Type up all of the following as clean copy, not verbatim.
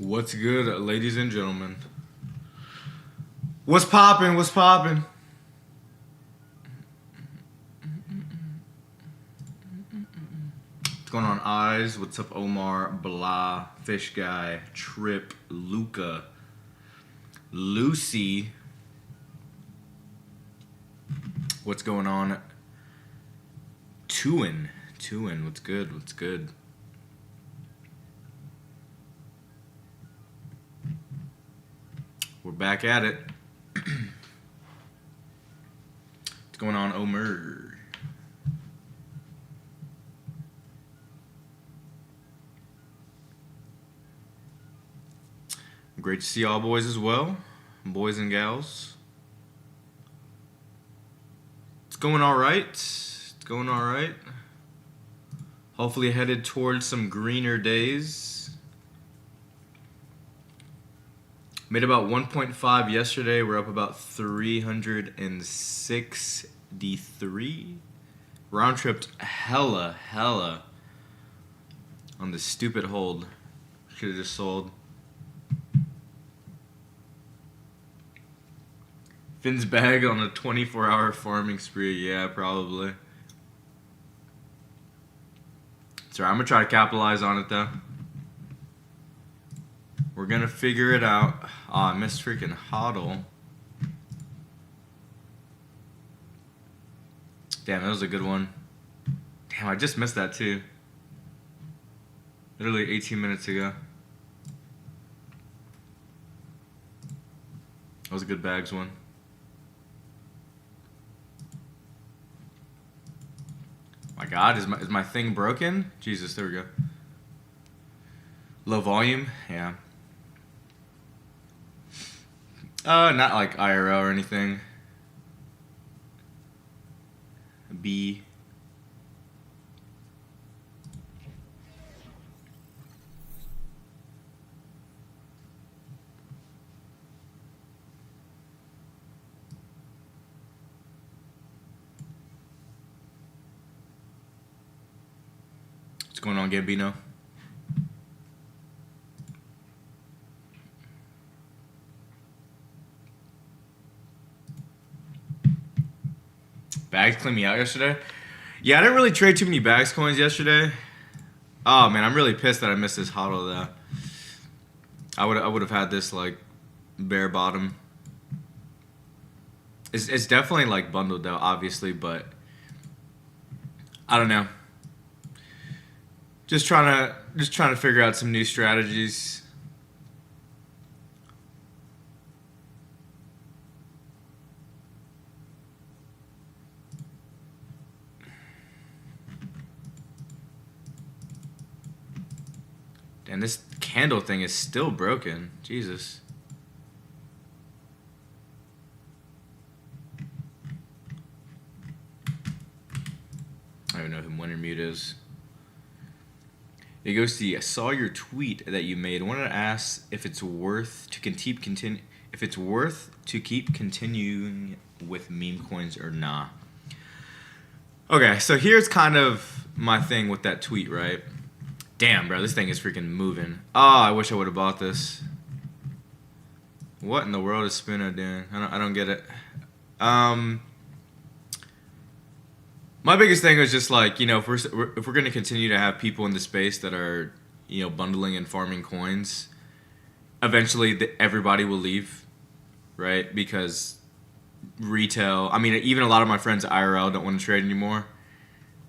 What's good, ladies and gentlemen? What's poppin'? What's poppin'? What's going on, Eyes? What's up, Omar, Blah, Fish Guy, Trip, Luca, Lucy? What's going on? Tuin, what's good? What's good? We're back at it. What's going on, Omer? Great to see all boys as well. Boys and gals. It's going all right. It's going all right. Hopefully headed towards some greener days. Made about 1.5 yesterday. We're up about 363. Round tripped hella on the stupid hold. Should have just sold. Finn's bag on a 24-hour farming spree. Yeah, probably. Sorry, I'm going to try to capitalize on it, though. We're going to figure it out. Oh, I missed freaking hodl. Damn, that was a good one. Damn, I just missed that, too. Literally 18 minutes ago. That was a good bags one. My God, is my thing broken? Jesus, there we go. Low volume? Yeah. Not like IRL or anything. B. What's going on, Gambino? Bags cleaned me out yesterday. Yeah, I didn't really trade too many bags coins yesterday. Oh man, I'm really pissed that I missed this hodl though. I would have had this like bare bottom. It's definitely like bundled though, obviously, but I don't know. Just trying to figure out some new strategies. And this candle thing is still broken. Jesus. I don't even know who Winter Mute is. It goes to I saw your tweet that you made. I wanted to ask if it's worth to keep continuing with Memecoins or not. Okay, so here's kind of my thing with that tweet, right? Damn, bro, this thing is freaking moving. Oh, I wish I would have bought this. What in the world is Spino doing? I don't get it. Um, my biggest thing was just like, if we're going to continue to have people in the space that are, bundling and farming coins, eventually everybody will leave, right? Because retail, I mean, even a lot of my friends IRL don't want to trade anymore,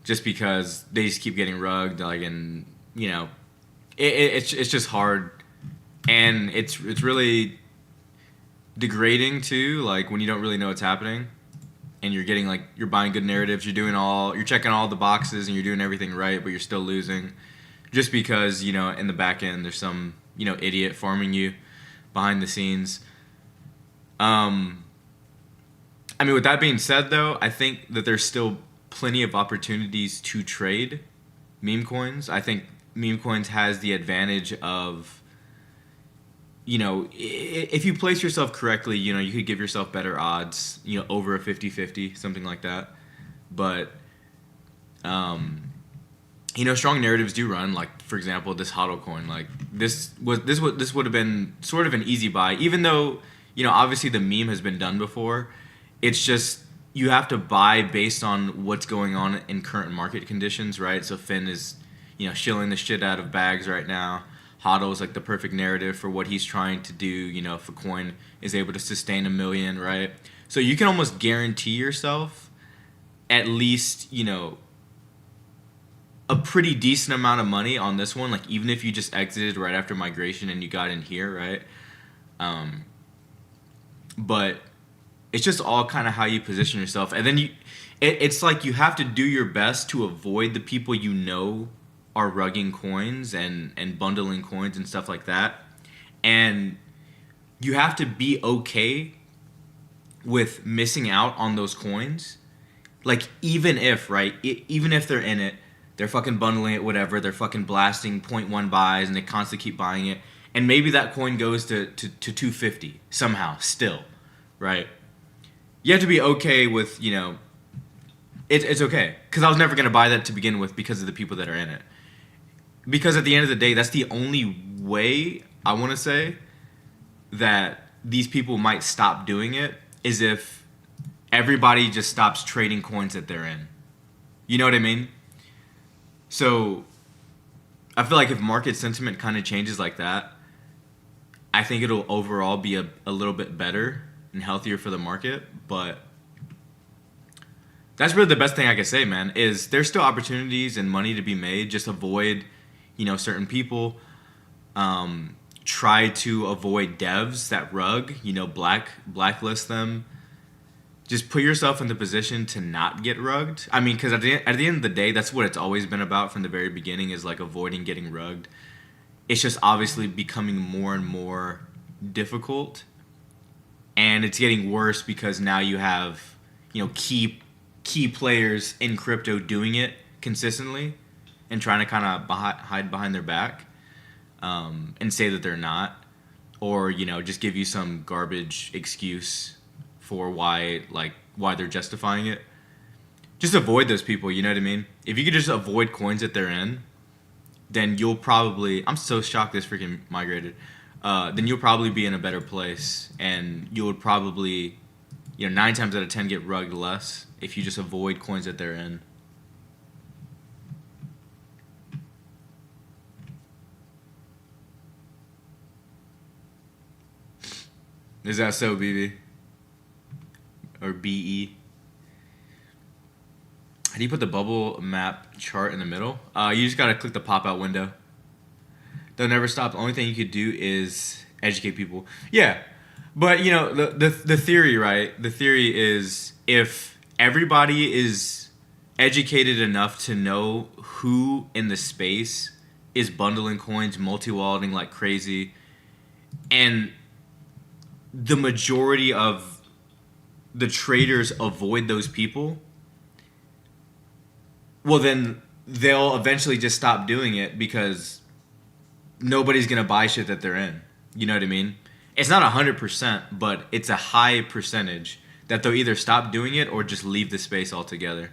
just because they just keep getting rugged, like, and it's just hard, and it's really degrading too, like when you don't really know what's happening, and you're getting like you're buying good narratives, you're checking all the boxes, and you're doing everything right, but you're still losing, just because in the back end there's some idiot farming you behind the scenes. I mean, with that being said, though, I think that there's still plenty of opportunities to trade meme coins. I think meme coins has the advantage of, if you place yourself correctly, you could give yourself better odds, over a 50-50, something like that. But, strong narratives do run. Like, for example, this HODL coin. Like, this would have been sort of an easy buy, even though, obviously the meme has been done before. It's just you have to buy based on what's going on in current market conditions, right? So Finn is, shilling the shit out of bags right now. HODL is like the perfect narrative for what he's trying to do, if a coin is able to sustain 1 million, right? So you can almost guarantee yourself at least, a pretty decent amount of money on this one, like even if you just exited right after migration and you got in here, right? But it's just all kind of how you position yourself, and then it's like you have to do your best to avoid the people are rugging coins and bundling coins and stuff like that, and you have to be okay with missing out on those coins, like even if they're in it, they're fucking bundling it, whatever, they're fucking blasting 0.1 buys and they constantly keep buying it, and maybe that coin goes to 250 somehow still, right? You have to be okay with, it's okay. Because I was never going to buy that to begin with because of the people that are in it. Because at the end of the day, that's the only way, I want to say, that these people might stop doing it, is if everybody just stops trading coins that they're in. You know what I mean? So, I feel like if market sentiment kind of changes like that, I think it'll overall be a little bit better and healthier for the market. But that's really the best thing I can say, man, is there's still opportunities and money to be made. Just avoid, certain people. Try to avoid devs that rug, blacklist them. Just put yourself in the position to not get rugged. I mean, because at the end of the day, that's what it's always been about from the very beginning, is like avoiding getting rugged. It's just obviously becoming more and more difficult. And it's getting worse because now you have, key players in crypto doing it consistently and trying to kind of hide behind their back, and say that they're not, or just give you some garbage excuse for why they're justifying it. Just avoid those people. You know what I mean? If you could just avoid coins that they're in, then you'll probably. I'm so shocked this freaking migrated. Then you'll probably be in a better place, and you would probably, 9 times out of 10 get rugged less if you just avoid coins that they're in. Is that so, BB? Or BE? How do you put the bubble map chart in the middle? You just gotta click the pop-out window. They'll never stop. The only thing you could do is educate people. Yeah, but the theory, right? The theory is if everybody is educated enough to know who in the space is bundling coins, multi-walleting like crazy, and the majority of the traders avoid those people, well, then they'll eventually just stop doing it because nobody's going to buy shit that they're in. You know what I mean? It's not 100%, but it's a high percentage that they'll either stop doing it or just leave the space altogether.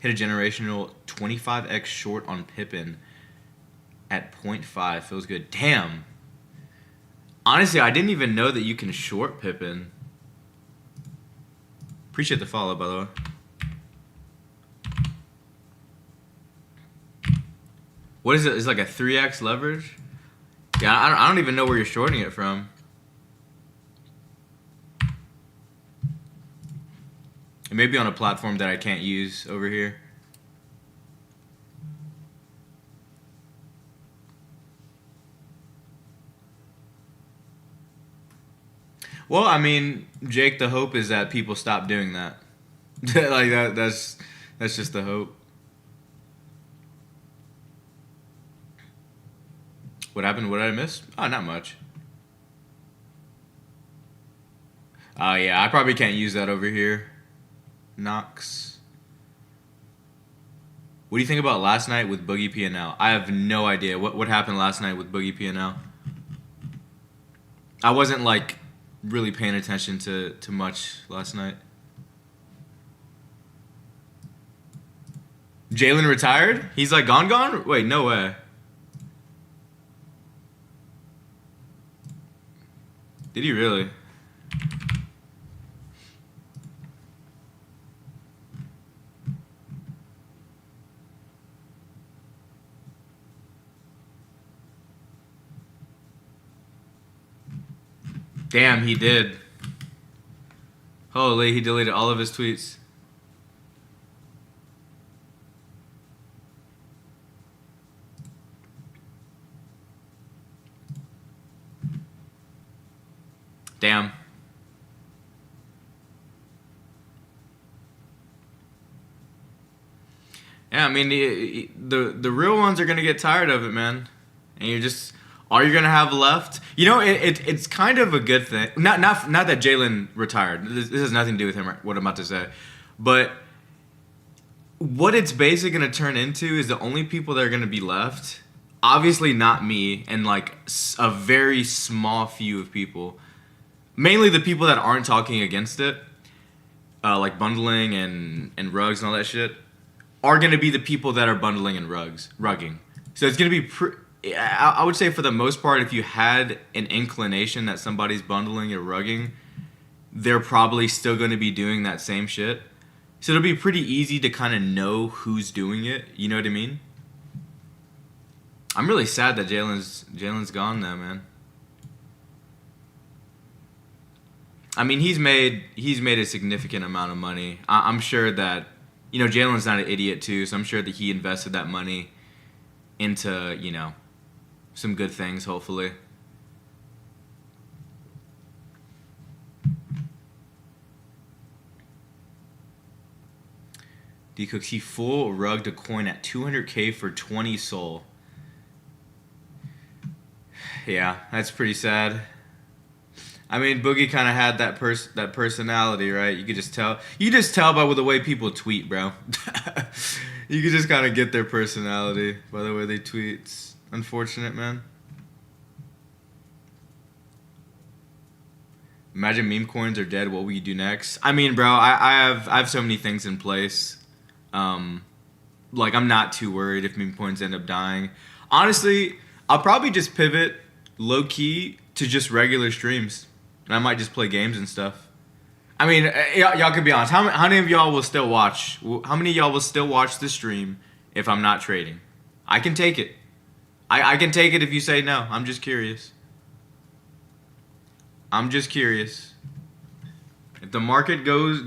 Hit a generational 25x short on Pippin at 0.5 feels good. Damn. Honestly, I didn't even know that you can short Pippin. Appreciate the follow, by the way. What is it? It's like a 3x leverage? Yeah, I don't even know where you're shorting it from. It may be on a platform that I can't use over here. Well, I mean, Jake, the hope is that people stop doing that. Like that's just the hope. What happened? What did I miss? Oh, not much. Oh, yeah, I probably can't use that over here. Knox. What do you think about last night with Boogie P&L? I have no idea. What happened last night with Boogie P&L? I wasn't, like, really paying attention to much last night. Jalen retired? He's, like, gone? Wait, no way. Did he really? Damn, he did. Holy, he deleted all of his tweets. Damn. Yeah, I mean the real ones are gonna get tired of it, man, and you're just all you're gonna have left. You know, it's kind of a good thing. Not that Jalen retired. This has nothing to do with him. What I'm about to say, but what it's basically gonna turn into is the only people that are gonna be left. Obviously, not me, and like a very small few of people. Mainly the people that aren't talking against it, like bundling and rugs and all that shit, are going to be the people that are bundling and rugging. So it's going to be, I would say for the most part, if you had an inclination that somebody's bundling or rugging, they're probably still going to be doing that same shit. So it'll be pretty easy to kind of know who's doing it. You know what I mean? I'm really sad that Jalen's gone though, man. I mean, he's made a significant amount of money. I'm sure that, you know, Jalen's not an idiot too, so I'm sure that he invested that money into, you know, some good things, hopefully. D-Cooks, he full rugged a coin at 200K for 20 soul. Yeah, that's pretty sad. I mean, Boogie kind of had that personality, right? You could just tell. You just tell by the way people tweet, bro. You could just kind of get their personality by the way they tweet. It's unfortunate, man. Imagine meme coins are dead. What will you do next? I mean, bro, I have so many things in place. Like, I'm not too worried if meme coins end up dying. Honestly, I'll probably just pivot low key to just regular streams. And I might just play games and stuff. I mean, y'all could be honest. How many of y'all will still watch? How many of y'all will still watch the stream if I'm not trading? I can take it. I can take it if you say no. I'm just curious. I'm just curious. If the market goes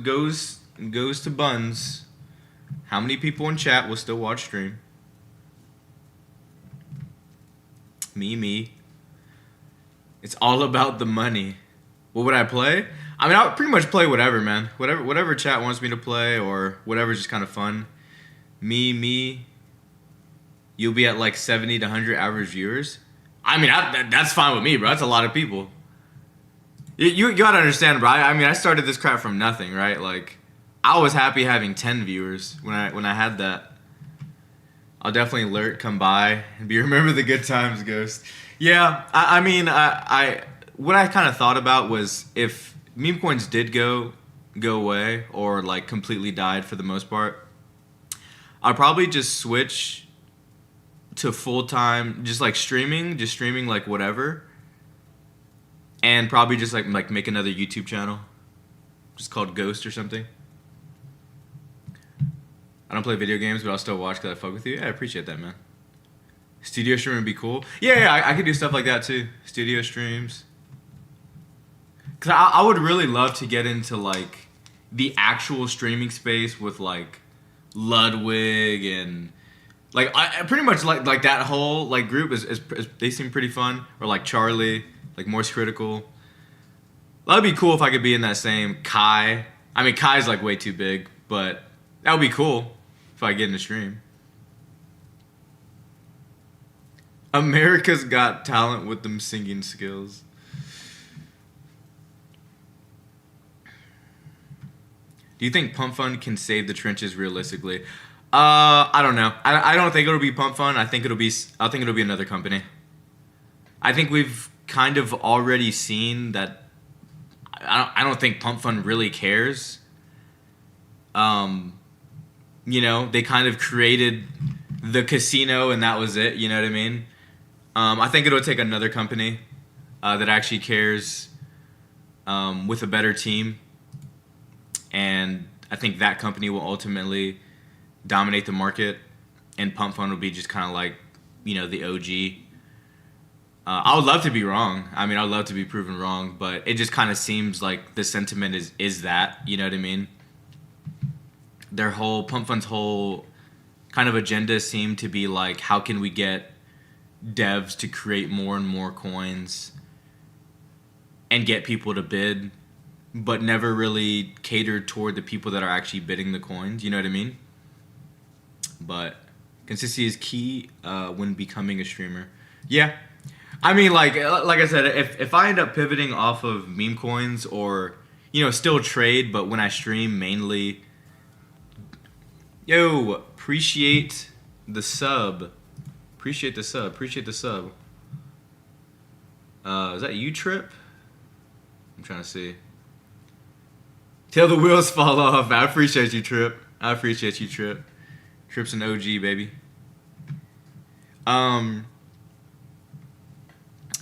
to buns, how many people in chat will still watch stream? Me. It's all about the money. What would I play? I mean, I would pretty much play whatever, man. Whatever chat wants me to play or whatever's just kind of fun. Me. You'll be at like 70 to 100 average viewers. I mean, that's fine with me, bro. That's a lot of people. You gotta understand, bro. I mean, I started this crap from nothing, right? Like, I was happy having 10 viewers when I had that. I'll definitely alert, come by, and be remember the good times, Ghost. Yeah, I mean, what I kind of thought about was if meme coins did go away or like completely died for the most part, I'd probably just switch to full-time, just like streaming like whatever, and probably just like make another YouTube channel, just called Ghost or something. I don't play video games, but I'll still watch because I fuck with you. Yeah, I appreciate that, man. Studio stream would be cool. Yeah, I could do stuff like that too. Studio streams. Cause I would really love to get into like the actual streaming space with like Ludwig and like I pretty much like that whole like group is they seem pretty fun. Or like Charlie, like Morse Critical. That'd be cool if I could be in that same Kai. I mean Kai's like way too big, but that would be cool if I get in the stream. America's Got Talent with them singing skills. Do you think Pump Fund can save the trenches realistically? I don't know. I don't think it'll be Pump Fund. I think it'll be another company. I think we've kind of already seen that. I don't think Pump Fund really cares. You know, they kind of created the casino and that was it. You know what I mean? I think it'll take another company that actually cares, with a better team. And I think that company will ultimately dominate the market, and Pump Fund will be just kind of like, you know, the OG. I would love to be wrong. I mean, I'd love to be proven wrong, but it just kind of seems like the sentiment is that, you know what I mean? Their whole, Pump Fund's whole kind of agenda seemed to be like, how can we get devs to create more and more coins and get people to bid, but never really catered toward the people that are actually bidding the coins. You know what I mean? But consistency is key when becoming a streamer. Yeah. I mean, like I said, if I end up pivoting off of meme coins or, you know, still trade, but when I stream mainly... Yo, appreciate the sub. Appreciate the sub. Appreciate the sub. Is that you, Trip? I'm trying to see. Till the wheels fall off. I appreciate you, Trip. I appreciate you, Trip. Trip's an OG, baby.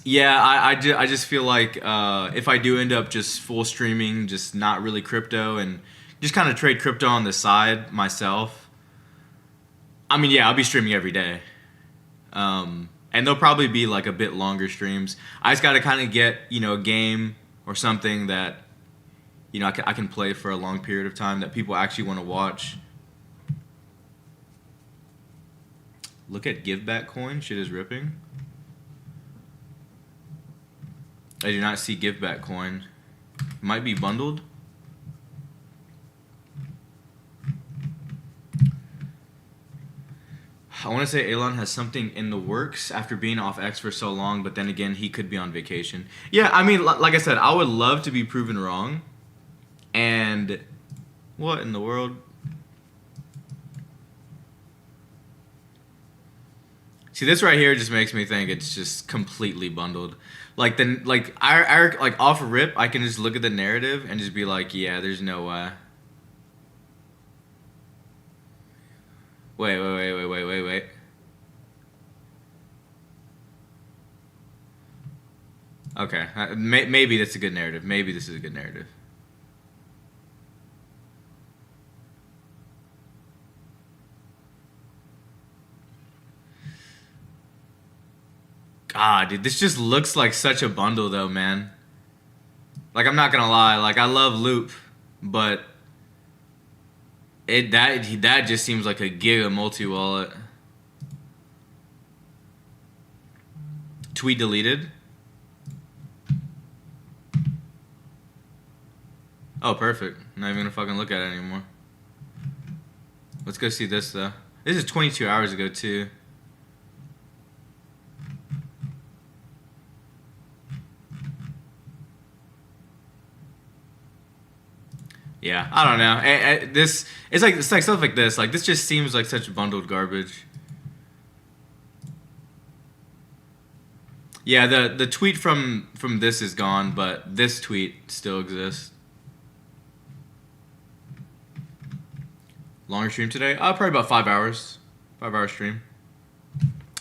Yeah, I just feel like if I do end up just full streaming, just not really crypto, and just kind of trade crypto on the side myself. I mean, yeah, I'll be streaming every day. And they'll probably be like a bit longer streams. I just got to kind of get, you know, a game or something that, you know, I can play for a long period of time that people actually want to watch. Look at Give Back Coin. Shit is ripping. I do not see Give Back Coin. Might be bundled. I want to say Elon has something in the works after being off X for so long, but then again, he could be on vacation. Yeah, I mean, like I said, I would love to be proven wrong. And what in the world? See, this right here just makes me think it's just completely bundled. Like I like off rip, I can just look at the narrative and just be like, yeah, there's no way. Wait. Okay, maybe that's a good narrative. Maybe this is a good narrative. God, dude, this just looks like such a bundle, though, man. Like, I'm not gonna lie. Like, I love Loop, but that just seems like a giga multi-wallet. Tweet deleted. Oh, perfect. Not even gonna fucking look at it anymore. Let's go see this, though. This is 22 hours ago, too. Yeah, I don't know. It's like stuff like this. Like, this just seems like such bundled garbage. Yeah, the tweet from this is gone, but this tweet still exists. Longer stream today? Probably about 5 hours. 5 hour stream.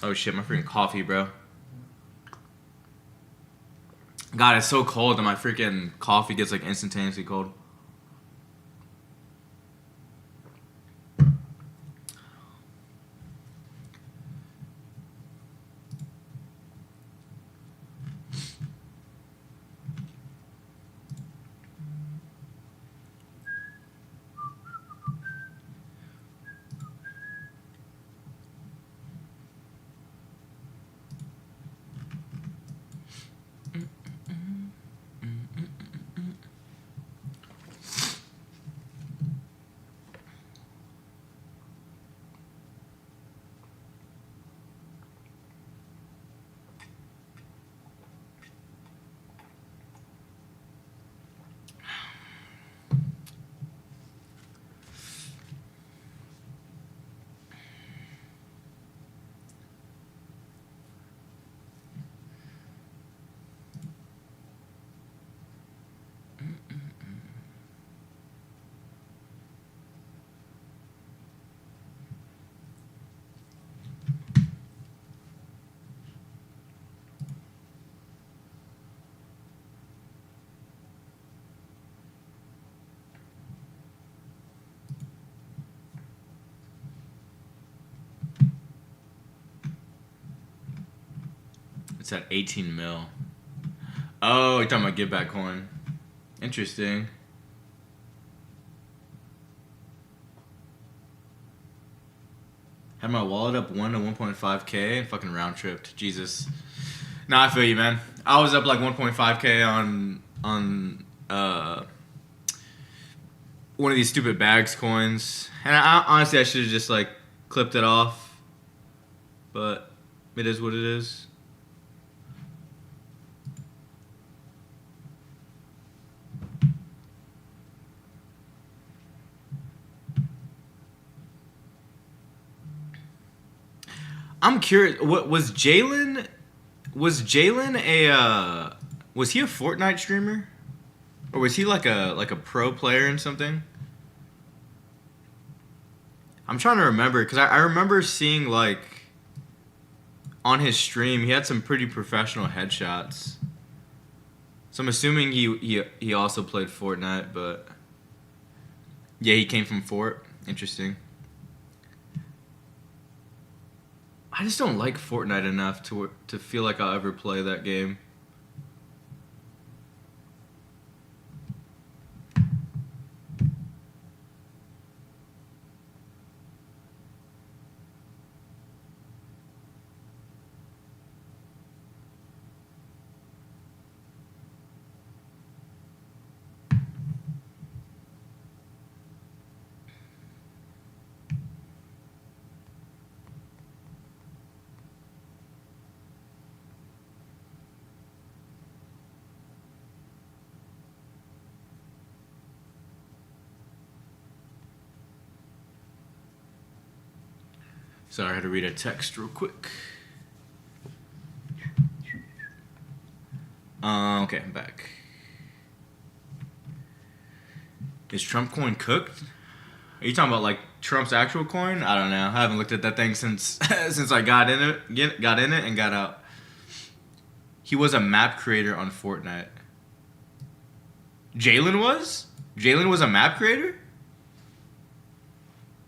Oh shit, my freaking coffee, bro. God, it's so cold that my freaking coffee gets like instantaneously cold. It's at 18 mil. Oh, you're talking about give back coin. Interesting. Had my wallet up 1 to 1.5K and fucking round tripped. Jesus. Nah, I feel you, man. I was up like 1.5K on one of these stupid bags coins. And honestly, I should have just like clipped it off. But it is what it is. I'm curious. What was Jalen? Was Jalen a? Was he a Fortnite streamer, or was he like a pro player in something? I'm trying to remember because I remember seeing like on his stream he had some pretty professional headshots. So I'm assuming he also played Fortnite, but yeah, he came from Fort. Interesting. I just don't like Fortnite enough to feel like I'll ever play that game. Sorry, I had to read a text real quick. Okay, I'm back. Is Trumpcoin cooked? Are you talking about like Trump's actual coin? I don't know. I haven't looked at that thing since since I got in it and got out. He was a map creator on Fortnite. Jalen was? Jalen was a map creator?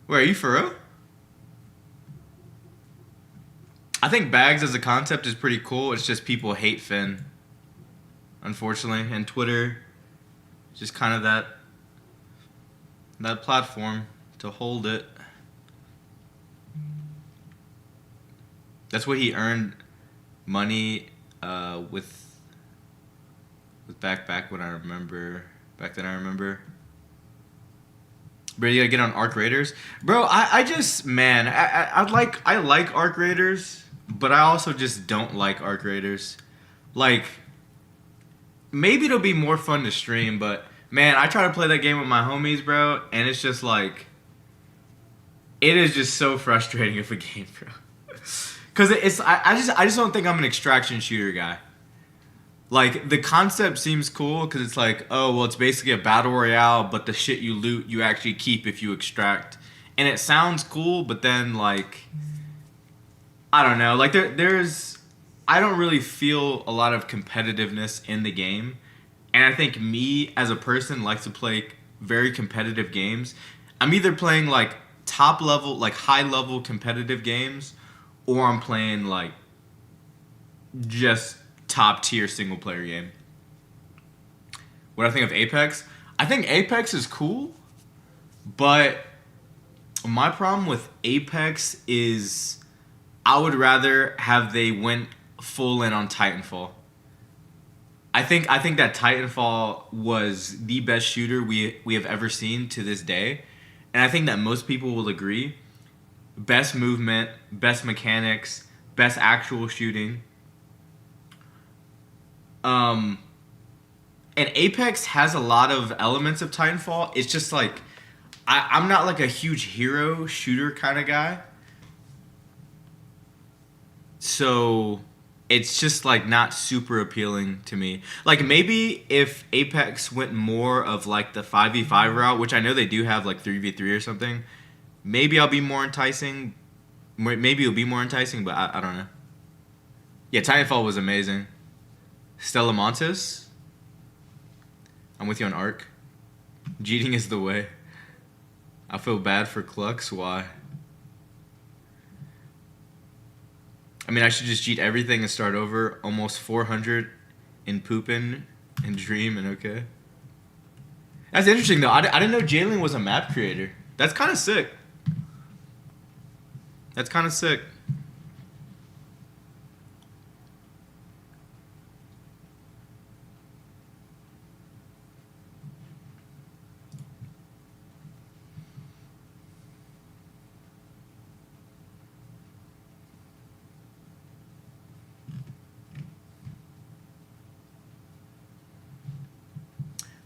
Wait, are you for real? I think bags as a concept is pretty cool. It's just people hate Finn, unfortunately, and Twitter, just kind of that platform to hold it. That's what he earned money with back when I remember. Back then I remember. Bro, you gotta get on Arc Raiders, bro. I just man, I like Arc Raiders. But I also just don't like Arc Raiders. Like, maybe it'll be more fun to stream, but man, I try to play that game with my homies, bro, and it's just like, it is just so frustrating of a game, bro. Cause I just don't think I'm an extraction shooter guy. Like, the concept seems cool, cause it's like, oh, well, it's basically a battle royale, but the shit you loot, you actually keep if you extract. And it sounds cool, but then, like, I don't know. Like there's I don't really feel a lot of competitiveness in the game. And I think me as a person likes to play very competitive games. I'm either playing like top level, like high level competitive games, or I'm playing like just top tier single player game. What I think of Apex? I think Apex is cool, but my problem with Apex is I would rather have they went full in on Titanfall. I think that Titanfall was the best shooter we have ever seen to this day, and I think that most people will agree. Best movement, best mechanics, best actual shooting. Um, and Apex has a lot of elements of Titanfall. It's just like I'm not like a huge hero shooter kind of guy, so it's just like not super appealing to me. Like maybe if Apex went more of like the 5v5 route, which I know they do have like 3v3 or something, maybe I'll be more enticing. Maybe it'll be more enticing, but I don't know. Yeah, Titanfall was amazing. Stella Montes, I'm with you on Arc. Cheating is the way. I feel bad for Clux. Why? I mean, I should just cheat everything and start over. Almost 400 in Poopin' and Dream and okay. That's interesting, though. I didn't know Jalen was a map creator. That's kind of sick. That's kind of sick.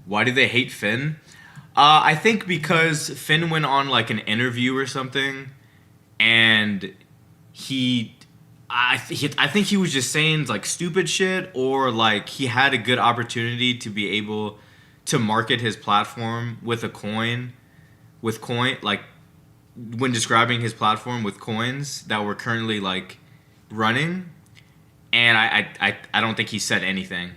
Why do they hate Finn? I think because Finn went on like an interview or something, and I think he was just saying like stupid shit, or like he had a good opportunity to be able to market his platform with a coin, with coin like when describing his platform with coins that were currently like running, and I don't think he said anything.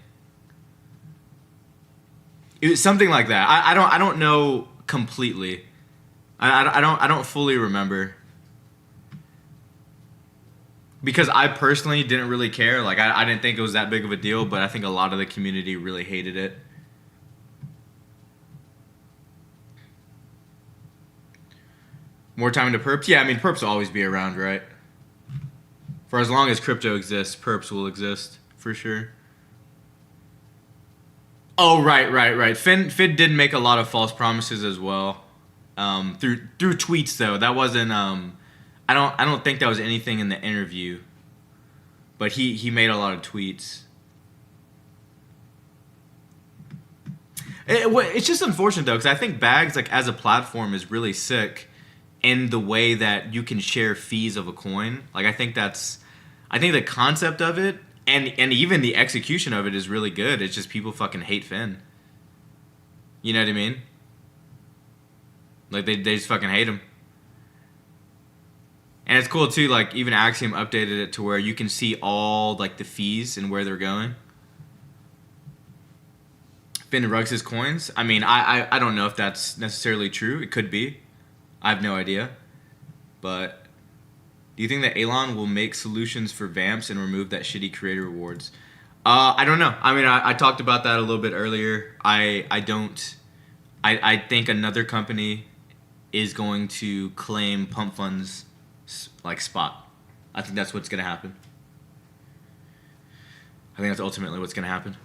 It was something like that. I don't know completely. I don't fully remember. Because I personally didn't really care. Like I didn't think it was that big of a deal, but I think a lot of the community really hated it. More time to perps? Yeah, I mean perps will always be around, right? For as long as crypto exists, perps will exist for sure. Oh right. Finn did make a lot of false promises as well. Through tweets though. That wasn't I don't think that was anything in the interview. But he made a lot of tweets. It's just unfortunate though, because I think Bags like as a platform is really sick in the way that you can share fees of a coin. Like I think the concept of it and even the execution of it is really good. It's just people fucking hate Finn. You know what I mean? Like they just fucking hate him. And it's cool too, like even Axiom updated it to where you can see all like the fees and where they're going. Finn rugs his coins. I mean, I don't know if that's necessarily true. It could be. I have no idea. But do you think that Elon will make solutions for Vamps and remove that shitty creator rewards? I don't know. I mean, I talked about that a little bit earlier. I think another company is going to claim pump funds like spot. I think that's what's going to happen. I think that's ultimately what's going to happen.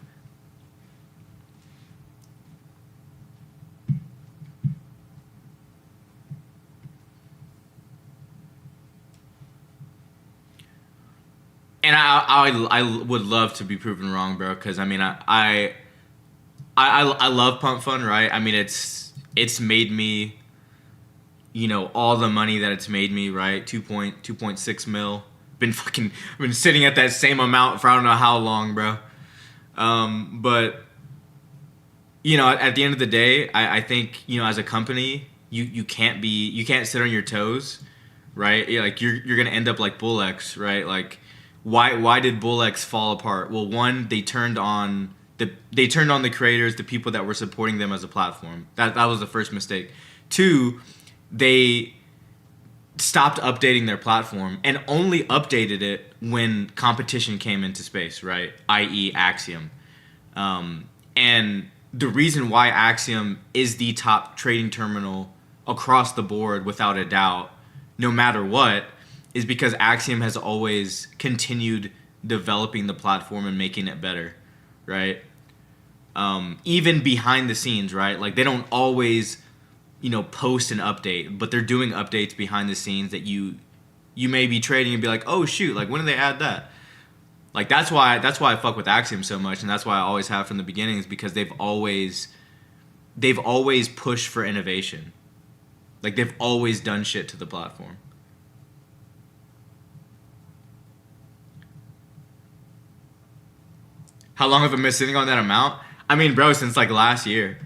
And I would love to be proven wrong, bro. Because I mean, I love Pump Fund, right? I mean, it's made me, you know, all the money that it's made me, right? 2.6 mil. Been sitting at that same amount for I don't know how long, bro. But you know, at the end of the day, I think, you know, as a company, you can't sit on your toes. right? Like you're gonna end up like BullX, right? Like why did BullX fall apart? Well, one, they turned on the creators, the people that were supporting them as a platform. That was the first mistake. Two, they stopped updating their platform and only updated it when competition came into space, right? I.e. Axiom. And the reason why Axiom is the top trading terminal across the board without a doubt, no matter what, is because Axiom has always continued developing the platform and making it better, right? Even behind the scenes, right? Like they don't always, post an update, but they're doing updates behind the scenes that you may be trading and be like, oh shoot, like when did they add that? Like that's why I fuck with Axiom so much, and that's why I always have from the beginning, is because they've always pushed for innovation. Like they've always done shit to the platform. How long have I been sitting on that amount? I mean, bro, since like last year.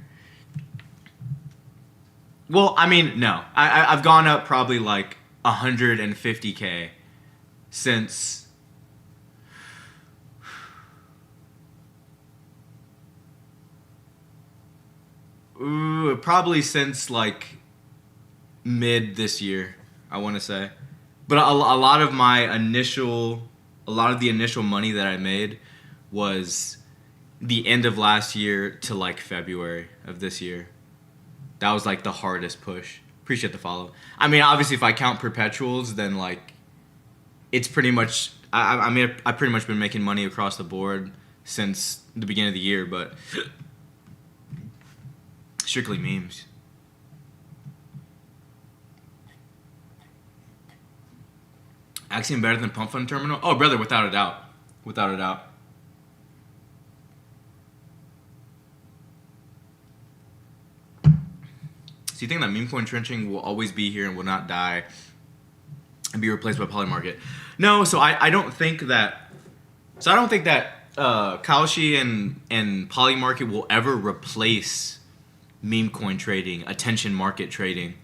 Well, I mean, no. I've gone up probably like 150K since... probably since like mid this year, I want to say. But a lot of the initial money that I made was the end of last year to like February of this year. That was like the hardest push. Appreciate the follow. I mean, obviously, if I count perpetuals, then like it's pretty much. I've pretty much been making money across the board since the beginning of the year, but strictly memes. Axiom better than Pump Fund Terminal? Oh, brother, without a doubt. Without a doubt. So you think that Memecoin trenching will always be here and will not die and be replaced by Polymarket? No, so I don't think that... So I don't think that Kalshi and Polymarket will ever replace Memecoin trading, attention market trading.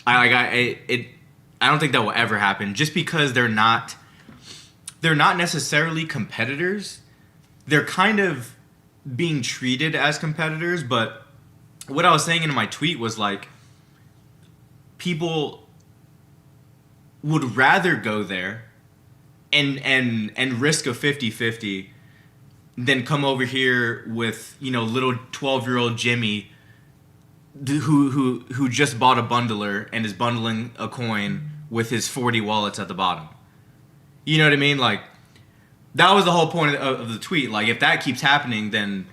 I don't think that will ever happen, just because they're not necessarily competitors. They're kind of being treated as competitors, but what I was saying in my tweet was like, people would rather go there and risk a 50-50 than come over here with, little 12-year-old Jimmy who just bought a bundler and is bundling a coin with his 40 wallets at the bottom. You know what I mean? Like, that was the whole point of the tweet. Like, if that keeps happening, then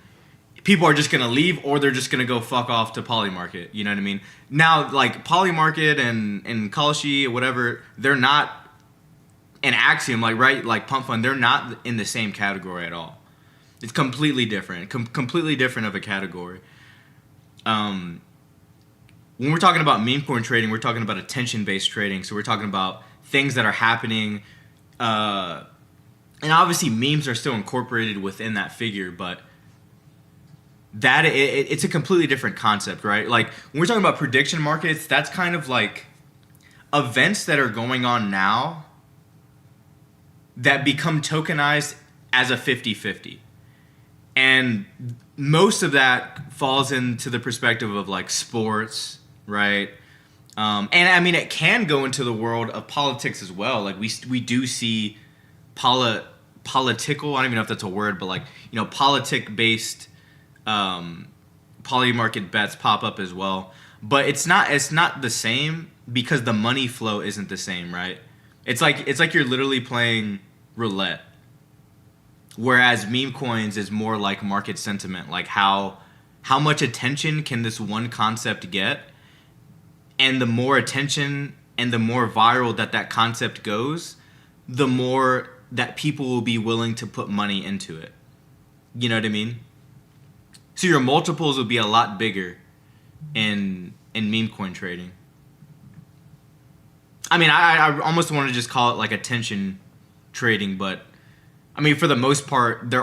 people are just going to leave, or they're just going to go fuck off to Polymarket. You know what I mean? Now, like, Polymarket and Kalshi or whatever, they're not an Axiom, like, right? Like, Pump Fund, they're not in the same category at all. It's completely different. Completely different of a category. When we're talking about meme coin trading, we're talking about attention-based trading. So we're talking about things that are happening. And obviously, memes are still incorporated within that figure, but it's a completely different concept, right? Like, when we're talking about prediction markets, that's kind of like events that are going on now that become tokenized as a 50-50. And most of that falls into the perspective of like sports, right? And I mean, it can go into the world of politics as well. Like we do see political, I don't even know if that's a word, but like, politic-based polymarket bets pop up as well. But it's not the same because the money flow isn't the same, right? It's like you're literally playing roulette. Whereas meme coins is more like market sentiment, like how much attention can this one concept get, and the more attention and the more viral that concept goes, the more that people will be willing to put money into it. You know what I mean? So your multiples will be a lot bigger in meme coin trading. I mean, I almost want to just call it like attention trading, but I mean, for the most part, they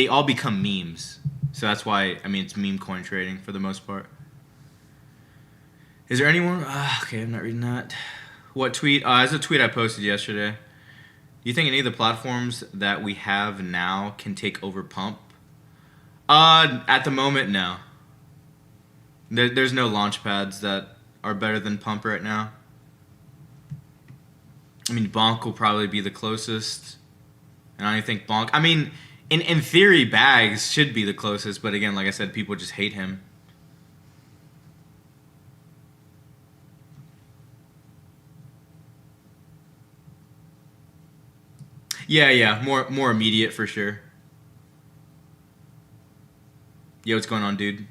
all become memes. So that's why, I mean, it's meme coin trading for the most part. Is there anyone? Okay, I'm not reading that. What tweet? It's a tweet I posted yesterday. Do you think any of the platforms that we have now can take over Pump? At the moment, no. There's no launch pads that are better than Pump right now. I mean, Bonk will probably be the closest. And I don't think Bonk... I mean, in theory, Bags should be the closest. But again, like I said, people just hate him. Yeah. More immediate for sure. Yo, what's going on, dude?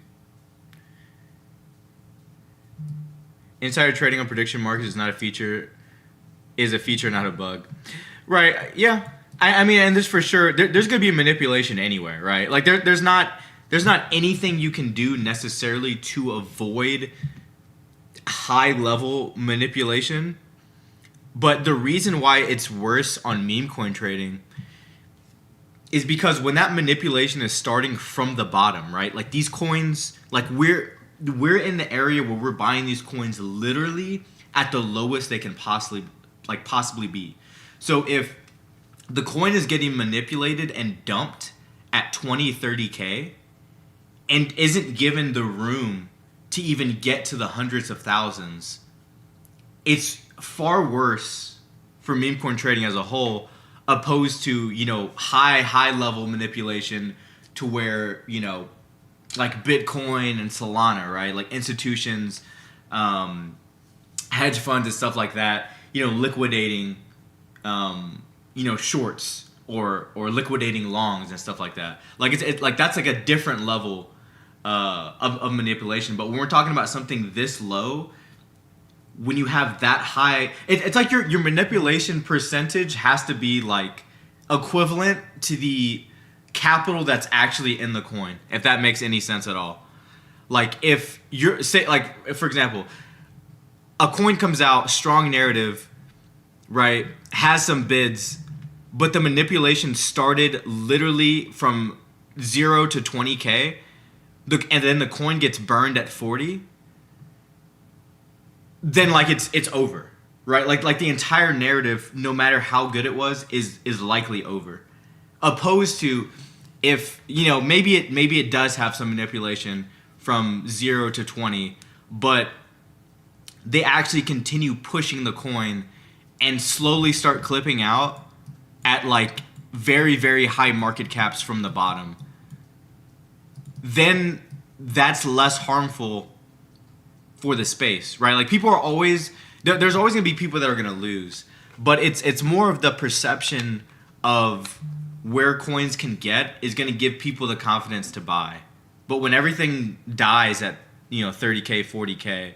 Insider trading on prediction markets is not a feature... is a feature, not a bug. Right, yeah. I mean, and there's for sure, there's going to be manipulation anywhere, right? Like, there's not anything you can do necessarily to avoid high-level manipulation. But the reason why it's worse on meme coin trading is because when that manipulation is starting from the bottom, right? Like, these coins, like, we're in the area where we're buying these coins literally at the lowest they can possibly be. So if the coin is getting manipulated and dumped at 20, 30K and isn't given the room to even get to the hundreds of thousands, it's far worse for meme coin trading as a whole, opposed to, you know, high level manipulation to where, you know, like Bitcoin and Solana, right? Like institutions, hedge funds and stuff like that, you know, liquidating, you know, shorts or liquidating longs and stuff like that. Like it's like that's like a different level of manipulation. But when we're talking about something this low, when you have that high, it's like your manipulation percentage has to be like equivalent to the capital that's actually in the coin, if that makes any sense at all. Like if you're if, for example, a coin comes out, strong narrative, right, has some bids, but the manipulation started literally from 0 to 20K, and then the coin gets burned at 40, then like it's over, right? Like the entire narrative, no matter how good it was, is likely over. Opposed to if, you know, maybe it does have some manipulation from 0 to 20, but they actually continue pushing the coin and slowly start clipping out at like very, very high market caps from the bottom, then that's less harmful for the space, right? Like people are always, there's always going to be people that are going to lose, but it's more of the perception of where coins can get is going to give people the confidence to buy. But when everything dies at, you know, 30K, 40K,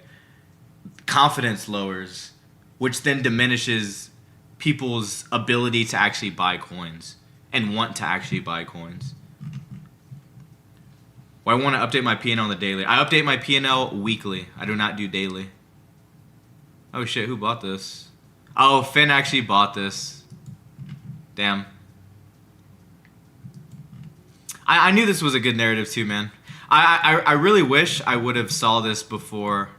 confidence lowers, which then diminishes people's ability to actually buy coins and want to actually buy coins. Well, I want to update my P&L on the daily. I update my P&L weekly. I do not do daily. Oh shit, who bought this? Oh, Finn actually bought this. Damn. I knew this was a good narrative too, man. I really wish I would have saw this before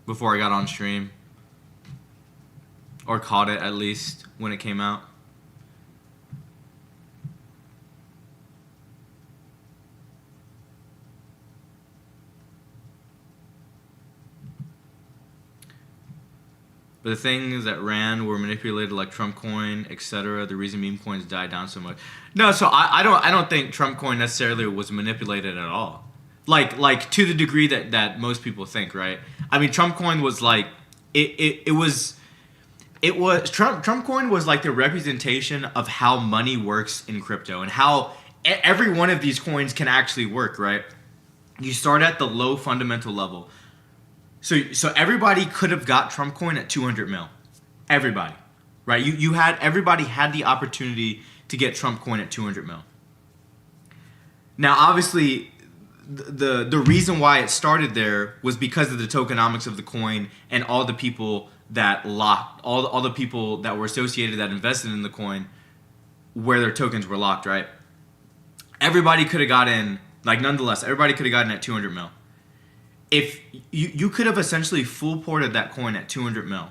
before I got on stream, or caught it at least when it came out. But the things that ran were manipulated, like Trumpcoin, etc. The reason meme coins died down so much. No, so I don't think Trumpcoin necessarily was manipulated at all. Like to the degree that most people think, right? I mean, Trumpcoin was like Trumpcoin was like the representation of how money works in crypto and how every one of these coins can actually work, right? You start at the low fundamental level. So everybody could have got Trumpcoin at 200 mil. Everybody, right? Everybody had the opportunity to get Trumpcoin at 200 mil. Now, obviously, the reason why it started there was because of the tokenomics of the coin and all the people that locked, all the people that were associated that invested in the coin, where their tokens were locked, right? Everybody could have got in, like nonetheless, everybody could have gotten at 200 mil. if you could have essentially full ported that coin at 200 mil.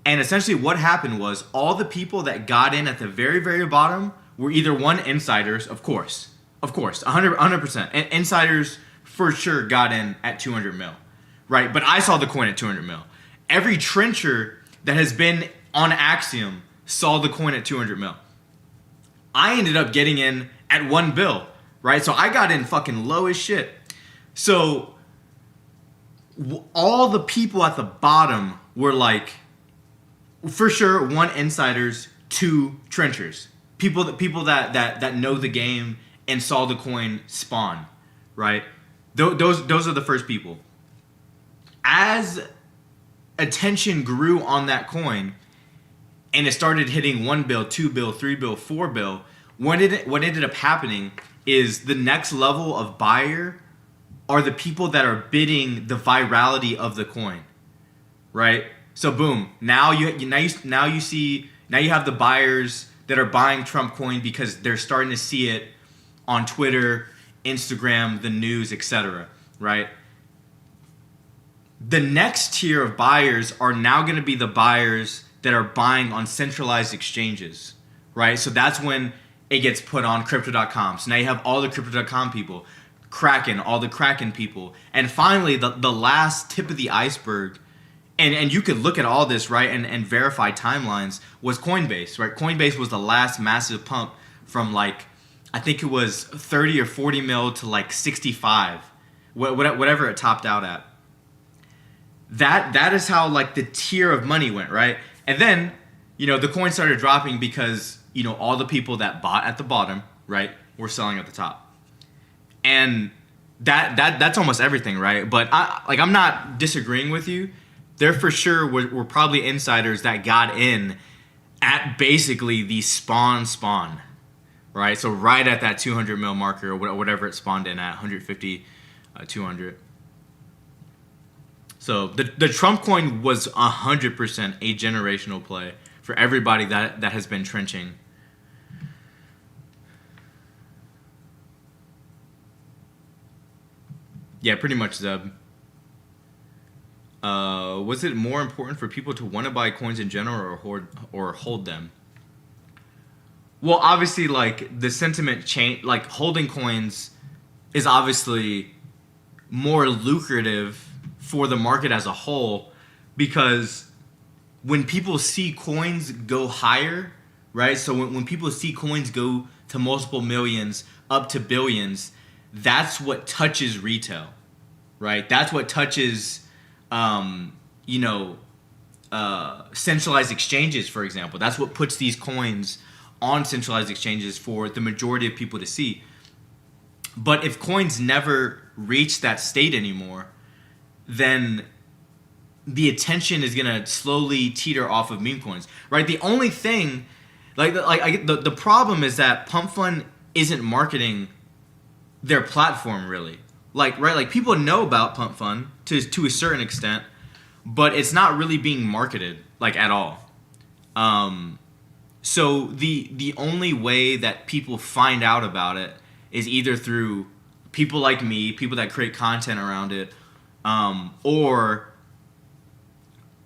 And essentially what happened was all the people that got in at the very, very bottom were either one, insiders, of course, 100%. And insiders for sure got in at 200 mil, right? But I saw the coin at 200 mil. Every trencher that has been on Axiom saw the coin at 200 mil. I ended up getting in at 1 bill, right? So I got in fucking low as shit. So all the people at the bottom were like, for sure, 1, insiders, 2, trenchers. People that know the game and saw the coin spawn, right? Those are the first people. As attention grew on that coin, and it started hitting 1 bill, 2 bill, 3 bill, 4 bill, what ended up happening is the next level of buyer are the people that are bidding the virality of the coin, right? So boom, now you have the buyers that are buying Trumpcoin because they're starting to see it on Twitter, Instagram, the news, etc., right? The next tier of buyers are now going to be the buyers that are buying on centralized exchanges, right? So that's when it gets put on crypto.com. So now you have all the crypto.com people, Kraken, all the Kraken people. And finally, the last tip of the iceberg, and you could look at all this, right, and verify timelines, was Coinbase, right? Coinbase was the last massive pump from like, I think it was 30 or 40 mil to like 65, whatever it topped out at. That is how like the tier of money went, right? And then, the coin started dropping because, all the people that bought at the bottom, right, were selling at the top. And that's almost everything, right? But I'm not disagreeing with you. There for sure were probably insiders that got in at basically the spawn, right? So right at that 200 mil marker or whatever it spawned in at, 150, 200. So the Trump coin was 100% a generational play for everybody that has been trenching. Yeah, pretty much, Zeb. Was it more important for people to want to buy coins in general or hold them? Well, obviously, like the sentiment change, like holding coins is obviously more lucrative for the market as a whole, because when people see coins go higher, right? So when people see coins go to multiple millions, up to billions, that's what touches retail, right? That's what touches, centralized exchanges, for example. That's what puts these coins on centralized exchanges for the majority of people to see. But if coins never reach that state anymore, then the attention is gonna slowly teeter off of meme coins, right? The only thing, the problem is that Pump Fund isn't marketing their platform really. Like people know about Pump Fund to a certain extent, but it's not really being marketed like at all. So the only way that people find out about it is either through people like me, people that create content around it, or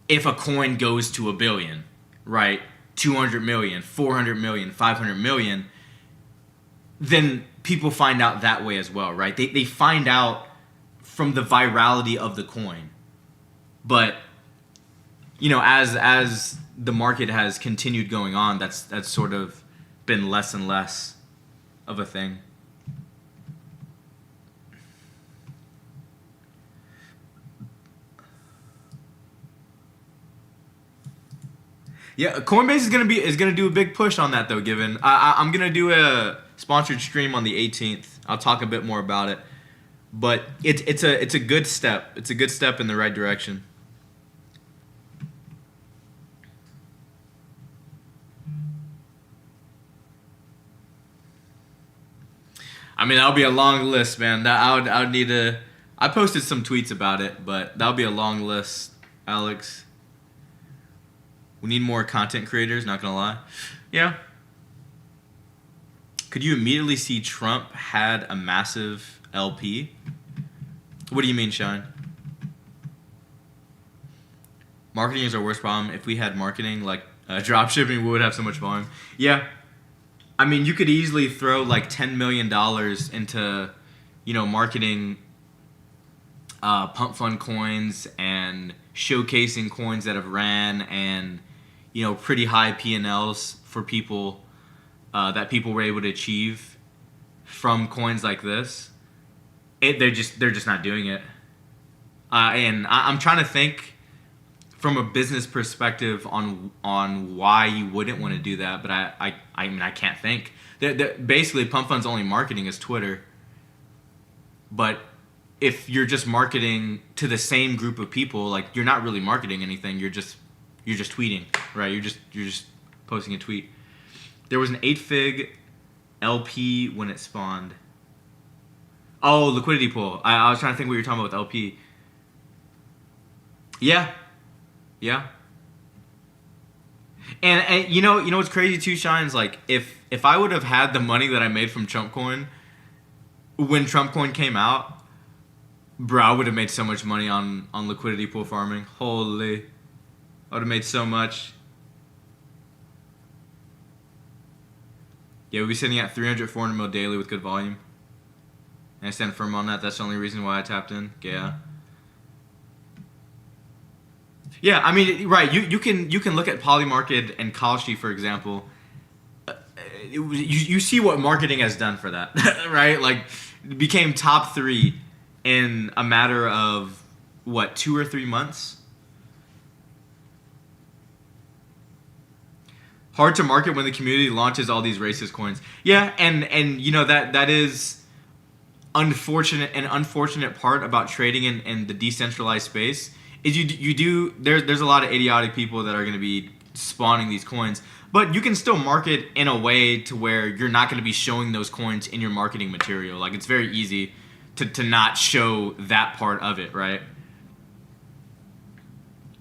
if a coin goes to $1 billion, right? 200 million, 400 million, 500 million, then people find out that way as well, right? They find out from the virality of the coin. But, as the market has continued going on, that's sort of been less and less of a thing. Yeah, Coinbase is gonna do a big push on that though. Given I'm gonna do a sponsored stream on the 18th. I'll talk a bit more about it, but it's a good step. It's a good step in the right direction. I mean, that'll be a long list, man. I would need to. I posted some tweets about it, but that'll be a long list, Alex. We need more content creators, not gonna lie. Yeah. Could you immediately see Trump had a massive LP? What do you mean, Shine? Marketing is our worst problem. If we had marketing like drop shipping, we would have so much volume. Yeah, I mean, you could easily throw like $10 million into, marketing pump fund coins and showcasing coins that have ran and, pretty high P&Ls for people that people were able to achieve from coins like this. They're just not doing it. And I'm trying to think from a business perspective on why you wouldn't want to do that, but I mean I can't think. Basically, Pump Fund's only marketing is Twitter. But if you're just marketing to the same group of people, like you're not really marketing anything. You're just tweeting, right? You're just posting a tweet. There was an 8-fig LP when it spawned. Oh, liquidity pool. I was trying to think what you're talking about with LP. Yeah. And you know what's crazy too, Shines? Like if I would have had the money that I made from Trumpcoin when Trumpcoin came out, bro, I would have made so much money on liquidity pool farming. Holy, I would have made so much. Yeah, we'll be sitting at 300, 400 mil daily with good volume. And I stand firm on that. That's the only reason why I tapped in. Yeah. Yeah, I mean, right. You can look at Polymarket and Kalshi, for example. You see what marketing has done for that, right? Like, it became top 3 in a matter of, what, 2 or 3 months? Hard to market when the community launches all these racist coins. Yeah, and that is an unfortunate part about trading in the decentralized space is there's a lot of idiotic people that are going to be spawning these coins, but you can still market in a way to where you're not going to be showing those coins in your marketing material. Like, it's very easy to not show that part of it, right?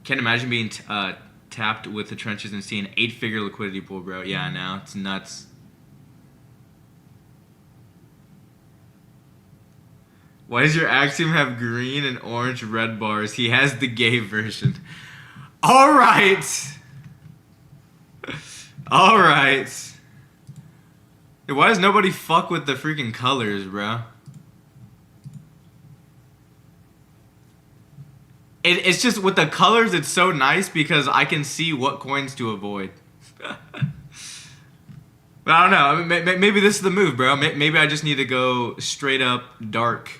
Can't imagine being tapped with the trenches and seeing 8-figure liquidity pool, bro. Yeah, I know. It's nuts. Why does your Axiom have green and orange red bars? He has the gay version. All right. Hey, why does nobody fuck with the freaking colors, bro? It's just with the colors, it's so nice because I can see what coins to avoid. But I don't know. Maybe this is the move, bro. Maybe I just need to go straight up dark.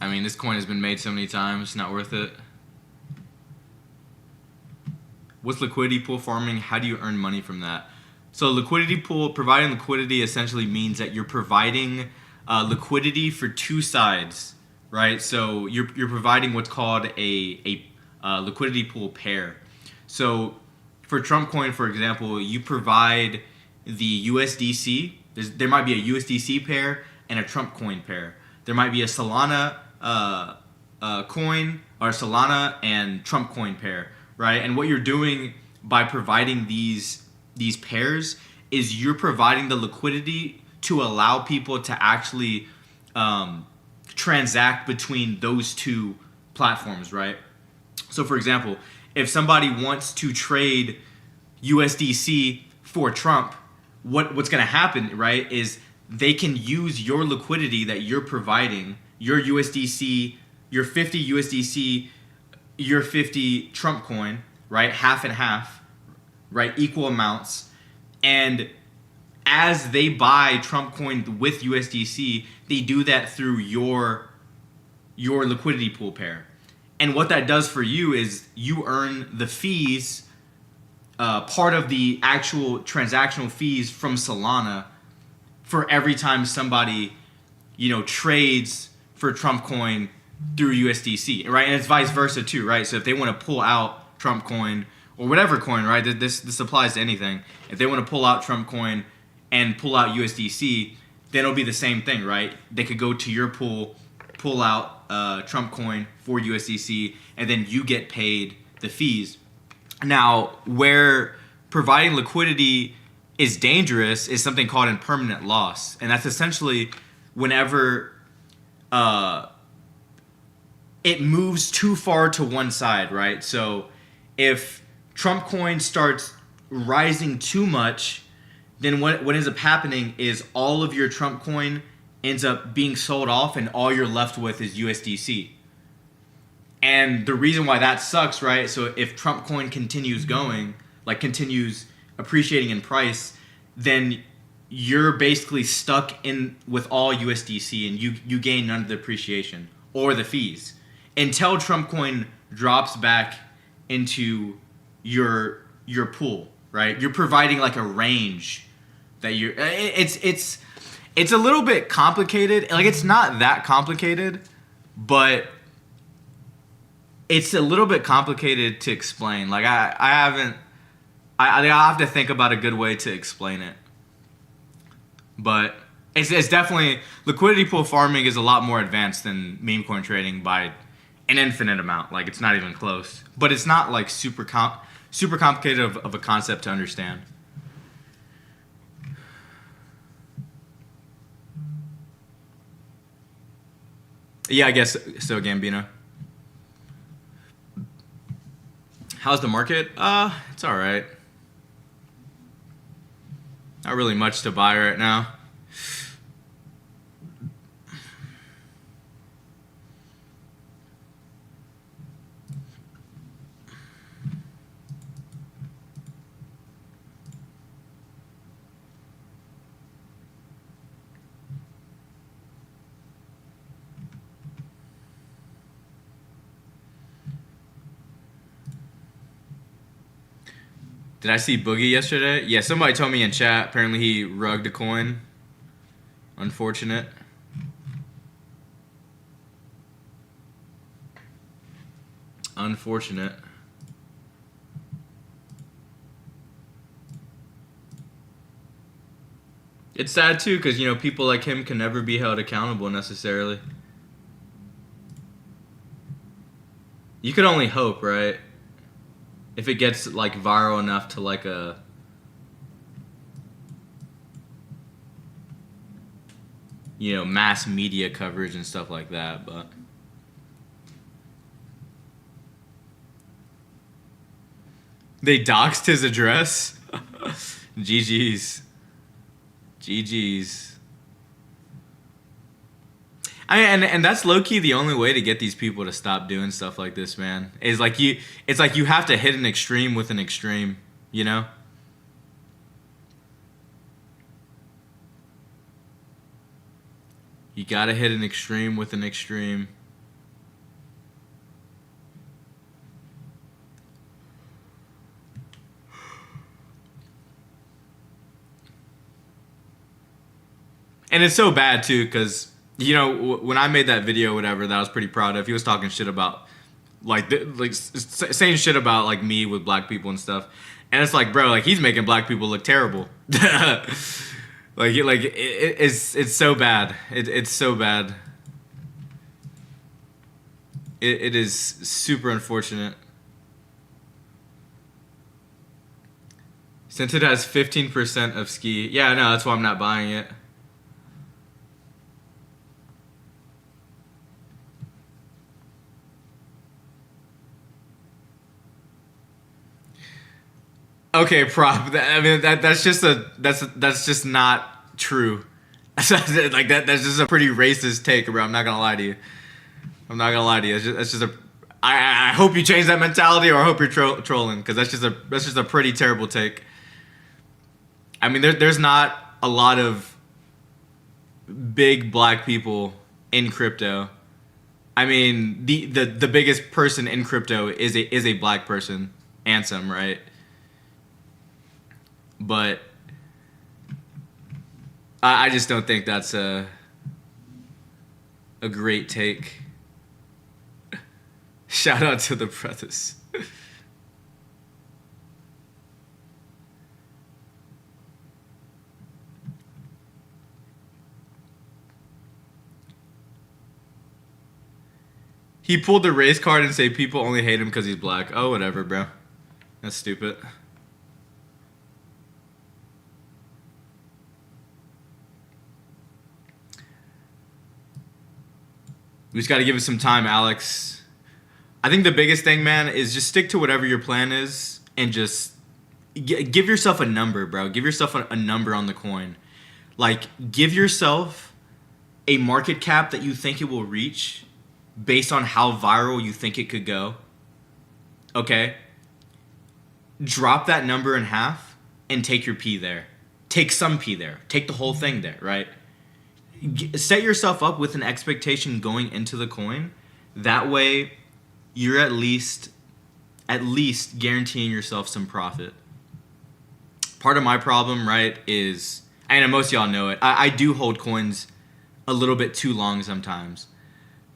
I mean, this coin has been made so many times, it's not worth it. What's liquidity pool farming? How do you earn money from that? So liquidity pool, providing liquidity essentially means that you're providing liquidity for two sides, right? So you're providing what's called a liquidity pool pair. So for Trumpcoin, for example, you provide the USDC. There might be a USDC pair and a Trumpcoin pair. There might be a Solana coin or Solana and Trumpcoin pair, right? And what you're doing by providing these pairs is you're providing the liquidity to allow people to actually transact between those two platforms, right? So for example, if somebody wants to trade USDC for Trump, what's going to happen, right, is they can use your liquidity that you're providing, your USDC, your 50 USDC, your 50 Trump coin, right? Half and half, right? Equal amounts. And as they buy Trump coin with USDC, they do that through your liquidity pool pair. And what that does for you is you earn the fees, part of the actual transactional fees from Solana for every time somebody, trades for Trump coin through USDC, right? And it's vice versa too, right? So if they want to pull out Trump coin or whatever coin, right? This applies to anything. If they want to pull out Trump coin and pull out USDC, then it'll be the same thing, right? They could go to your pool, pull out Trump coin for USDC, and then you get paid the fees. Now, where providing liquidity is dangerous is something called impermanent loss, and that's essentially whenever it moves too far to one side, right? So if Trumpcoin starts rising too much, then what ends up happening is all of your Trumpcoin ends up being sold off, and all you're left with is USDC. And the reason why that sucks, right? So if Trumpcoin continues going, like continues appreciating in price, then you're basically stuck in with all USDC, and you gain none of the appreciation or the fees until Trumpcoin drops back into your pool, right? You're providing like a range that you're. It's a little bit complicated. Like, it's not that complicated, but it's a little bit complicated to explain. Like, I'll have to think about a good way to explain it. But it's definitely, liquidity pool farming is a lot more advanced than meme coin trading by an infinite amount. Like, it's not even close. But it's not like super complicated of a concept to understand. Yeah, I guess so, Gambino. How's the market? It's all right. Not really much to buy right now. Did I see Boogie yesterday? Yeah, somebody told me in chat. Apparently he rugged a coin. Unfortunate. Unfortunate. It's sad too, because, you know, people like him can never be held accountable necessarily. You could only hope, right? If it gets like viral enough to like a mass media coverage and stuff like that, but they doxed his address. GG's. And that's low-key the only way to get these people to stop doing stuff like this, man. It's like you have to hit an extreme with an extreme, you know? You gotta hit an extreme with an extreme. And it's so bad, too, because, you know, when I made that video, whatever, that I was pretty proud of, he was talking shit about, saying shit about, like, me with black people and stuff. And it's like, bro, like, he's making black people look terrible. It's so bad. It's so bad. It is super unfortunate. Since it has 15% of ski. Yeah, no, that's why I'm not buying it. Okay, prop. I mean, that's just not true. That's just a pretty racist take, bro. I'm not gonna lie to you. I hope you change that mentality, or I hope you're trolling, because that's just a pretty terrible take. I mean, there's not a lot of big black people in crypto. I mean, the biggest person in crypto is a black person, Fansem, right? But I just don't think that's a great take. Shout out to the brothers. He pulled the race card and say people only hate him because he's black. Oh, whatever, bro. That's stupid. We just got to give it some time, Alex. I think the biggest thing, man, is just stick to whatever your plan is and just give yourself a number, bro. Give yourself a number on the coin. Like, give yourself a market cap that you think it will reach based on how viral you think it could go. Okay? Drop that number in half and take your P there. Take some P there. Take the whole thing there, right? Set yourself up with an expectation going into the coin. That way, you're at least guaranteeing yourself some profit. Part of my problem, right, is, and most of y'all know it, I do hold coins a little bit too long sometimes.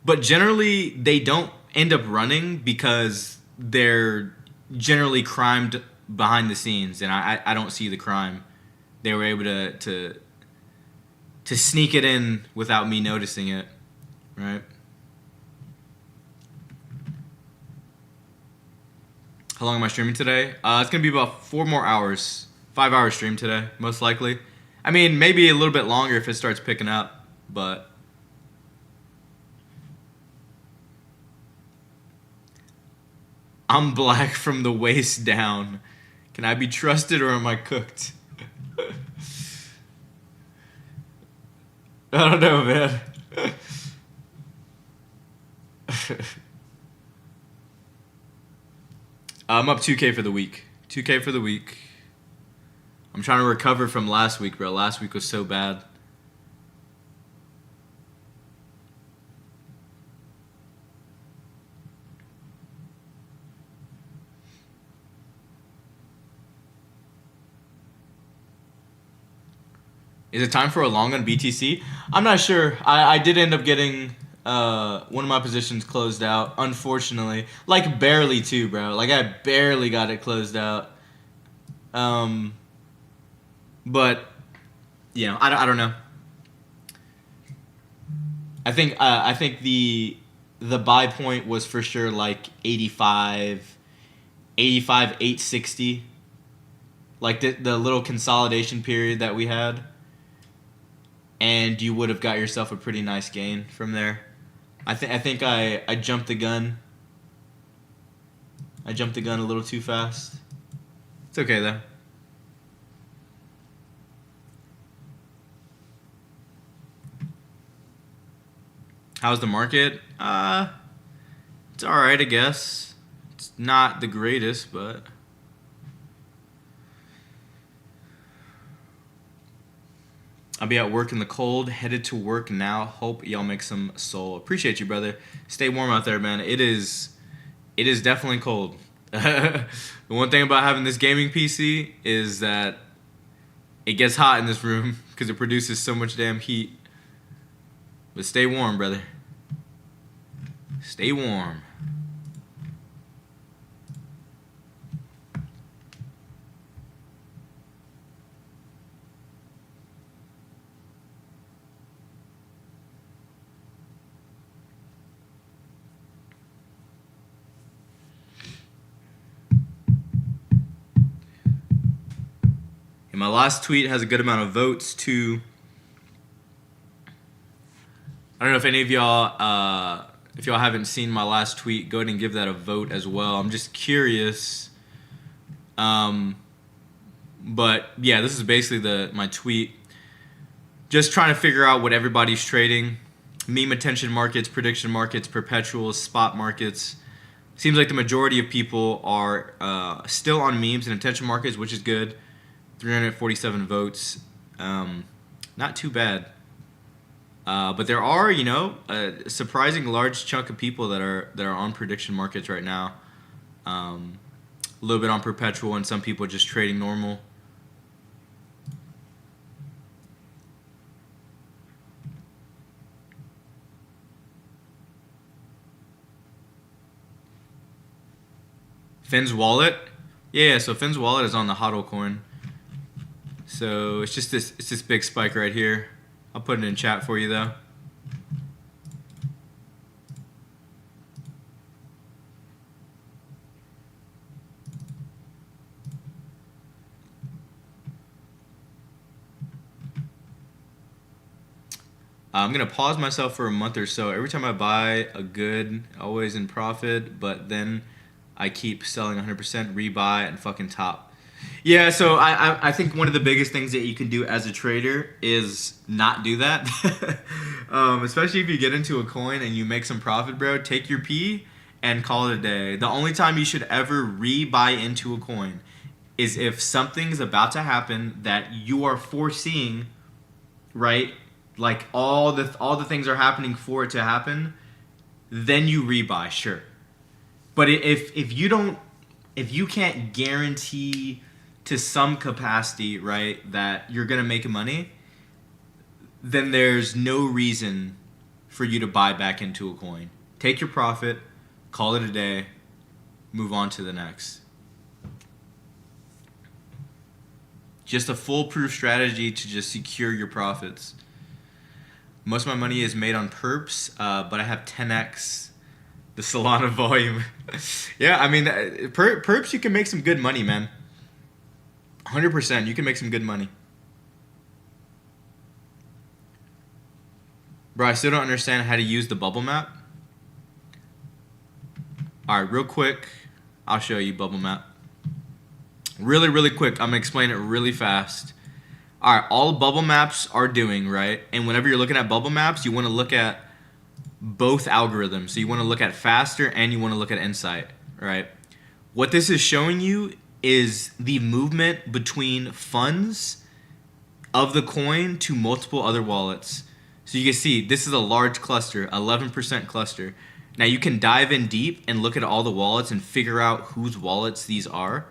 But generally, they don't end up running because they're generally crimed behind the scenes, and I don't see the crime. They were able to sneak it in without me noticing it, right? How long am I streaming today? It's going to be about 4 more hours. 5-hour stream today, most likely. I mean, maybe a little bit longer if it starts picking up, but... I'm black from the waist down. Can I be trusted or am I cooked? I don't know, man. I'm up 2K for the week. 2K for the week. I'm trying to recover from last week, bro. Last week was so bad. Is it time for a long on BTC? I'm not sure. I did end up getting one of my positions closed out, unfortunately. Like, barely, too, bro. Like, I barely got it closed out. But, you know, I don't know. I think the buy point was for sure, like, 860. Like, the little consolidation period that we had. And you would have got yourself a pretty nice gain from there. I think I jumped the gun. I jumped the gun a little too fast. It's okay though. How's the market? It's alright, I guess. It's not the greatest, but... I'll be at work in the cold, headed to work now. Hope y'all make some soul. Appreciate you, brother. Stay warm out there, man. It is definitely cold. The one thing about having this gaming PC is that it gets hot in this room because it produces so much damn heat. But stay warm, brother. Stay warm. My last tweet has a good amount of votes too. I don't know if any of y'all, if y'all haven't seen my last tweet, go ahead and give that a vote as well. I'm just curious. But yeah, this is basically my tweet. Just trying to figure out what everybody's trading. Meme attention markets, prediction markets, perpetuals, spot markets. Seems like the majority of people are still on memes and attention markets, which is good. 347 votes, not too bad. But there are, you know, a surprising large chunk of people that are on prediction markets right now. A little bit on perpetual, and some people just trading normal. Finn's wallet, yeah. So Finn's wallet is on the HODL coin. So it's this big spike right here. I'll put it in chat for you though. I'm gonna pause myself for a month or so. Every time I buy a good, always in profit, but then I keep selling 100%, rebuy, and fucking top. Yeah, so I think one of the biggest things that you can do as a trader is not do that. Especially if you get into a coin and you make some profit, bro. Take your P and call it a day. The only time you should ever rebuy into a coin is if something's about to happen that you are foreseeing, right? Like all the things are happening for it to happen, then you rebuy, sure. But if you can't guarantee to some capacity, right, that you're gonna make money, then there's no reason for you to buy back into a coin. Take your profit, call it a day, move on to the next. Just a foolproof strategy to just secure your profits. Most of my money is made on perps, but I have 10x the Solana volume. Yeah, I mean, perps, you can make some good money, man. 100%, you can make some good money. Bro, I still don't understand how to use the bubble map. Alright, real quick, I'll show you bubble map. Really, really quick, I'm going to explain it really fast. Alright, all bubble maps are doing, right? And whenever you're looking at bubble maps, you want to look at both algorithms. So you want to look at faster and you want to look at insight, right? What this is showing you is the movement between funds of the coin to multiple other wallets. So you can see this is a large cluster, 11% cluster. Now you can dive in deep and look at all the wallets and figure out whose wallets these are,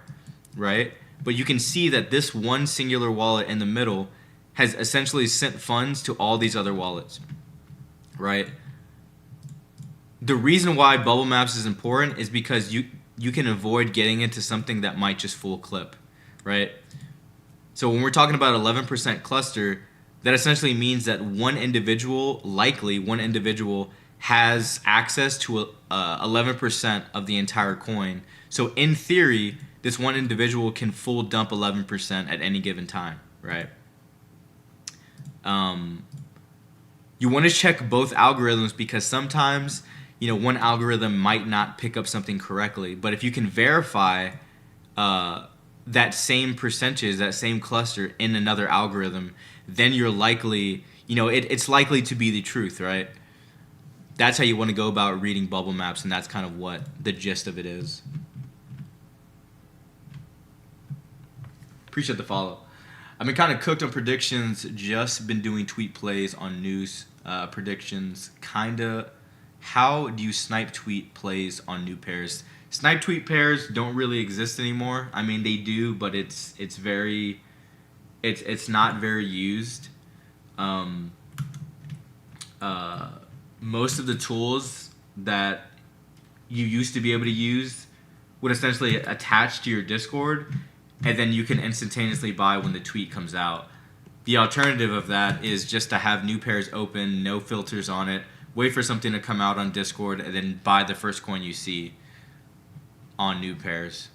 right? But you can see that this one singular wallet in the middle has essentially sent funds to all these other wallets, right? The reason why bubble maps is important is because you can avoid getting into something that might just full clip, right? So when we're talking about 11% cluster, that essentially means that likely one individual has access to 11% of the entire coin. So in theory, this one individual can full dump 11% at any given time, right? You want to check both algorithms because sometimes, one algorithm might not pick up something correctly. But if you can verify that same percentage, that same cluster in another algorithm, then you're likely, it's likely to be the truth, right? That's how you want to go about reading bubble maps, and that's kind of what the gist of it is. Appreciate the follow. I've been kind of cooked on predictions, just been doing tweet plays on news predictions. How do you snipe tweet plays on new pairs? Snipe tweet pairs don't really exist anymore. I mean, they do, but it's not very used. Most of the tools that you used to be able to use would essentially attach to your Discord, and then you can instantaneously buy when the tweet comes out. The alternative of that is just to have new pairs open, no filters on it, wait for something to come out on Discord, and then buy the first coin you see on new pairs.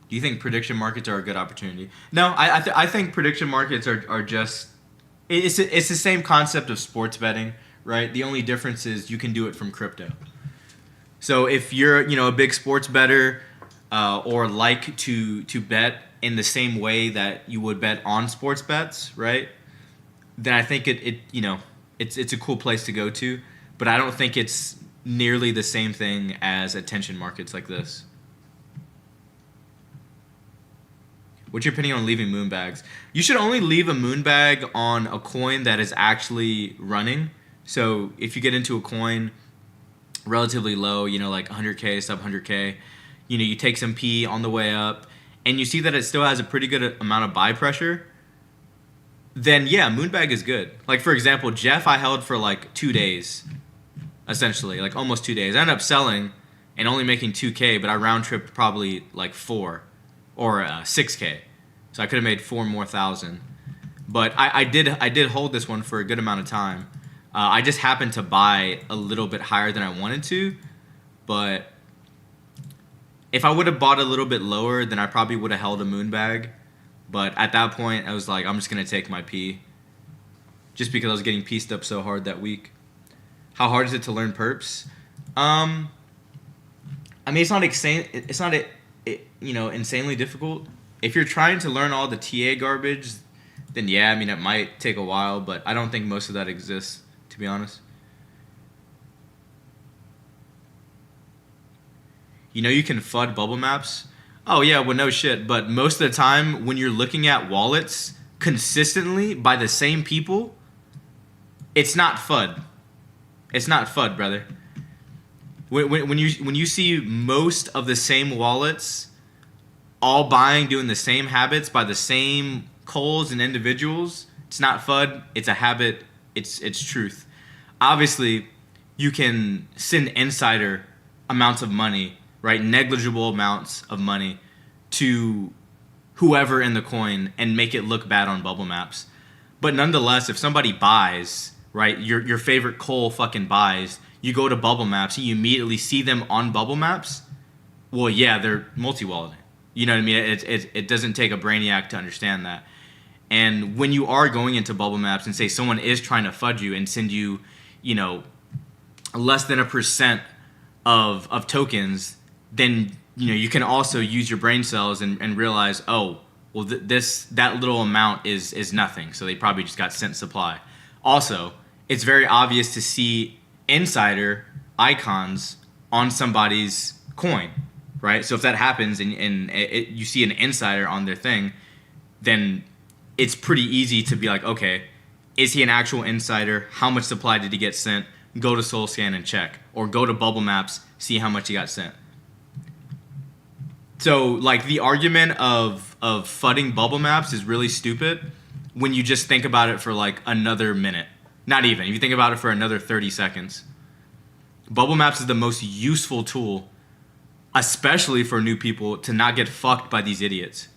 Do you think prediction markets are a good opportunity? No, I think prediction markets are just... It's the same concept of sports betting, right? The only difference is you can do it from crypto. So if you're a big sports bettor or like to bet in the same way that you would bet on sports bets, right? Then I think it's a cool place to go to, but I don't think it's nearly the same thing as attention markets like this. What's your opinion on leaving moonbags? You should only leave a moonbag on a coin that is actually running. So if you get into a coin relatively low, like 100K, sub 100K, you take some P on the way up, and you see that it still has a pretty good amount of buy pressure, then yeah, moonbag is good. Like for example, Jeff I held for like 2 days, essentially, like almost 2 days. I ended up selling and only making 2K, but I round tripped probably like 4 or 6K. So I could have made 4 more thousand. But I did hold this one for a good amount of time. I just happened to buy a little bit higher than I wanted to, but if I would have bought a little bit lower, then I probably would have held a moonbag. But at that point, I was like, I'm just gonna take my P, just because I was getting pieced up so hard that week. How hard is it to learn perps? I mean, it's not insane. It's not insanely difficult. If you're trying to learn all the TA garbage, then yeah, I mean, it might take a while, but I don't think most of that exists, to be honest. You can FUD bubble maps. Oh yeah, well no shit. But most of the time, when you're looking at wallets consistently by the same people, it's not FUD. It's not FUD, brother. When you see most of the same wallets all doing the same habits by the same coals and individuals, it's not FUD. It's a habit. It's truth. Obviously, you can send insider amounts of money, right? Negligible amounts of money to whoever in the coin and make it look bad on bubble maps. But nonetheless, if somebody buys, right, your favorite coal fucking buys, you go to bubble maps and you immediately see them on bubble maps, well, yeah, they're multi-walleting. You know what I mean? It doesn't take a brainiac to understand that. And when you are going into bubble maps and say someone is trying to fudge you and send you, less than 1% of tokens, then you can also use your brain cells and realize, oh, well, that little amount is nothing. So they probably just got sent supply. Also, it's very obvious to see insider icons on somebody's coin, right? So if that happens and you see an insider on their thing, then it's pretty easy to be like, okay, is he an actual insider? How much supply did he get sent? Go to SoulScan and check. Or go to Bubble Maps, see how much he got sent. So, like, the argument of fudding Bubble Maps is really stupid when you just think about it for, like, another minute. Not even. If you think about it for another 30 seconds. Bubble Maps is the most useful tool, especially for new people, to not get fucked by these idiots.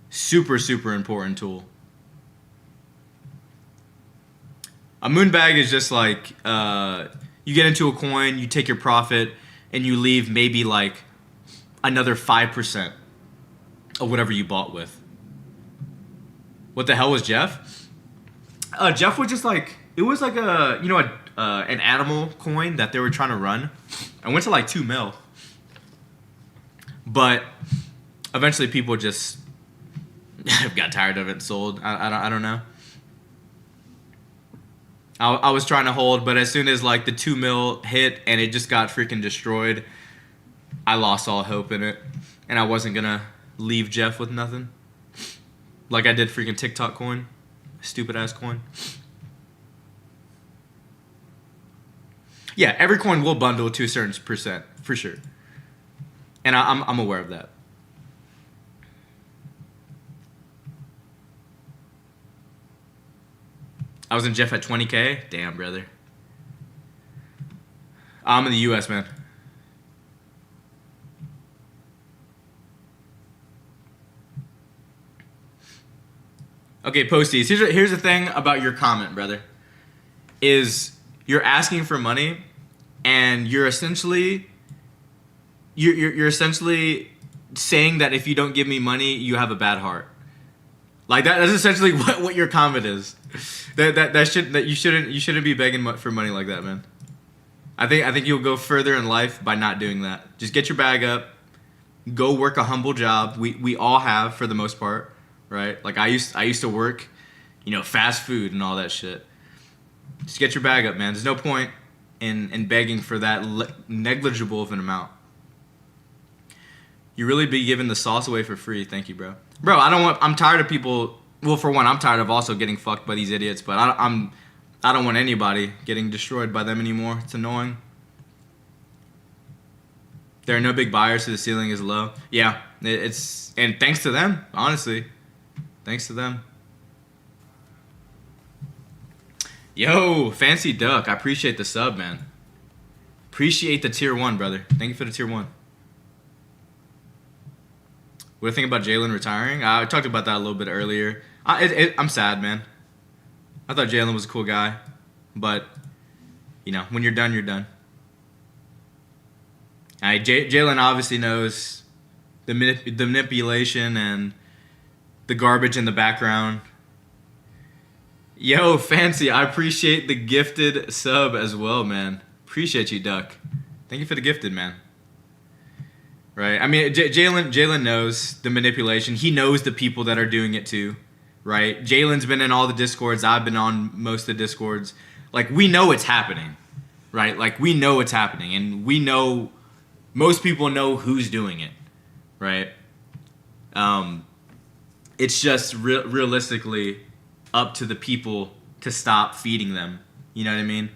Super, super important tool. A moonbag is just like, you get into a coin, you take your profit, and you leave maybe like another 5% of whatever you bought with. What the hell was Jeff? Jeff was just like, it was like an animal coin that they were trying to run. I went to like 2 mil. But eventually people just got tired of it and sold. I don't know. I was trying to hold, but as soon as like the 2 mil hit and it just got freaking destroyed, I lost all hope in it. And I wasn't gonna leave Jeff with nothing. Like I did freaking TikTok coin. Stupid ass coin. Yeah, every coin will bundle to a certain percent, for sure. And I'm aware of that. I was in Jeff at 20K. Damn, brother. I'm in the US, man. Okay, Posties. Here's the thing about your comment, brother. Is you're asking for money, and you're essentially saying that if you don't give me money, you have a bad heart. Like that's essentially what your comment is. You shouldn't be begging for money like that, man. I think you'll go further in life by not doing that. Just get your bag up, go work a humble job. We all have, for the most part, right? Like I used to work, fast food and all that shit. Just get your bag up, man. There's no point in begging for that negligible of an amount. You really be giving the sauce away for free. Thank you, bro. Bro, I'm tired of people. Well, for one, I'm tired of also getting fucked by these idiots. But I don't want anybody getting destroyed by them anymore. It's annoying. There are no big buyers, so the ceiling is low. Yeah, and thanks to them, honestly. Thanks to them. Yo, Fancy Duck, I appreciate the sub, man. Appreciate the tier 1, brother. Thank you for the tier 1. What do you think about Jalen retiring? I talked about that a little bit earlier. I'm sad, man. I thought Jalen was a cool guy. But, when you're done, you're done. Jalen obviously knows the manipulation and the garbage in the background. Yo, Fancy, I appreciate the gifted sub as well, man. Appreciate you, Duck. Thank you for the gifted, man. Right? I mean, Jalen knows the manipulation. He knows the people that are doing it too, right? Jalen's been in all the Discords. I've been on most of the Discords. Like, we know it's happening, right? Like, we know it's happening, and we know, most people know who's doing it, right? It's just realistically up to the people to stop feeding them. You know what I mean?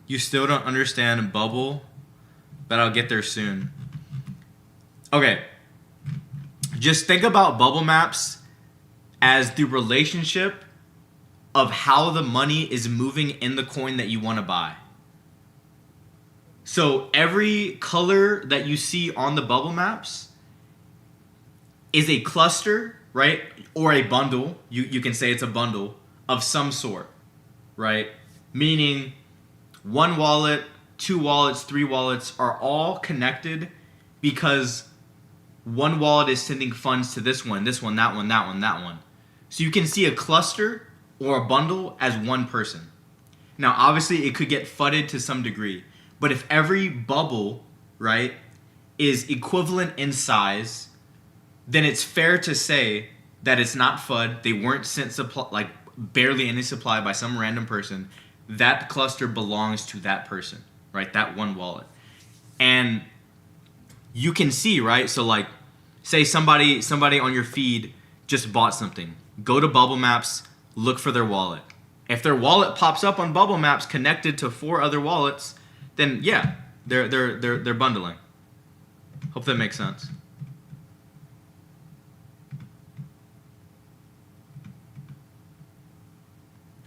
You still don't understand Bubble, but I'll get there soon. Okay. Just think about bubble maps as the relationship of how the money is moving in the coin that you want to buy. So every color that you see on the bubble maps is a cluster, right? Or a bundle. You can say it's a bundle of some sort, right? Meaning 1 wallet, 2 wallets, 3 wallets are all connected because one wallet is sending funds to this one, that one, that one. So you can see a cluster or a bundle as one person. Now, obviously, it could get fudded to some degree. But if every bubble, right, is equivalent in size, then it's fair to say that it's not FUD. They weren't sent like barely any supply by some random person. That cluster belongs to that person, right? That one wallet. And you can see, right? So like, say somebody on your feed just bought something. Go to Bubble Maps, look for their wallet. If their wallet pops up on Bubble Maps connected to 4 other wallets, then yeah, they're bundling. Hope that makes sense.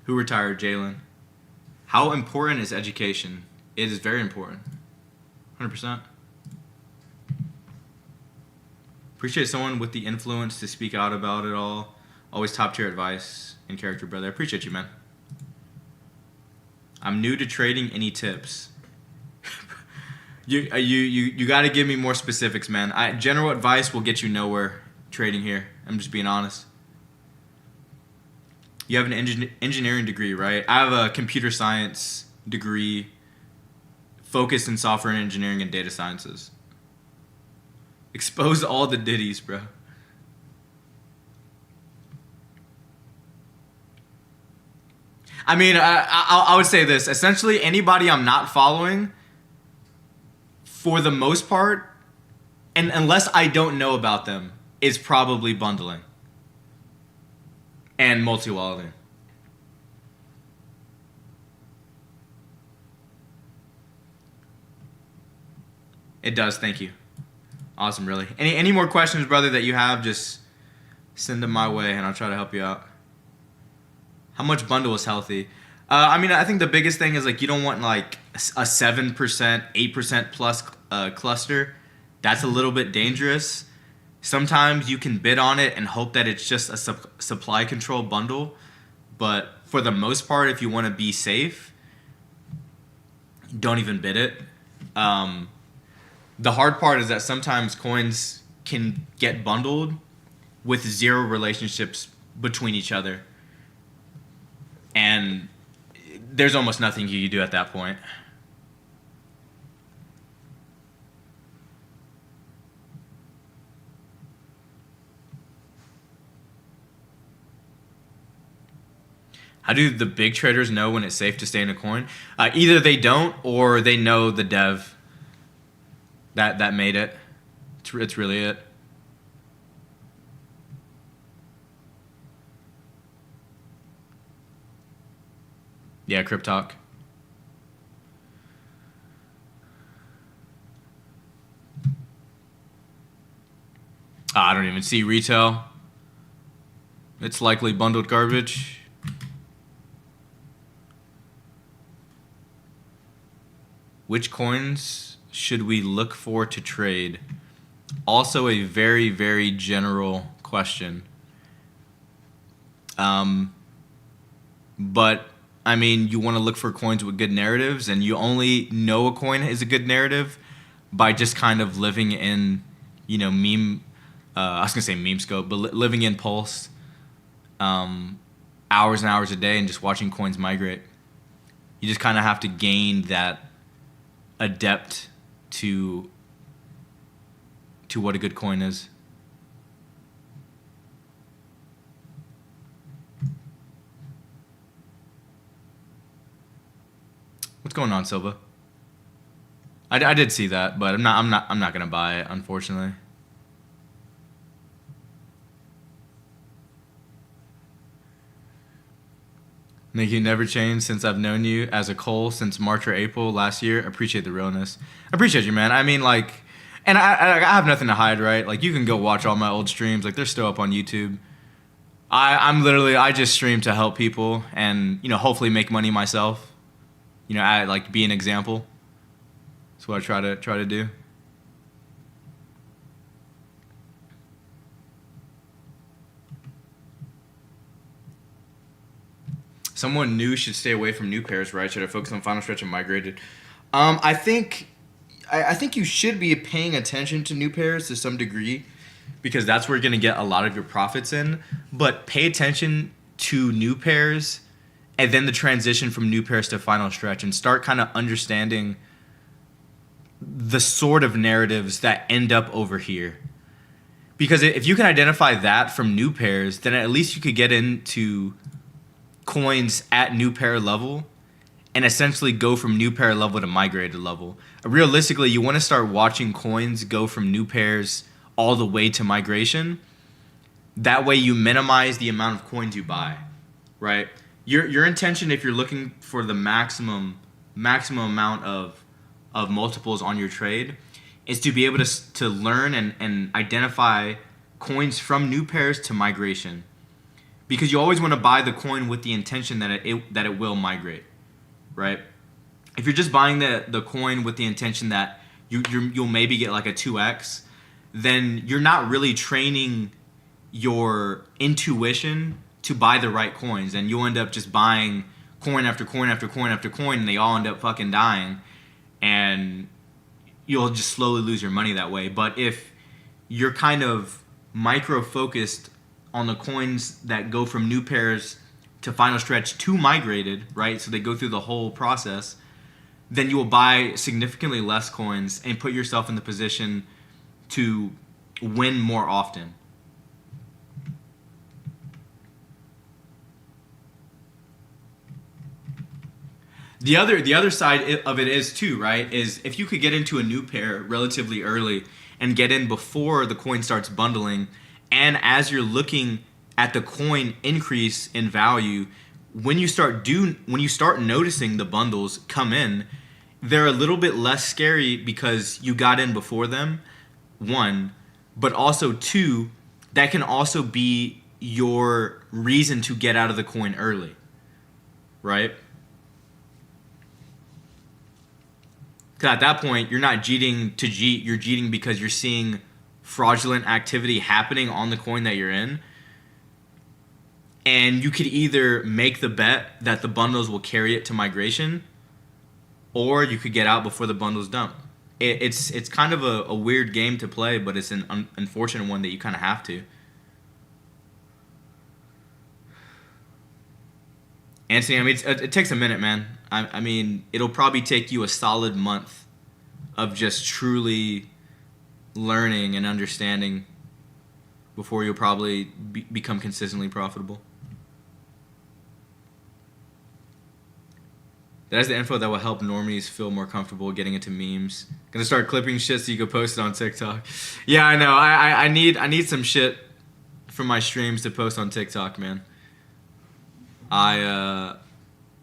Who retired? Jalen. How important is education? It is very important. 100%. Appreciate someone with the influence to speak out about it all. Always top tier advice and character, brother. I appreciate you, man. I'm new to trading. Any tips? You got to give me more specifics, man. General advice will get you nowhere trading here. I'm just being honest. You have an engineering degree, right? I have a computer science degree focused in software engineering and data sciences. Expose all the ditties, bro. I mean, I would say this. Essentially, anybody I'm not following, for the most part, and unless I don't know about them, is probably bundling and multi-walleting. It does, thank you. Awesome, really. Any more questions, brother, that you have, just send them my way and I'll try to help you out. How much bundle is healthy? I mean, I think the biggest thing is like you don't want like a 7%, 8% plus cluster. That's a little bit dangerous. Sometimes you can bid on it and hope that it's just a supply control bundle. But for the most part, if you want to be safe, don't even bid it. The hard part is that sometimes coins can get bundled with 0 relationships between each other. And there's almost nothing you can do at that point. How do the big traders know when it's safe to stay in a coin? Either they don't or they know the dev that made it. It's really it. Yeah, Cryptalk. I don't even see retail. It's likely bundled garbage. Which coins should we look for to trade? Also a very, very general question. But I mean, you want to look for coins with good narratives, and you only know a coin is a good narrative by just kind of living in, meme. I was gonna say meme scope, but living in Pulse, hours and hours a day, and just watching coins migrate. You just kind of have to gain that adept to what a good coin is. What's going on, Silva? I did see that, but I'm not gonna buy it, unfortunately. Nick, you never changed since I've known you as a Cole since March or April last year. Appreciate the realness. I appreciate you, man. I mean, like, and I have nothing to hide, right? Like, you can go watch all my old streams. Like, they're still up on YouTube. I just stream to help people and, hopefully make money myself. I like be an example. That's what I try to do. Someone new should stay away from new pairs, right? Should I focus on final stretch and migrated? I think you should be paying attention to new pairs to some degree, because that's where you're gonna get a lot of your profits in. But pay attention to new pairs, and then the transition from new pairs to final stretch, and start kind of understanding the sort of narratives that end up over here. Because if you can identify that from new pairs, then at least you could get into coins at new pair level and essentially go from new pair level to migrated level. Realistically, you want to start watching coins go from new pairs all the way to migration. That way you minimize the amount of coins you buy, right? Your intention, if you're looking for the maximum amount of multiples on your trade, is to be able to learn and identify coins from new pairs to migration. Because you always want to buy the coin with the intention that it will migrate, right? If you're just buying the coin with the intention that you'll maybe get like a 2x, then you're not really training your intuition to buy the right coins, and you'll end up just buying coin after coin after coin after coin, and they all end up fucking dying, and you'll just slowly lose your money that way. But if you're kind of micro focused on the coins that go from new pairs to final stretch to migrated, right? So they go through the whole process, then you will buy significantly less coins and put yourself in the position to win more often. The other side of it is too, right? Is if you could get into a new pair relatively early and get in before the coin starts bundling, and as you're looking at the coin increase in value, when you start noticing the bundles come in, they're a little bit less scary because you got in before them, one, but also two, that can also be your reason to get out of the coin early, right? Because at that point, you're not cheating to cheat, you're cheating because you're seeing fraudulent activity happening on the coin that you're in. And you could either make the bet that the bundles will carry it to migration, or you could get out before the bundles dump. It's kind of a weird game to play, but it's an unfortunate one that you kind of have to. Anthony, I mean, it takes a minute, man. I mean, it'll probably take you a solid month of just truly learning and understanding before you'll probably become consistently profitable. That's the info that will help normies feel more comfortable getting into memes. Gonna start clipping shit so you can post it on TikTok. Yeah, I know. I need some shit from my streams to post on TikTok, man. I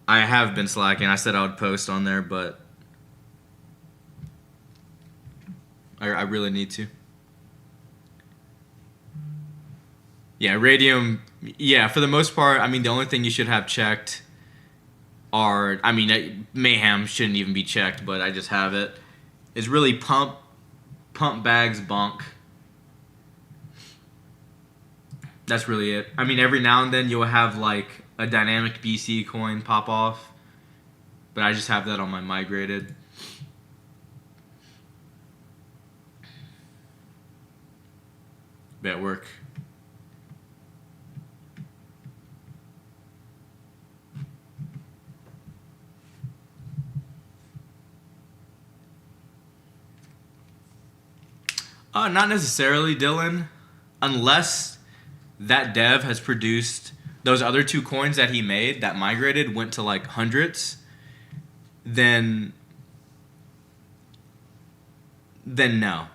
have been slacking. I said I would post on there, but I really need to. Yeah, Radium. Yeah, for the most part, I mean, the only thing you should have checked are, I mean, Mayhem shouldn't even be checked, but I just have it. Is really pump bags, bonk. That's really it. I mean, every now and then you'll have like a dynamic BC coin pop off, but I just have that on my migrated. Bet work. Not necessarily, Dylan, unless that dev has produced those other 2 coins that he made that migrated went to like hundreds, then no.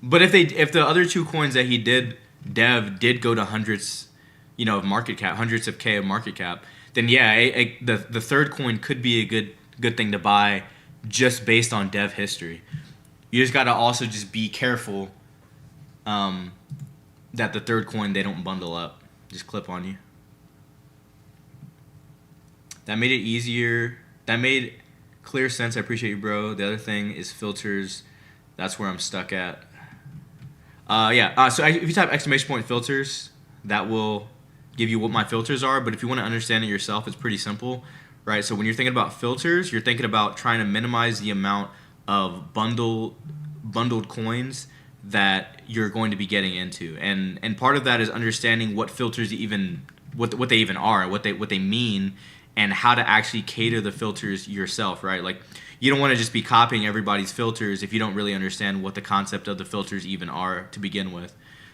But if the other 2 coins that he did go to hundreds, of market cap, hundreds of K of market cap, then yeah, the third coin could be a good thing to buy just based on dev history. You just got to also just be careful that the third coin, they don't bundle up, just clip on you. That made it easier. That made clear sense. I appreciate you, bro. The other thing is filters. That's where I'm stuck at. So if you type ! filters, that will give you what my filters are. But if you want to understand it yourself, it's pretty simple, right? So when you're thinking about filters, you're thinking about trying to minimize the amount of bundled coins that you're going to be getting into, and part of that is understanding what filters what they even are, what they mean, and how to actually cater the filters yourself, right? Like, you don't want to just be copying everybody's filters if you don't really understand what the concept of the filters even are to begin with.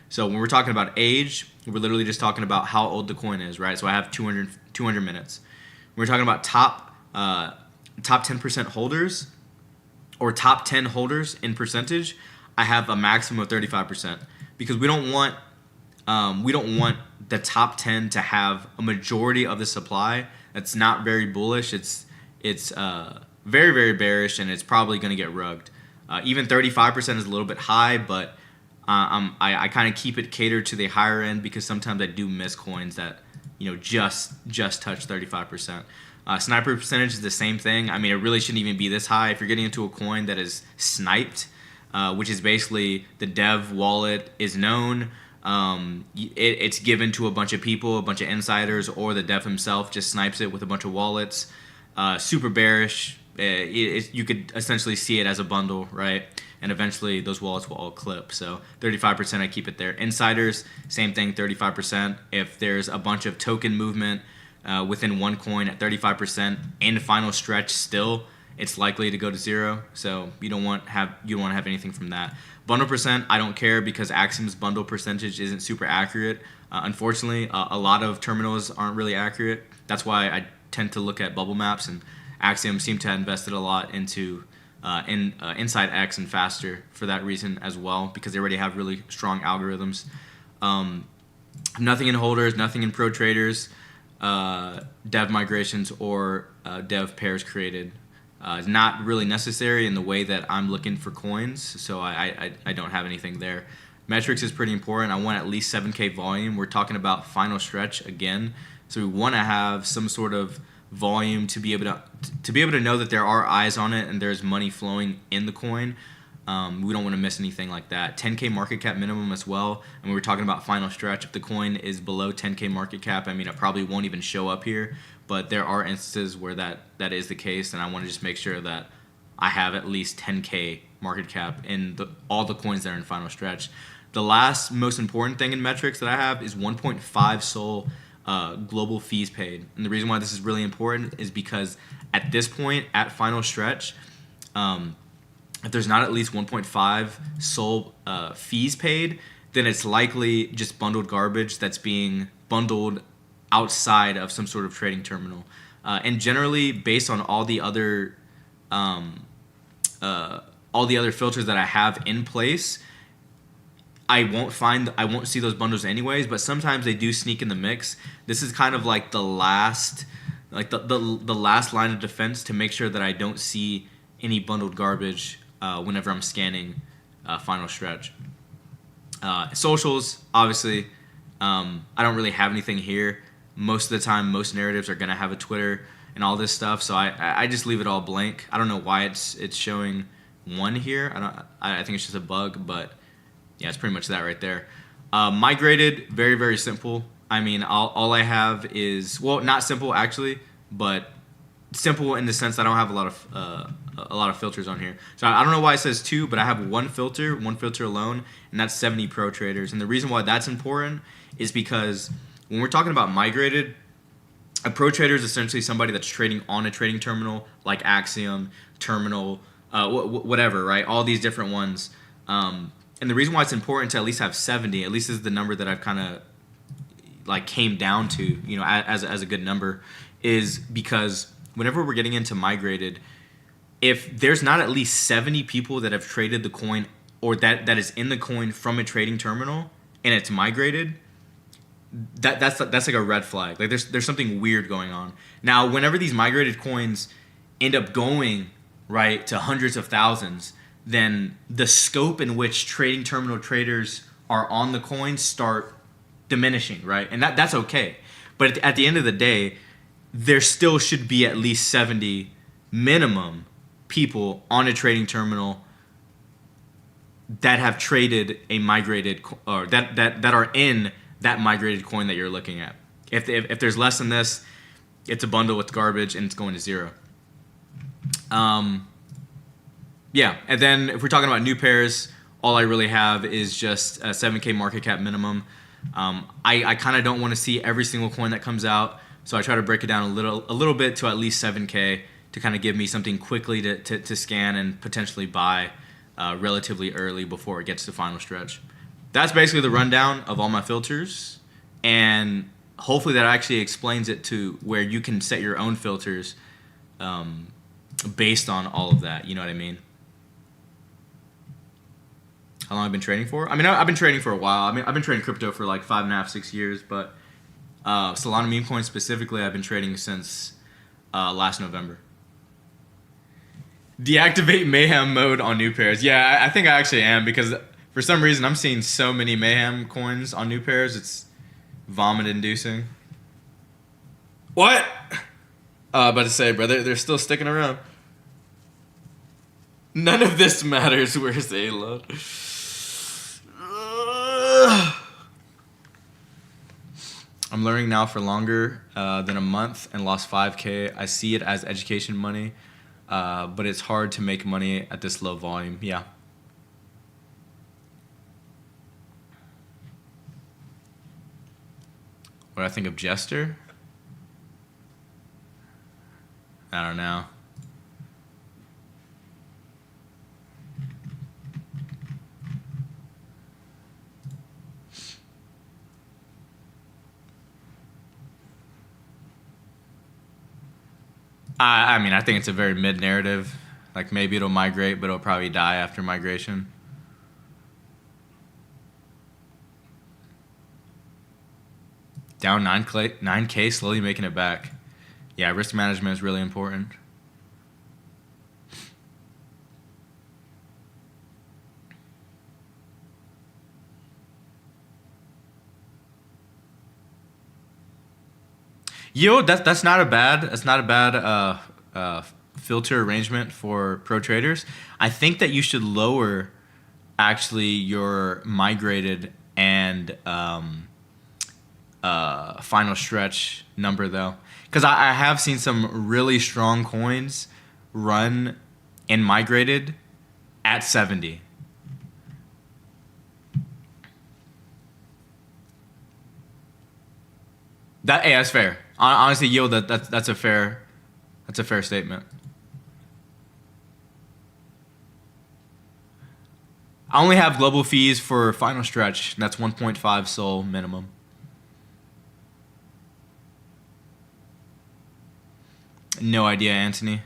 So when we're talking about age, we're literally just talking about how old the coin is, right? So I have 200 minutes. When we're talking about top 10% holders, or top 10 holders in percentage, I have a maximum of 35%, because we don't want the top 10 to have a majority of the supply. That's not very bullish. It's very, very bearish, and it's probably going to get rugged. Even 35% is a little bit high, but I kind of keep it catered to the higher end, because sometimes I do miss coins that just touch 35%. Sniper percentage is the same thing. I mean, it really shouldn't even be this high. If you're getting into a coin that is sniped, which is basically the dev wallet is known, it's given to a bunch of people, a bunch of insiders, or the dev himself just snipes it with a bunch of wallets. Super bearish. You could essentially see it as a bundle, right? And eventually those wallets will all clip. So 35%, I keep it there. Insiders, same thing, 35%. If there's a bunch of token movement within one coin at 35% in final stretch still, it's likely to go to zero. So you don't want to have anything from that. Bundle percent, I don't care, because Axiom's bundle percentage isn't super accurate. Unfortunately, a lot of terminals aren't really accurate. That's why I tend to look at bubble maps, and Axiom seem to have invested a lot into Inside X and Faster for that reason as well, because they already have really strong algorithms. Nothing in holders, nothing in pro traders, dev migrations, or dev pairs created. Is not really necessary in the way that I'm looking for coins, so I don't have anything there. Metrics is pretty important. I want at least 7K volume. We're talking about final stretch again, so we want to have some sort of volume to be able to know that there are eyes on it and there's money flowing in the coin. We don't want to miss anything like that. 10K market cap minimum as well. And we were talking about final stretch. If the coin is below 10K market cap, I mean, it probably won't even show up here. But there are instances where that is the case, and I want to just make sure that I have at least 10K market cap in all the coins that are in final stretch. The last most important thing in metrics that I have is 1.5 SOL global fees paid. And the reason why this is really important is because at this point, at final stretch, if there's not at least 1.5 SOL fees paid, then it's likely just bundled garbage that's being bundled outside of some sort of trading terminal. And generally, based on all the other filters that I have in place, I won't see those bundles anyways. But sometimes they do sneak in the mix. This is kind of like the last line of defense to make sure that I don't see any bundled garbage whenever I'm scanning final stretch. Socials, obviously, I don't really have anything here. Most of the time, most narratives are gonna have a Twitter and all this stuff, so I just leave it all blank. I don't know why it's showing one here. I think it's just a bug, but yeah, it's pretty much that right there. Migrated, very, very simple. I mean, all I have is, well, not simple actually, but simple in the sense that I don't have a lot of filters on here. So I don't know why it says two, but I have one filter alone, and that's 70 pro traders. And the reason why that's important is because when we're talking about migrated, a pro trader is essentially somebody that's trading on a trading terminal like Axiom, Terminal, whatever, right? All these different ones. And the reason why it's important to at least have 70, at least is the number that I've kind of like came down to, you know, as a good number, is because whenever we're getting into migrated, if there's not at least 70 people that have traded the coin or that is in the coin from a trading terminal and it's migrated, that's like a red flag. Like there's something weird going on. Now, whenever these migrated coins end up going right to hundreds of thousands, then the scope in which trading terminal traders are on the coin start diminishing, right? And that's okay. But at the end of the day, there still should be at least 70 minimum people on a trading terminal that have traded a migrated or that are in that migrated coin that you're looking at. If there's less than this, it's a bundle with garbage and it's going to zero. Yeah, and then if we're talking about new pairs, all I really have is just a 7K market cap minimum. I kind of don't want to see every single coin that comes out, so I try to break it down a little bit to at least 7K to kind of give me something quickly to scan and potentially buy relatively early before it gets to final stretch. That's basically the rundown of all my filters, and hopefully that actually explains it to where you can set your own filters based on all of that. You know what I mean? How long I've been trading for? I mean, I've been trading for a while. I mean, I've been trading crypto for like 5.5, 6 years, but Solana Memecoin specifically, I've been trading since last November. Deactivate Mayhem mode on new pairs. Yeah, I think I actually am, because for some reason I'm seeing so many Mayhem coins on new pairs. It's vomit-inducing. What? About to say, brother, they're still sticking around. None of this matters. Where's the A-load? I'm learning now for longer than a month and lost 5K. I see it as education money, but it's hard to make money at this low volume. Yeah. What do I think of Jester? I don't know. I mean, I think it's a very mid narrative. Like, maybe it'll migrate, but it'll probably die after migration. Down 9K, slowly making it back. Yeah, risk management is really important. Yo, that's not a bad filter arrangement for pro traders. I think that you should lower actually your migrated and final stretch number though, because I have seen some really strong coins run and migrated at 70. That's fair. Honestly, yo, that's a fair statement. I only have global fees for final stretch. That's 1.5 SOL minimum. No idea, Anthony.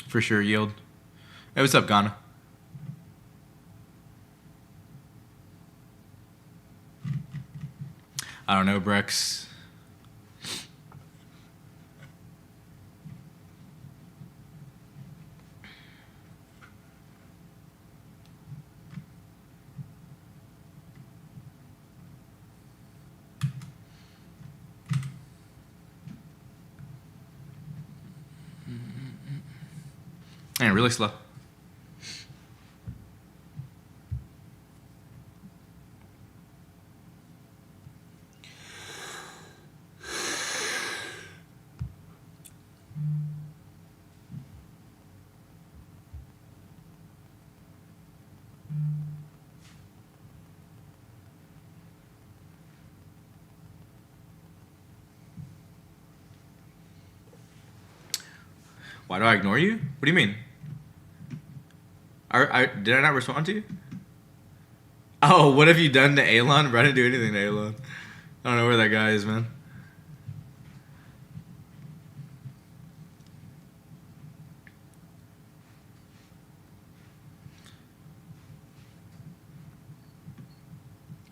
For sure, yield. Hey, what's up, Ghana? I don't know, Brex. Man, really slow. Why do I ignore you? What do you mean? Did I not respond to you? Oh, what have you done to Elon? Bro, I didn't do anything to Elon. I don't know where that guy is, man.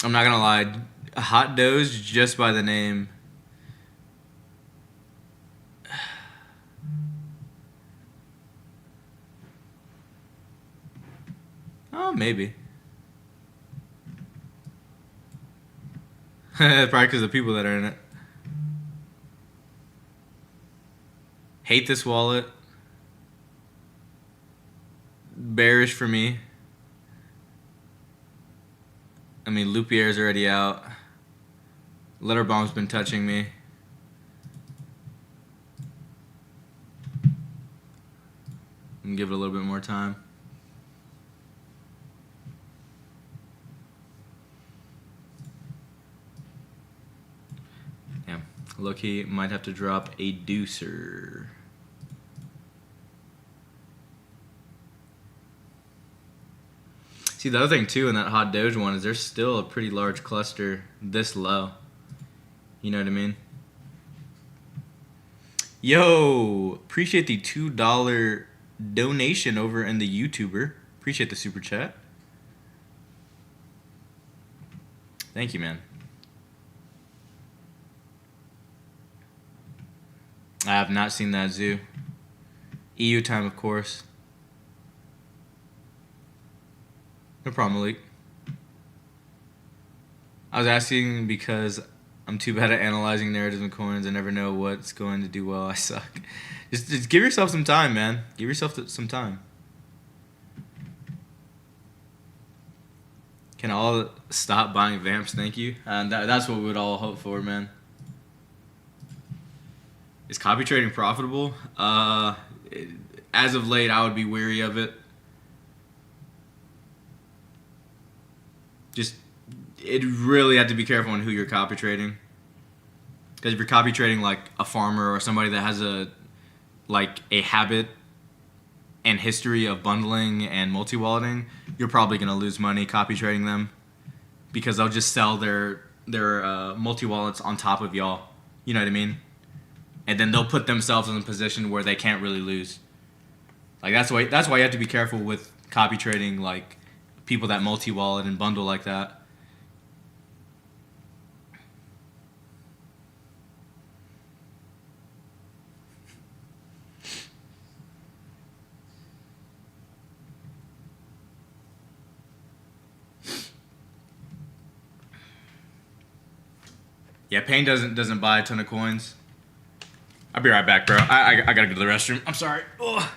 I'm not gonna lie. Hot Doge, just by the name. Oh, maybe. Probably because of the people that are in it. Hate this wallet. Bearish for me. I mean, Lupier's already out. Letterbomb's been touching me. I'm gonna give it a little bit more time. Yeah, low-key might have to drop a deucer. See, the other thing too in that hot Doge one is there's still a pretty large cluster this low. You know what I mean? Yo, appreciate the $2 donation over in the YouTuber. Appreciate the super chat. Thank you, man. I have not seen that zoo. EU time, of course. No problem, Malik. I was asking because I'm too bad at analyzing narratives and coins. I never know what's going to do well. I suck. Just give yourself some time, man. Give yourself some time. Can all stop buying vamps? Thank you. And that's what we would all hope for, man. Is copy trading profitable? As of late, I would be wary of it. Just, it really have to be careful on who you're copy trading. Because if you're copy trading like a farmer or somebody that has a habit and history of bundling and multi-walleting, you're probably going to lose money copy trading them because they'll just sell their multi-wallets on top of y'all. You know what I mean? And then they'll put themselves in a position where they can't really lose. Like that's why you have to be careful with copy trading like people that multi-wallet and bundle like that. Yeah, Payne doesn't buy a ton of coins. I'll be right back, bro. I gotta go to the restroom. I'm sorry. Ugh.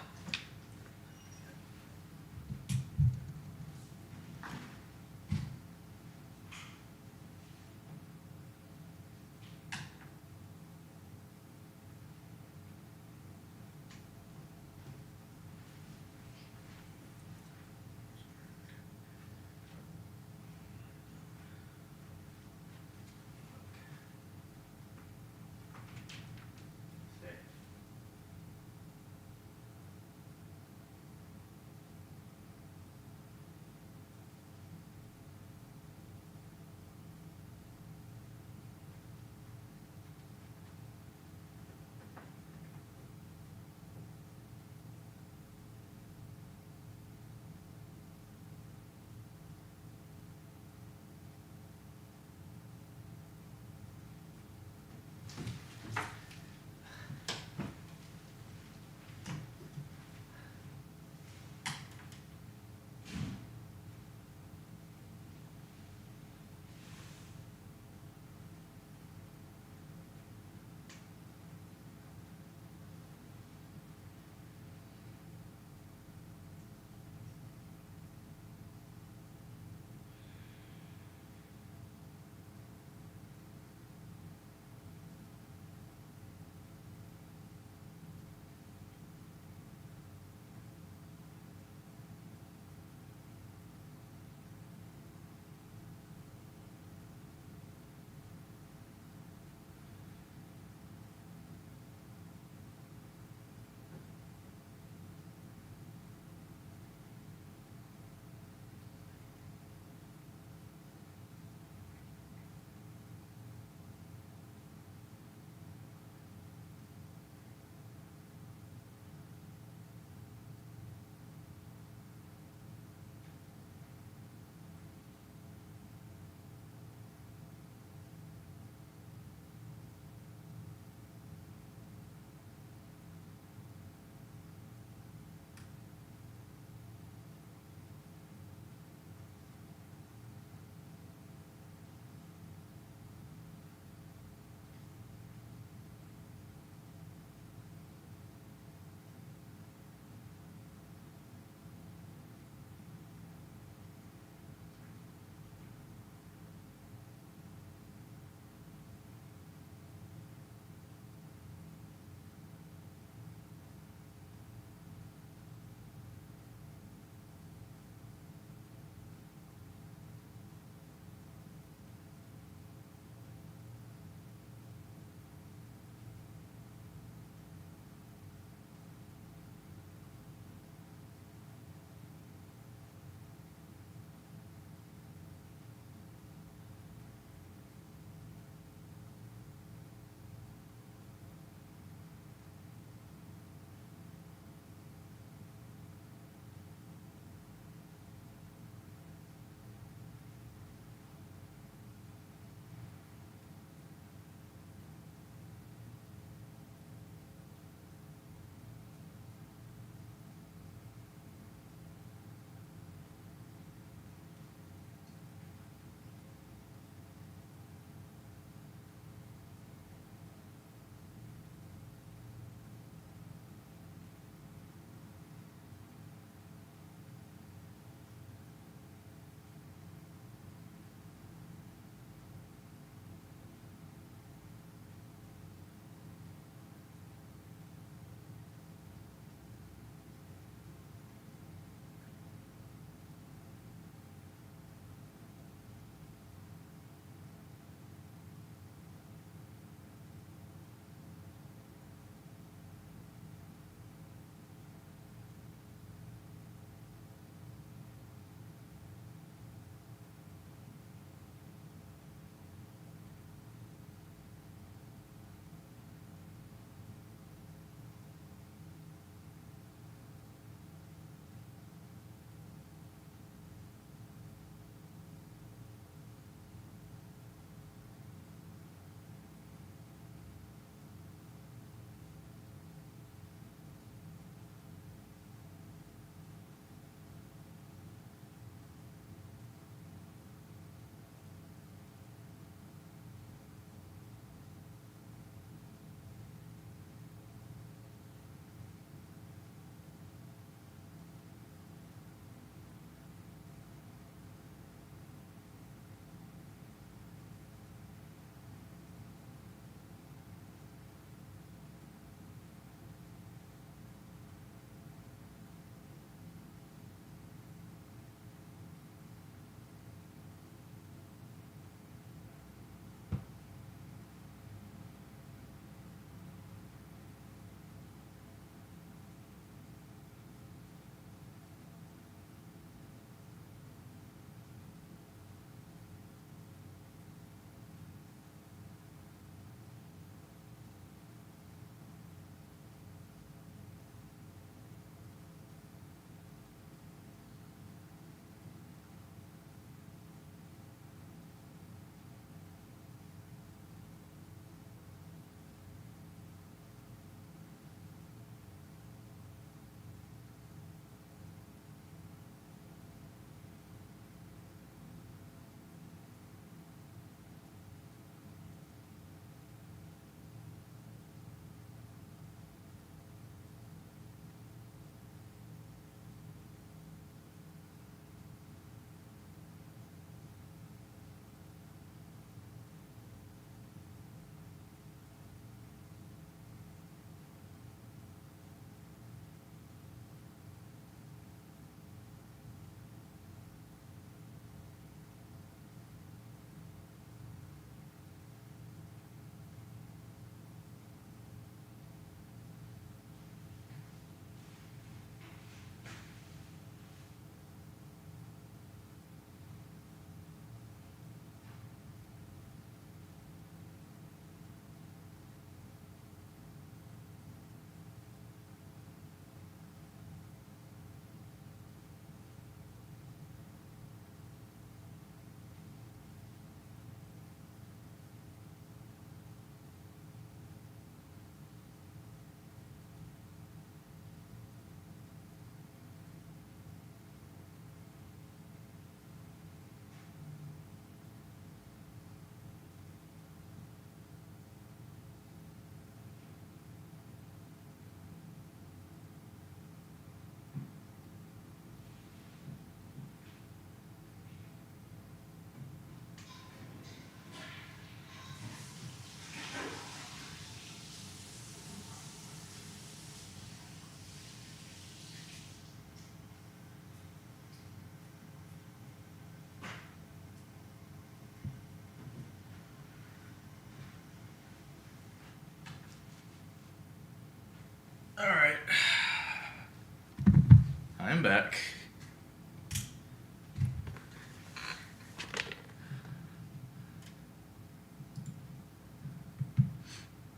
I'm back.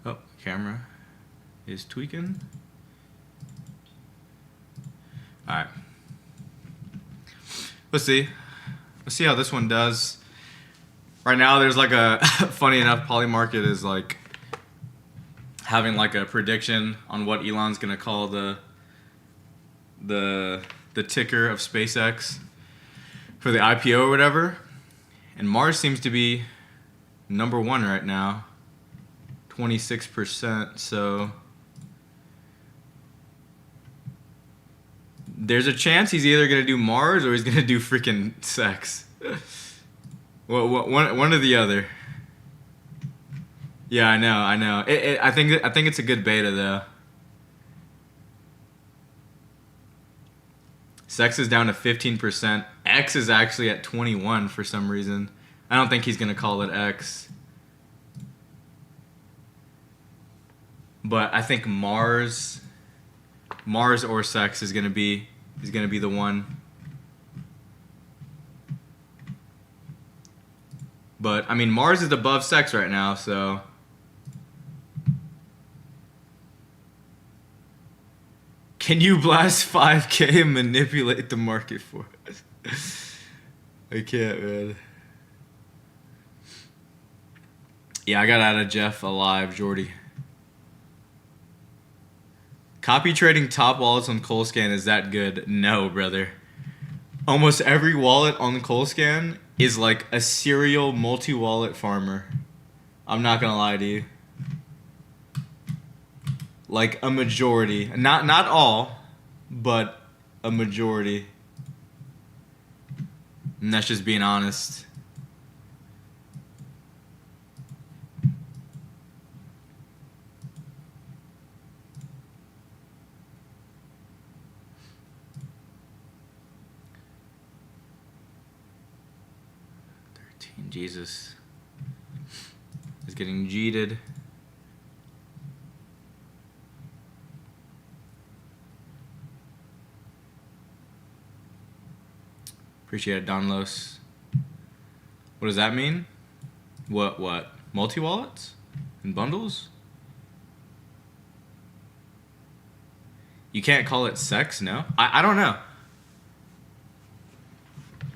Oh, camera is tweaking. Alright. Let's see. Let's see how this one does. Right now there's like a funny enough, Polymarket is like having like a prediction on what Elon's gonna call the ticker of SpaceX for the IPO or whatever. And Mars seems to be #1 right now. 26%, so there's a chance he's either gonna do Mars or he's gonna do freaking sex. Well, one or the other. Yeah, I know. I think it's a good beta though. Sex is down to 15%. X is actually at 21 for some reason. I don't think he's gonna call it X. But I think Mars or sex is gonna be the one. But I mean, Mars is above sex right now, so can you blast 5K and manipulate the market for it? I can't, man. Yeah, I got out of Jeff alive, Jordy. Copy trading top wallets on Coalscan is that good? No, brother. Almost every wallet on Coalscan is like a serial multi-wallet farmer. I'm not gonna lie to you. Like a majority. Not all, but a majority. And that's just being honest. Jesus is getting jeeted. Appreciate it, Donlos. What does that mean? What? Multi-wallets and bundles? You can't call it sex, no? I don't know.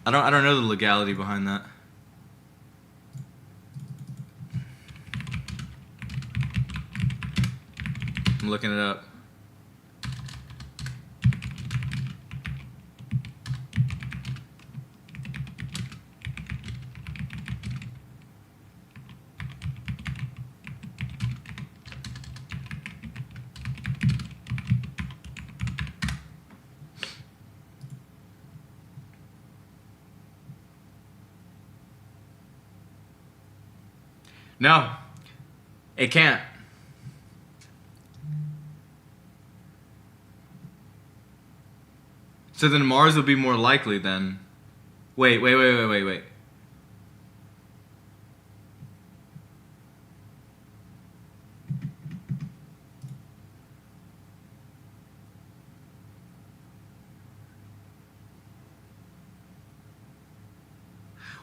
I don't know the legality behind that. I'm looking it up. No, it can't. So then Mars will be more likely then. Wait.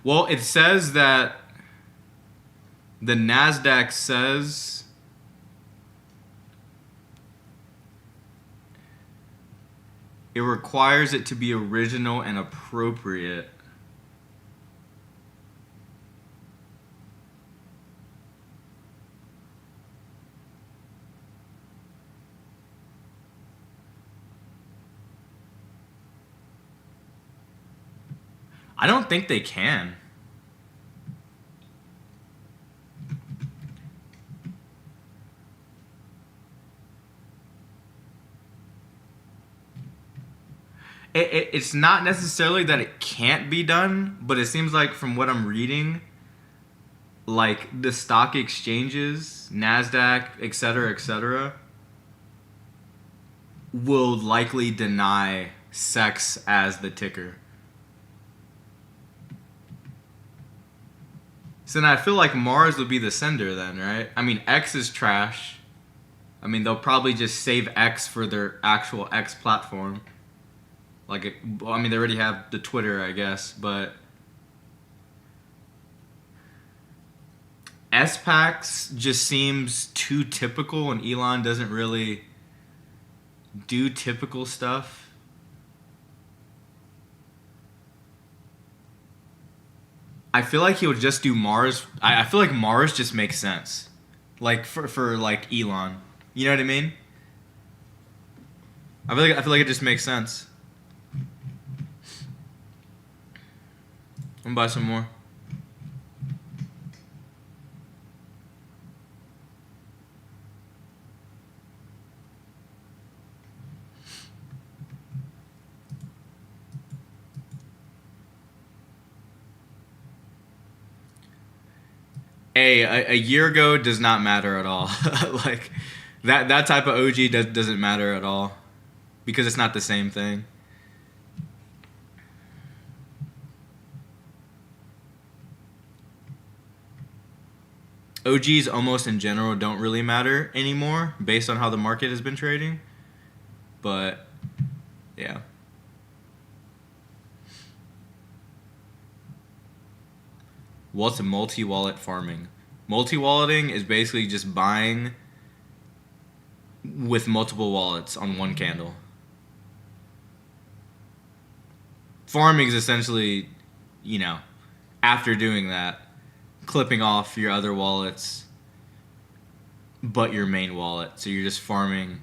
Well, it says that the NASDAQ says it requires it to be original and appropriate. I don't think they can. It's not necessarily that it can't be done, but it seems like from what I'm reading, like the stock exchanges, NASDAQ, etc., will likely deny sex as the ticker. So then I feel like Mars would be the sender then, right? I mean, X is trash. I mean, they'll probably just save X for their actual X platform. Like, I mean, they already have the Twitter, I guess, but SPACs just seems too typical, and Elon doesn't really do typical stuff. I feel like he would just do Mars. I feel like Mars just makes sense, like for like Elon. You know what I mean? I feel like it just makes sense. I'm gonna buy some more. A year ago does not matter at all. Like that type of OG doesn't matter at all because it's not the same thing. OGs almost in general don't really matter anymore based on how the market has been trading. But yeah. What's multi-wallet farming? Multi-walleting is basically just buying with multiple wallets on one candle. Farming is essentially, you know, after doing that, clipping off your other wallets but your main wallet. So you're just farming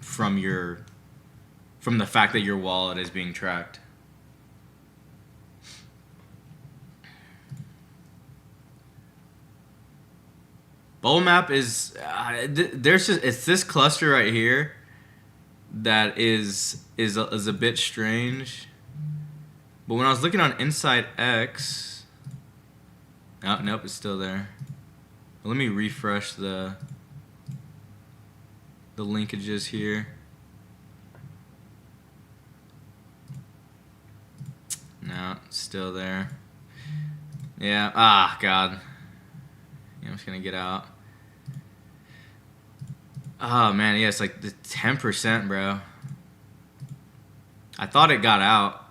from the fact that your wallet is being tracked. Bubble map is it's this cluster right here that is a bit strange. But when I was looking on Inside X, oh, nope, it's still there. Let me refresh the linkages here. No, it's still there. Yeah. Ah, God. Yeah, I'm just gonna get out. Oh man, yeah, it's like the 10%, bro. I thought it got out.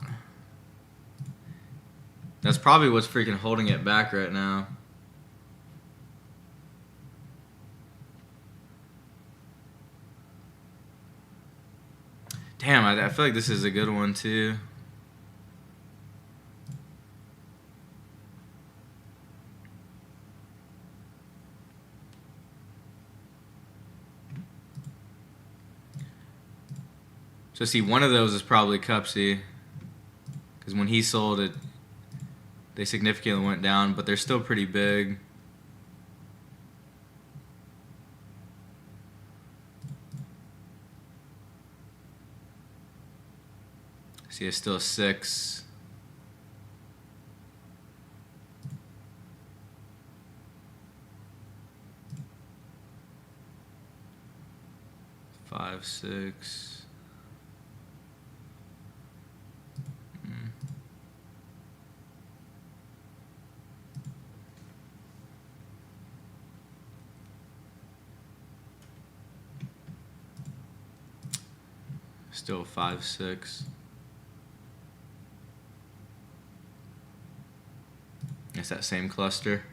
That's probably what's freaking holding it back right now. Damn, I feel like this is a good one too. So see, one of those is probably Cupsy, because when he sold it, they significantly went down, but they're still pretty big. See, it's still 6. Five, 6. Still 5, 6. It's that same cluster.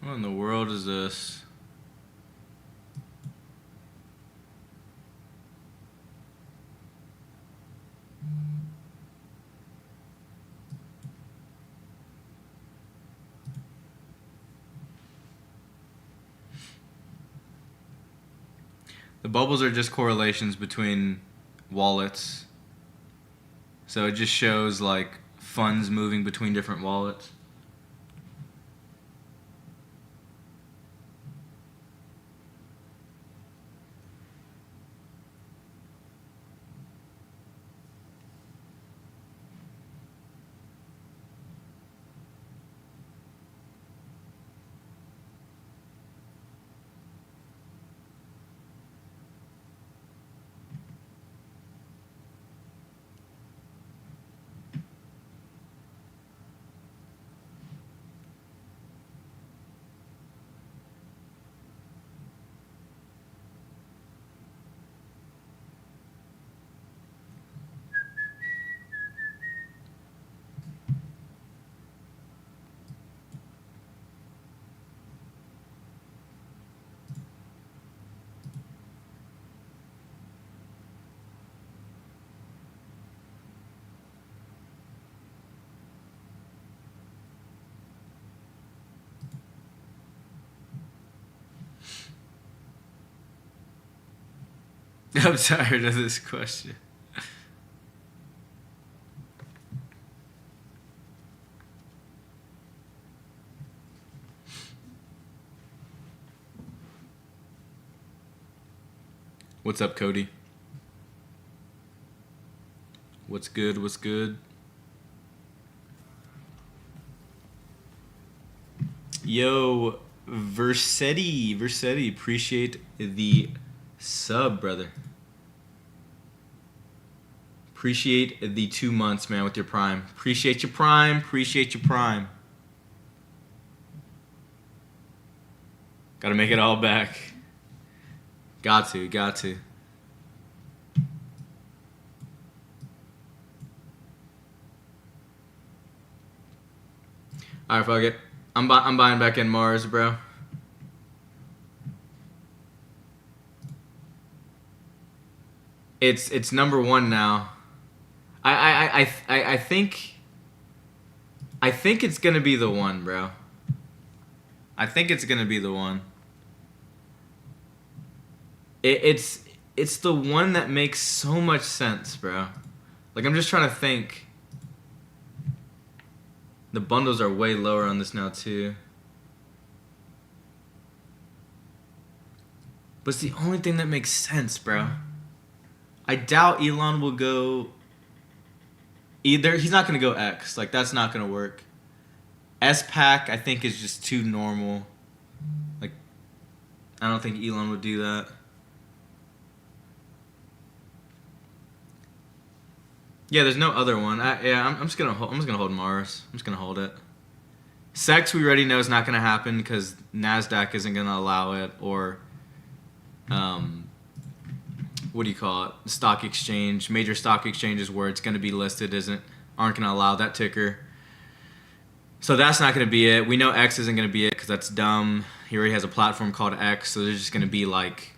What in the world is this? The bubbles are just correlations between wallets. So it just shows like funds moving between different wallets. I'm tired of this question. What's up, Cody? What's good? What's good? Yo, Versetti, appreciate the sub, brother. Appreciate the 2 months, man, with your Prime. Appreciate your Prime. Gotta make it all back. Got to. Alright, fuck it. I'm buying back in Mars, bro. It's number 1 now. I think it's gonna be the one, bro. I think it's gonna be the one. It's the one that makes so much sense, bro. Like, I'm just trying to think. The bundles are way lower on this now, too. But it's the only thing that makes sense, bro. I doubt Elon will go... Either he's not going to go X. Like, that's not going to work. S-Pack, I think, is just too normal. Like, I don't think Elon would do that. Yeah, there's no other one. I'm just gonna hold Mars. I'm just gonna hold it. Sex, we already know is not gonna happen because NASDAQ isn't gonna allow it, or what do you call it? Stock exchange, major stock exchanges where it's gonna be listed aren't gonna allow that ticker. So that's not gonna be it. We know X isn't gonna be it because that's dumb. He already has a platform called X, so there's just gonna be like,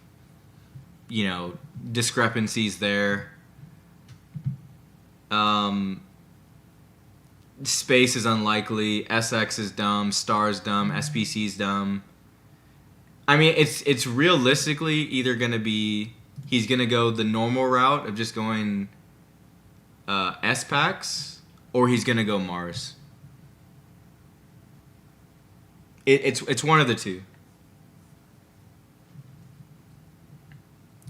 discrepancies there. Space is unlikely. SX is dumb. Star is dumb. SPC is dumb. I mean, it's realistically either gonna be he's gonna go the normal route of just going S-Packs, or he's gonna go Mars. It's one of the two.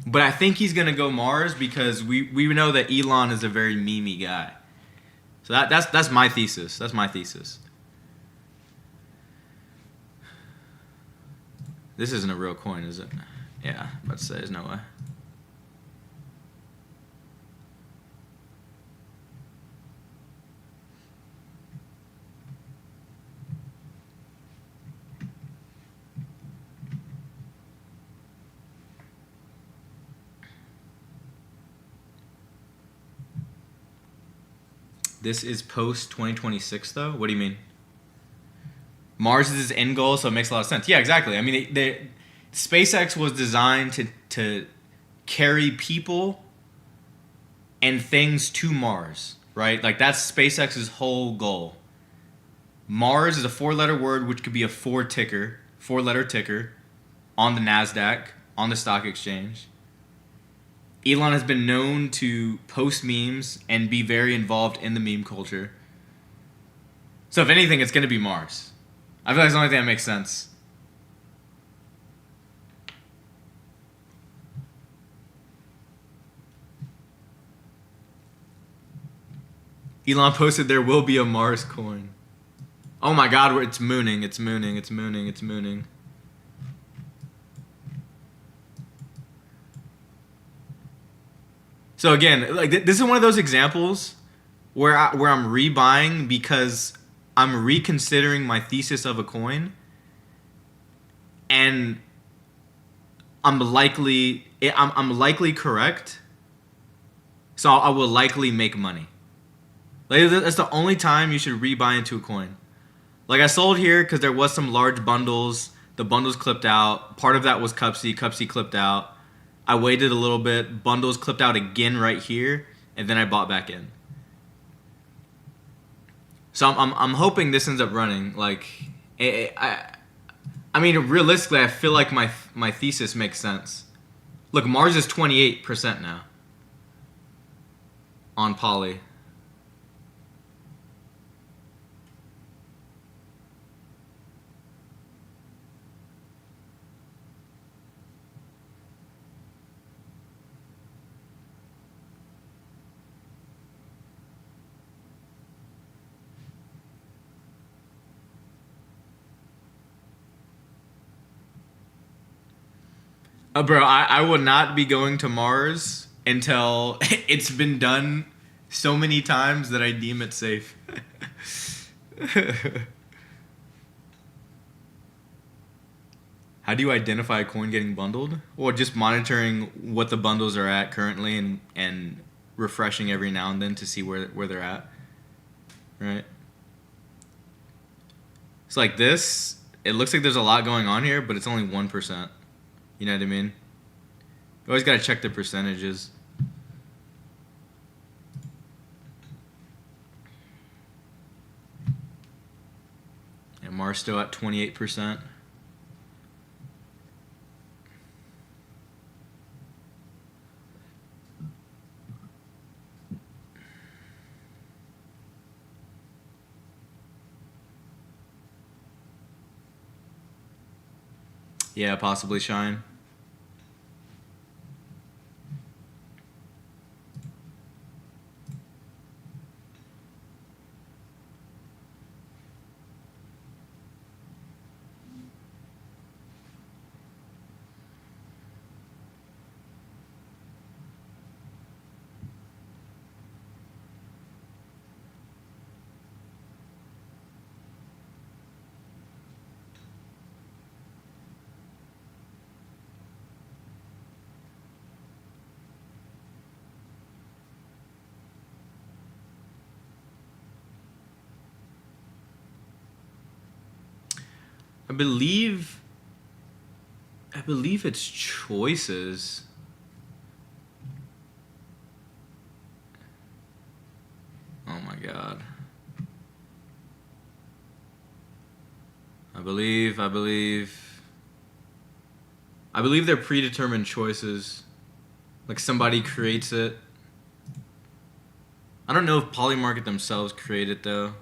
But I think he's gonna go Mars because we know that Elon is a very memey guy. So that's my thesis. That's my thesis. This isn't a real coin, is it? Yeah, I'm about to say there's no way. This is post 2026 though? What do you mean? Mars is his end goal, so it makes a lot of sense. Yeah, exactly. I mean, SpaceX was designed to carry people and things to Mars, right? Like, that's SpaceX's whole goal. Mars is a 4-letter word, which could be a 4-letter ticker on the NASDAQ, on the stock exchange. Elon has been known to post memes and be very involved in the meme culture. So if anything, it's going to be Mars. I feel like it's the only thing that makes sense. Elon posted there will be a Mars coin. Oh my god, it's mooning. So again, like, this is one of those examples where I'm rebuying because I'm reconsidering my thesis of a coin, and I'm likely correct. So I will likely make money. Like, that's the only time you should rebuy into a coin. Like, I sold here because there was some large bundles. The bundles clipped out. Part of that was Cupsy. Cupsy clipped out. I waited a little bit. Bundles clipped out again right here, and then I bought back in. So I'm hoping this ends up running. Like, I mean, realistically, I feel like my thesis makes sense. Look, Mars is 28% now on Poly. Bro, I will not be going to Mars until it's been done so many times that I deem it safe. How do you identify a coin getting bundled? Well, just monitoring what the bundles are at currently and refreshing every now and then to see where they're at. Right? It's like this. It looks like there's a lot going on here, but it's only 1%. You know what I mean? You always gotta check the percentages. And Mars still at 28%. Yeah, possibly Shine. I believe it's choices. Oh my god. I believe they're predetermined choices. Like somebody creates it. I don't know if Polymarket themselves create it though.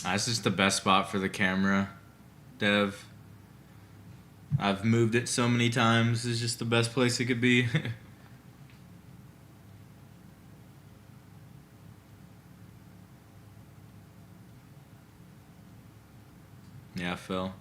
That's just the best spot for the camera, Dev. I've moved it so many times. It's just the best place it could be. Yeah, Phil.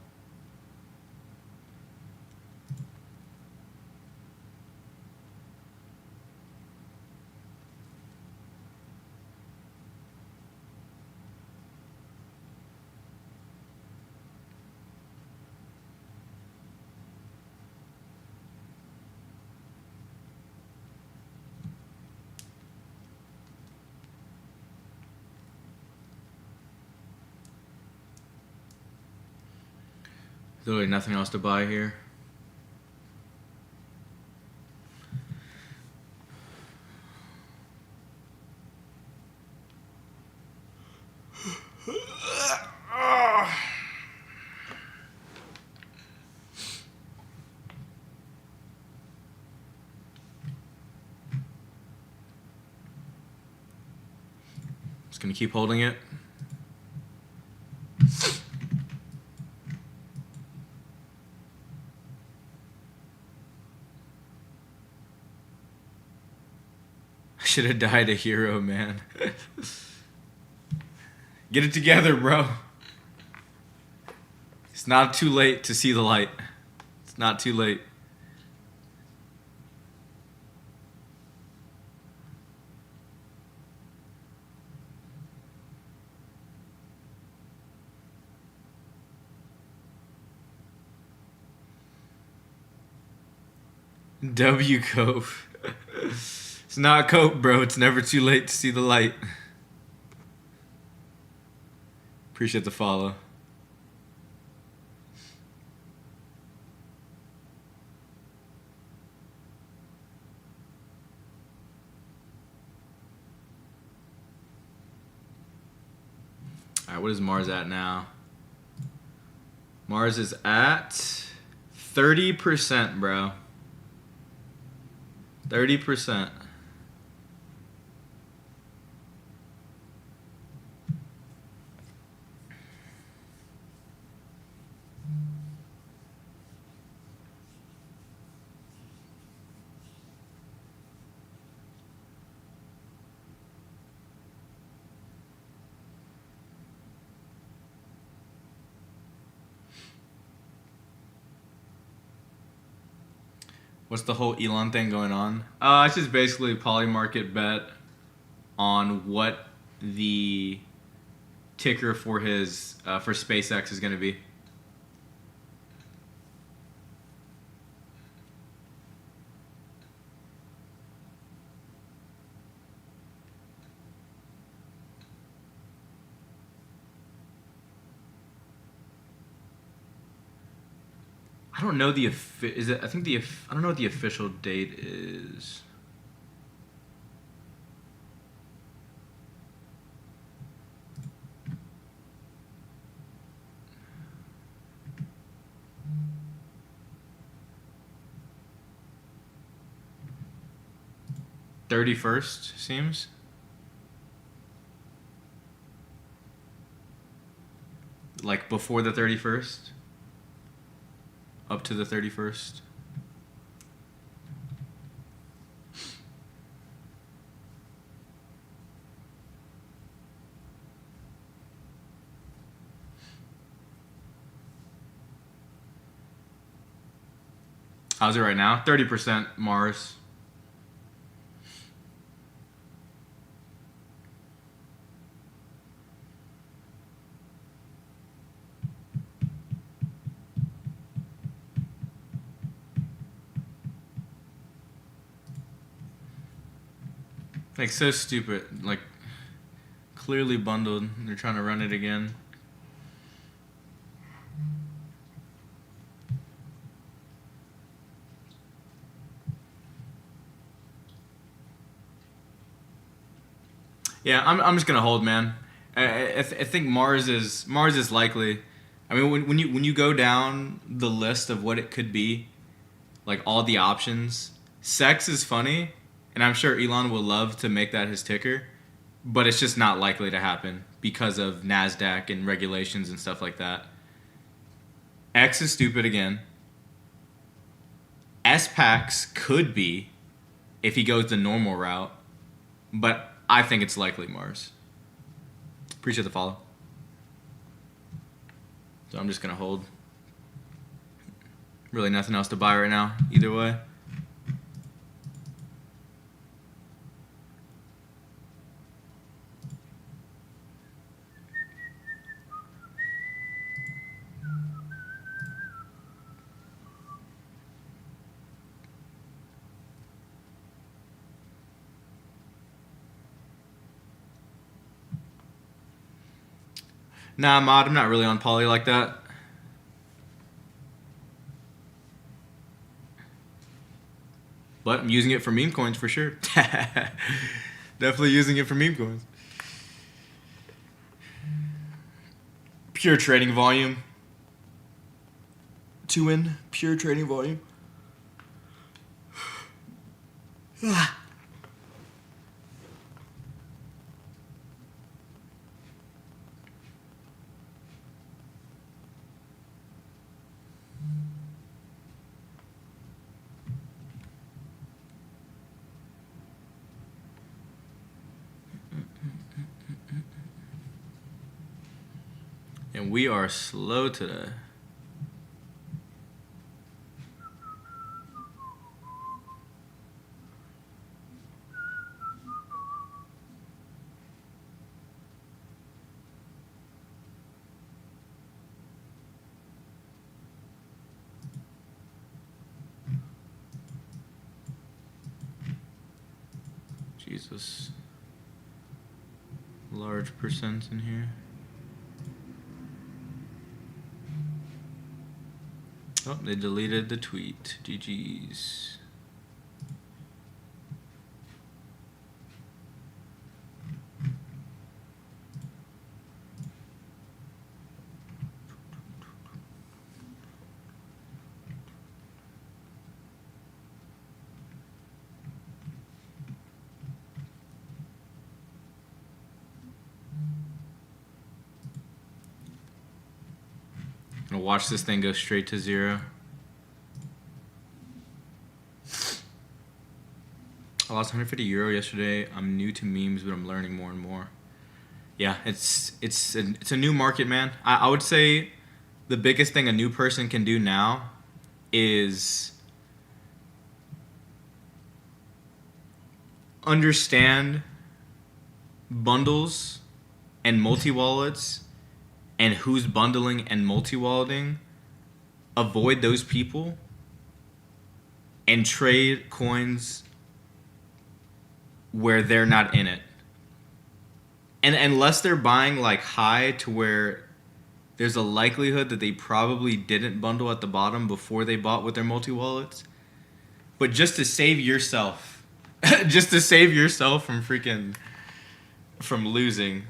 Literally nothing else to buy here. Just gonna keep holding it. Should have died a hero, man. Get it together, bro. It's not too late to see the light. It's not too late. W Cove. It's not cope, bro. It's never too late to see the light. Appreciate the follow. Alright, what is Mars at now? Mars is at 30%, bro. 30%. What's the whole Elon thing going on? It's just basically a polymarket bet on what the ticker for his for SpaceX is going to be. I don't know I don't know what the official date is. $31st seems. Like before the 31st. Up to the 31st. How's it right now? 30% Mars. Like, so stupid. Like, clearly bundled. They're trying to run it again. Yeah, I'm just gonna hold, man. I think Mars is likely. I mean, when you go down the list of what it could be, like all the options, sex is funny. And I'm sure Elon will love to make that his ticker, but it's just not likely to happen because of NASDAQ and regulations and stuff like that. X is stupid again. SPACs could be if he goes the normal route, but I think it's likely Mars. Appreciate the follow. So I'm just going to hold. Really nothing else to buy right now, either way. Nah, Mod, I'm not really on poly like that. But I'm using it for meme coins for sure. Definitely using it for meme coins. Pure trading volume. 2-in, pure trading volume. And we are slow today. Jesus. Large percent in here. Oh, they deleted the tweet. GG's. gonna watch this thing go straight to zero. I lost 150 euro yesterday. I'm new to memes, but I'm learning more and more. Yeah, it's a new market, man. I would say the biggest thing a new person can do now is understand bundles and multi-wallets and who's bundling and multi-walleting. Avoid those people and trade coins where they're not in it. And unless they're buying like high to where there's a likelihood that they probably didn't bundle at the bottom before they bought with their multi-wallets. But just to save yourself, just to save yourself from losing,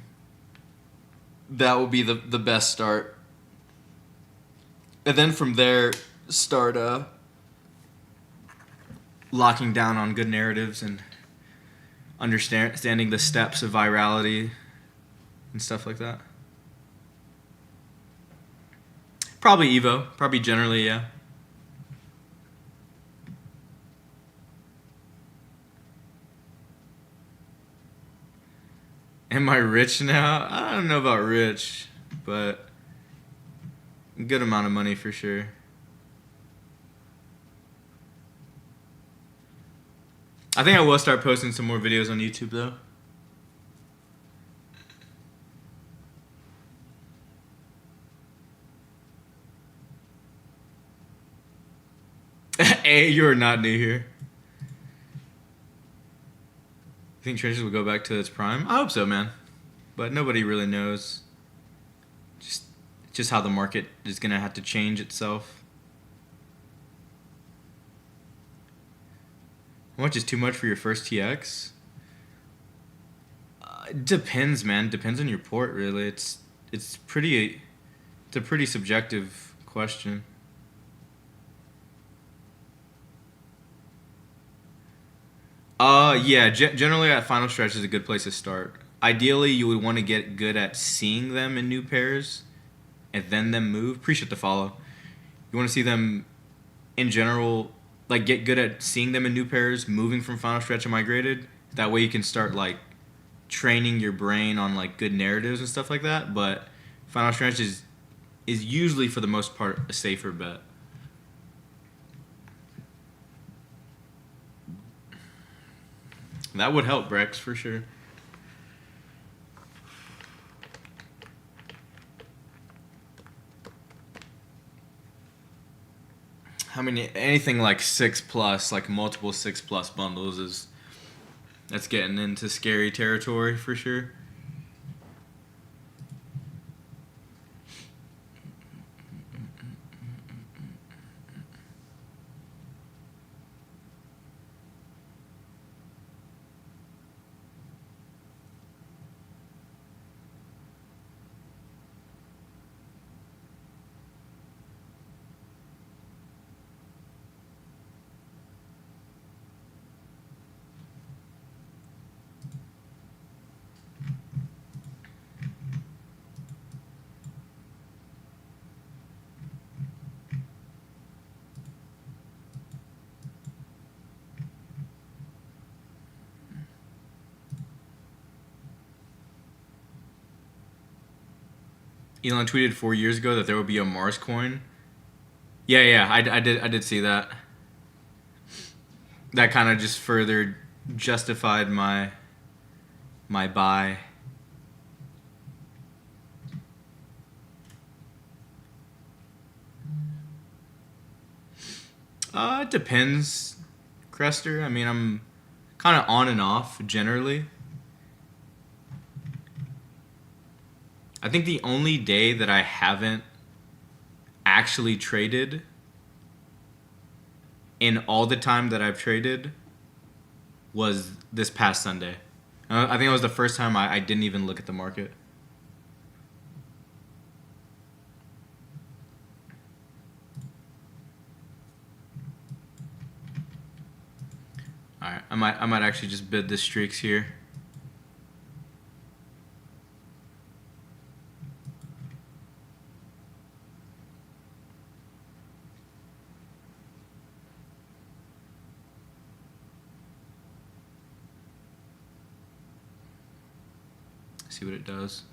that will be the best start. And then from there, start locking down on good narratives and understanding the steps of virality and stuff like that. Probably Evo. Probably generally, yeah. Am I rich now? I don't know about rich, but a good amount of money for sure. I think I will start posting some more videos on YouTube though. Hey, you are not new here. You think Treasures will go back to its prime? I hope so, man. But nobody really knows. Just how the market is gonna have to change itself. How much is too much for your first TX? It depends, man. Depends on your port, really. It's a pretty subjective question. Yeah. Generally, at final stretch is a good place to start. Ideally, you would want to get good at seeing them in new pairs, and then them move. Appreciate the follow. You want to see them, in general, like get good at seeing them in new pairs, moving from final stretch and migrated. That way, you can start like training your brain on like good narratives and stuff like that. But final stretch is usually for the most part a safer bet. That would help, Brex, for sure. I mean, anything like 6+, like multiple 6+ bundles that's getting into scary territory for sure. Elon tweeted 4 years ago that there would be a Mars coin. Yeah, I did see that. That kind of just further justified my buy. It depends, Crester. I mean, I'm kind of on and off generally. I think the only day that I haven't actually traded in all the time that I've traded was this past Sunday. I think it was the first time I didn't even look at the market. All right, I might actually just bid the streaks here. See what it does.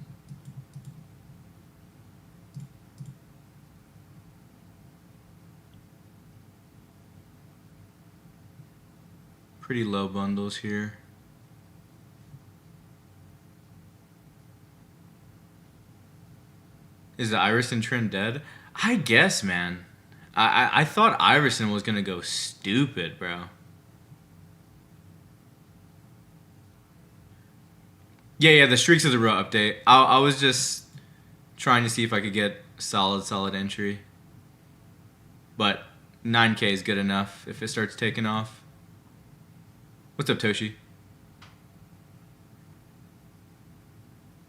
Pretty low bundles here. Is the Iverson trend dead? I guess, man. I thought Iverson was gonna go stupid, bro. Yeah, the Streaks of the Row update. I was just trying to see if I could get solid entry. But 9K is good enough if it starts taking off. What's up, Toshi?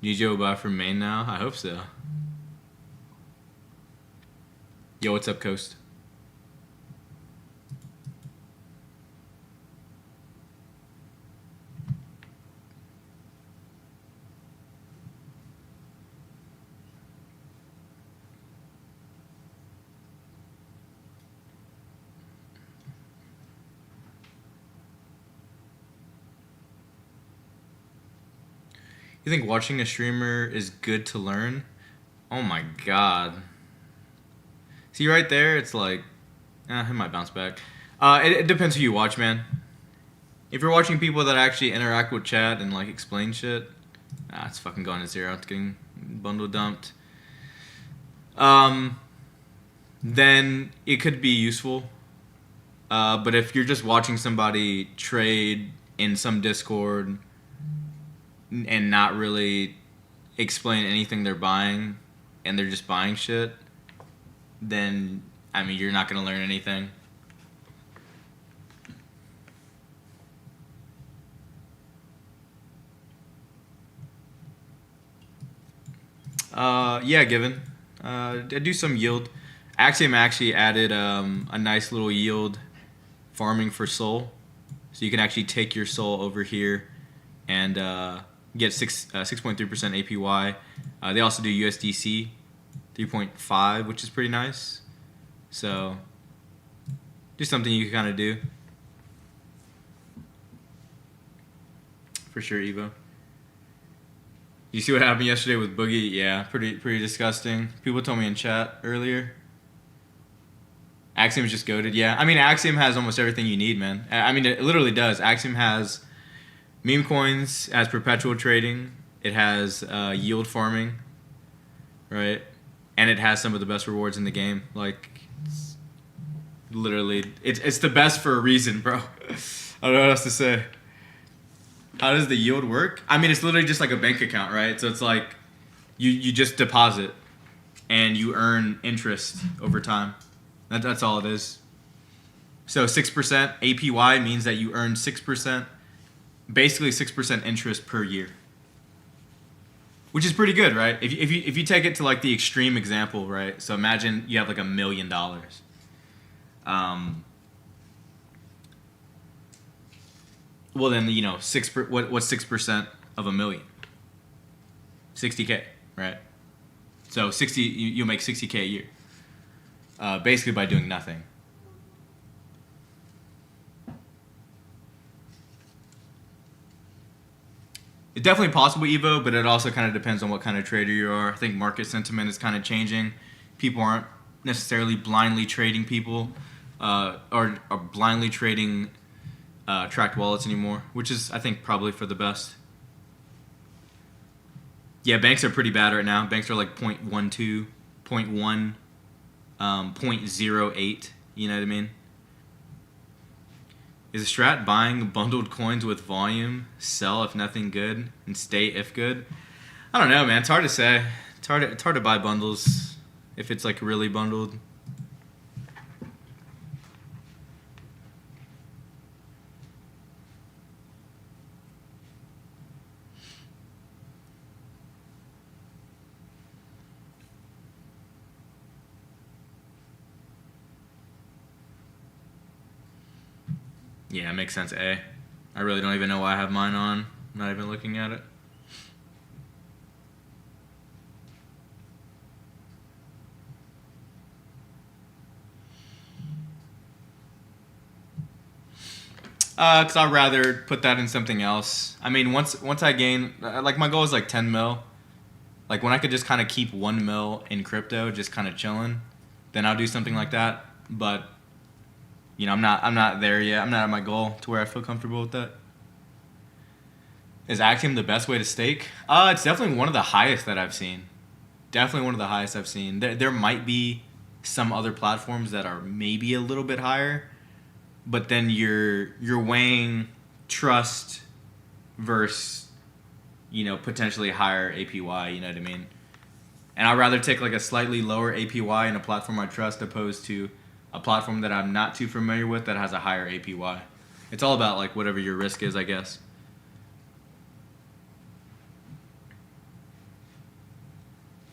Nijo will buy from Maine now? I hope so. Yo, what's up, Coast? You think watching a streamer is good to learn? Oh my god. See right there, it's like, it might bounce back. It depends who you watch, man. If you're watching people that actually interact with chat and like explain shit, it's fucking going to zero. It's getting bundle dumped. Then it could be useful. But if you're just watching somebody trade in some Discord and not really explain anything they're buying and they're just buying shit, then, I mean, you're not going to learn anything. Yeah, Given. I do some yield. Axiom actually added a nice little yield farming for Sol. So you can actually take your Sol over here and get 6.3% APY. They also do USDC 3.5, which is pretty nice. So just something you can kind of do. For sure, Evo. You see what happened yesterday with Boogie? Yeah, pretty disgusting. People told me in chat earlier. Axiom is just goated. Yeah, I mean, Axiom has almost everything you need, man. I mean, it literally does. Axiom has Memecoins, has perpetual trading. It has yield farming, right? And it has some of the best rewards in the game. Like, it's the best for a reason, bro. I don't know what else to say. How does the yield work? I mean, it's literally just like a bank account, right? So it's like you just deposit and you earn interest over time. That's all it is. So 6% APY means that you earn 6%, basically 6% interest per year, which is pretty good, right? If you take it to like the extreme example, right? So imagine you have like $1 million. Well, then, you know, what's 6% of $1 million? 60K, right? So you'll make 60K a year, basically by doing nothing. It's definitely possible, Evo, but it also kind of depends on what kind of trader you are. I think market sentiment is kind of changing. People aren't necessarily blindly trading people, or blindly trading tracked wallets anymore, which is, I think, probably for the best. Yeah, banks are pretty bad right now. Banks are like 0.12, 0.1, 0.08. You know what I mean? Is a strat buying bundled coins with volume, sell if nothing good, and stay if good? I don't know, man. It's hard to say. It's hard to buy bundles if it's like really bundled. Yeah, it makes sense, A. I really don't even know why I have mine on. I'm not even looking at it. Cause I'd rather put that in something else. I mean, once I gain, like my goal is like 10 mil. Like when I could just kind of keep 1 mil in crypto, just kind of chilling, then I'll do something like that. But you know, I'm not there yet. I'm not at my goal to where I feel comfortable with that. Is Axiom the best way to stake? It's definitely one of the highest that I've seen. Definitely one of the highest I've seen. There might be some other platforms that are maybe a little bit higher, but then you're weighing trust versus, you know, potentially higher APY. You know what I mean? And I'd rather take like a slightly lower APY in a platform I trust opposed to a platform that I'm not too familiar with that has a higher APY. It's all about like whatever your risk is, I guess.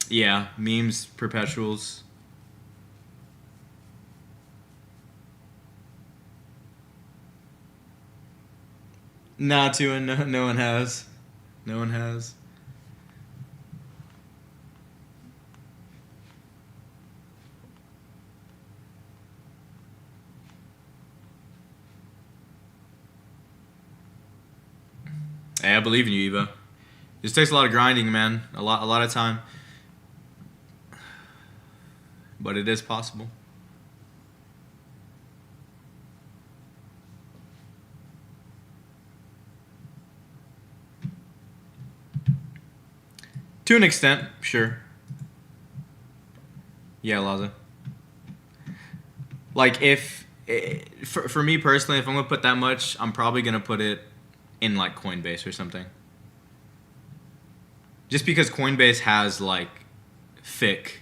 Yeah, memes, perpetuals. Not to, and no one has. No one has. Hey, I believe in you, Eva. This takes a lot of grinding, man. A lot of time. But it is possible. To an extent, sure. Yeah, Laza. Like if for me personally, if I'm gonna put that much, I'm probably gonna put it in like Coinbase or something. Just because Coinbase has like FIC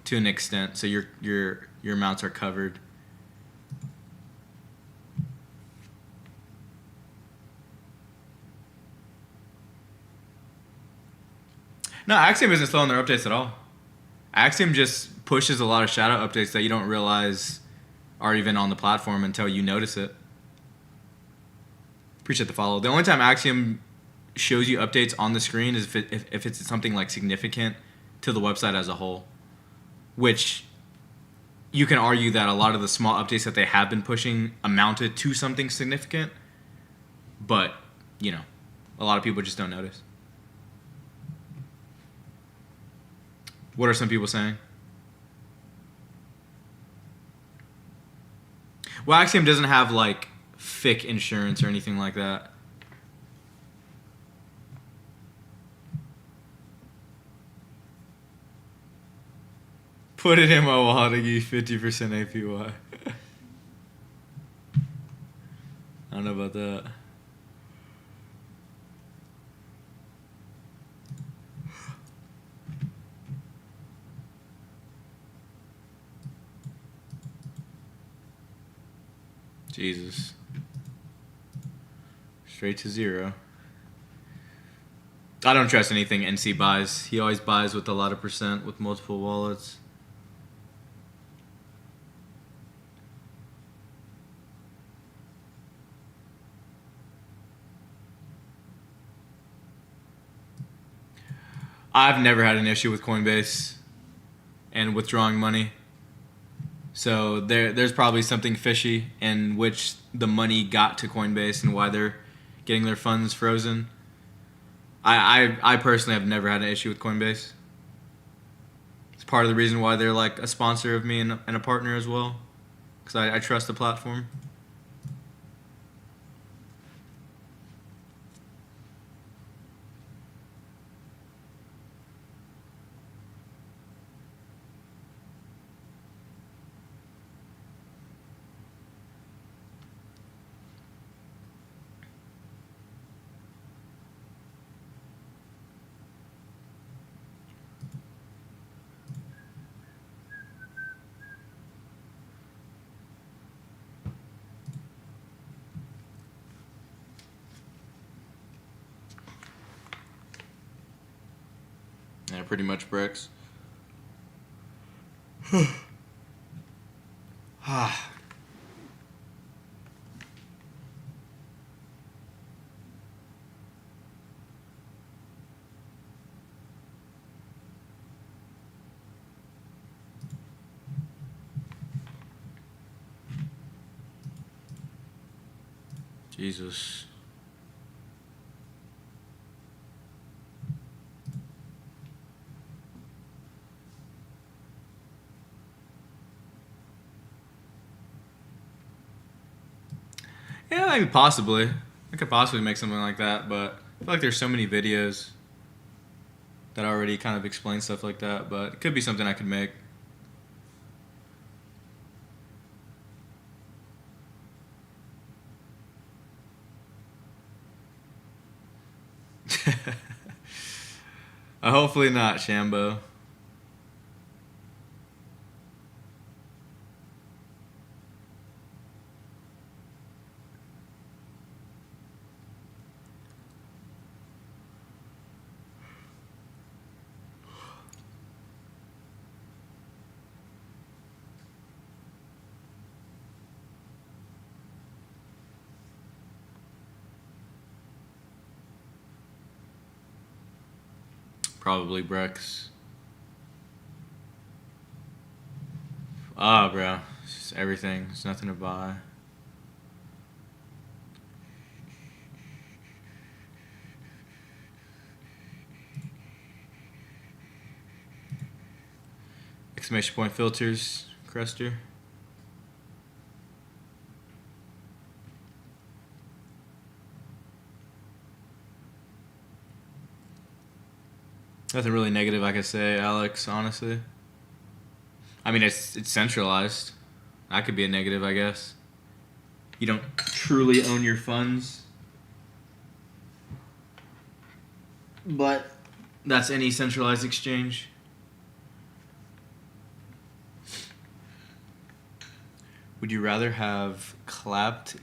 to an extent, so your amounts are covered. No, Axiom isn't slowing their updates at all. Axiom just pushes a lot of shadow updates that you don't realize are even on the platform until you notice it. Appreciate the follow. The only time Axiom shows you updates on the screen is if it's something like significant to the website as a whole, which you can argue that a lot of the small updates that they have been pushing amounted to something significant, but you know, a lot of people just don't notice. What are some people saying? Well, Axiom doesn't have like FIC insurance or anything like that. Put it in my wallet to give 50% APY. I don't know about that. Jesus. Straight to zero. I don't trust anything NC buys. He always buys with a lot of percent with multiple wallets. I've never had an issue with Coinbase and withdrawing money. So there's probably something fishy in which the money got to Coinbase and why they're getting their funds frozen. I personally have never had an issue with Coinbase. It's part of the reason why they're like a sponsor of me and a partner as well, because I trust the platform. Yeah, pretty much bricks. Jesus. Yeah, maybe possibly. I could possibly make something like that, but I feel like there's so many videos that already kind of explain stuff like that, but it could be something I could make. Hopefully not, Shambo. Probably Brex. Ah, bro. It's just everything. There's nothing to buy. Exclamation point filters, Crester. Nothing really negative I could say, Alex, honestly. I mean, it's centralized. That could be a negative, I guess. You don't truly own your funds. But that's any centralized exchange. Would you rather have clapped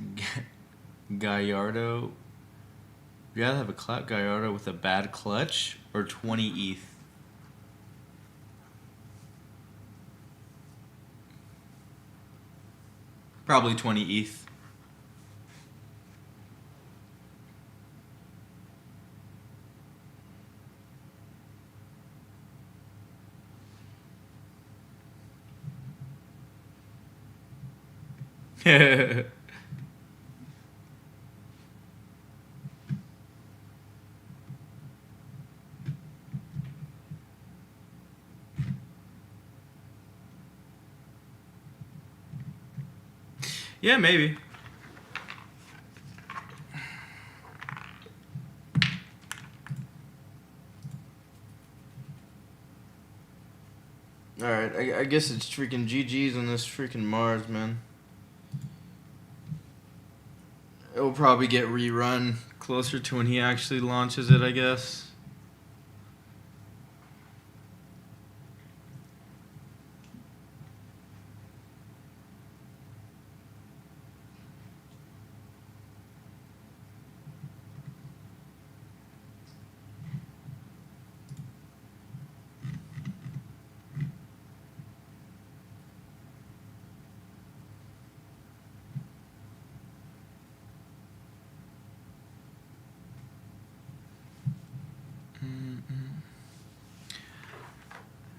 Gallardo? Would you rather have a clapped Gallardo with a bad clutch or 20 ETH? Probably 20 ETH. Yeah, maybe. Alright, I guess it's freaking GG's on this freaking Mars, man. It will probably get rerun closer to when he actually launches it, I guess.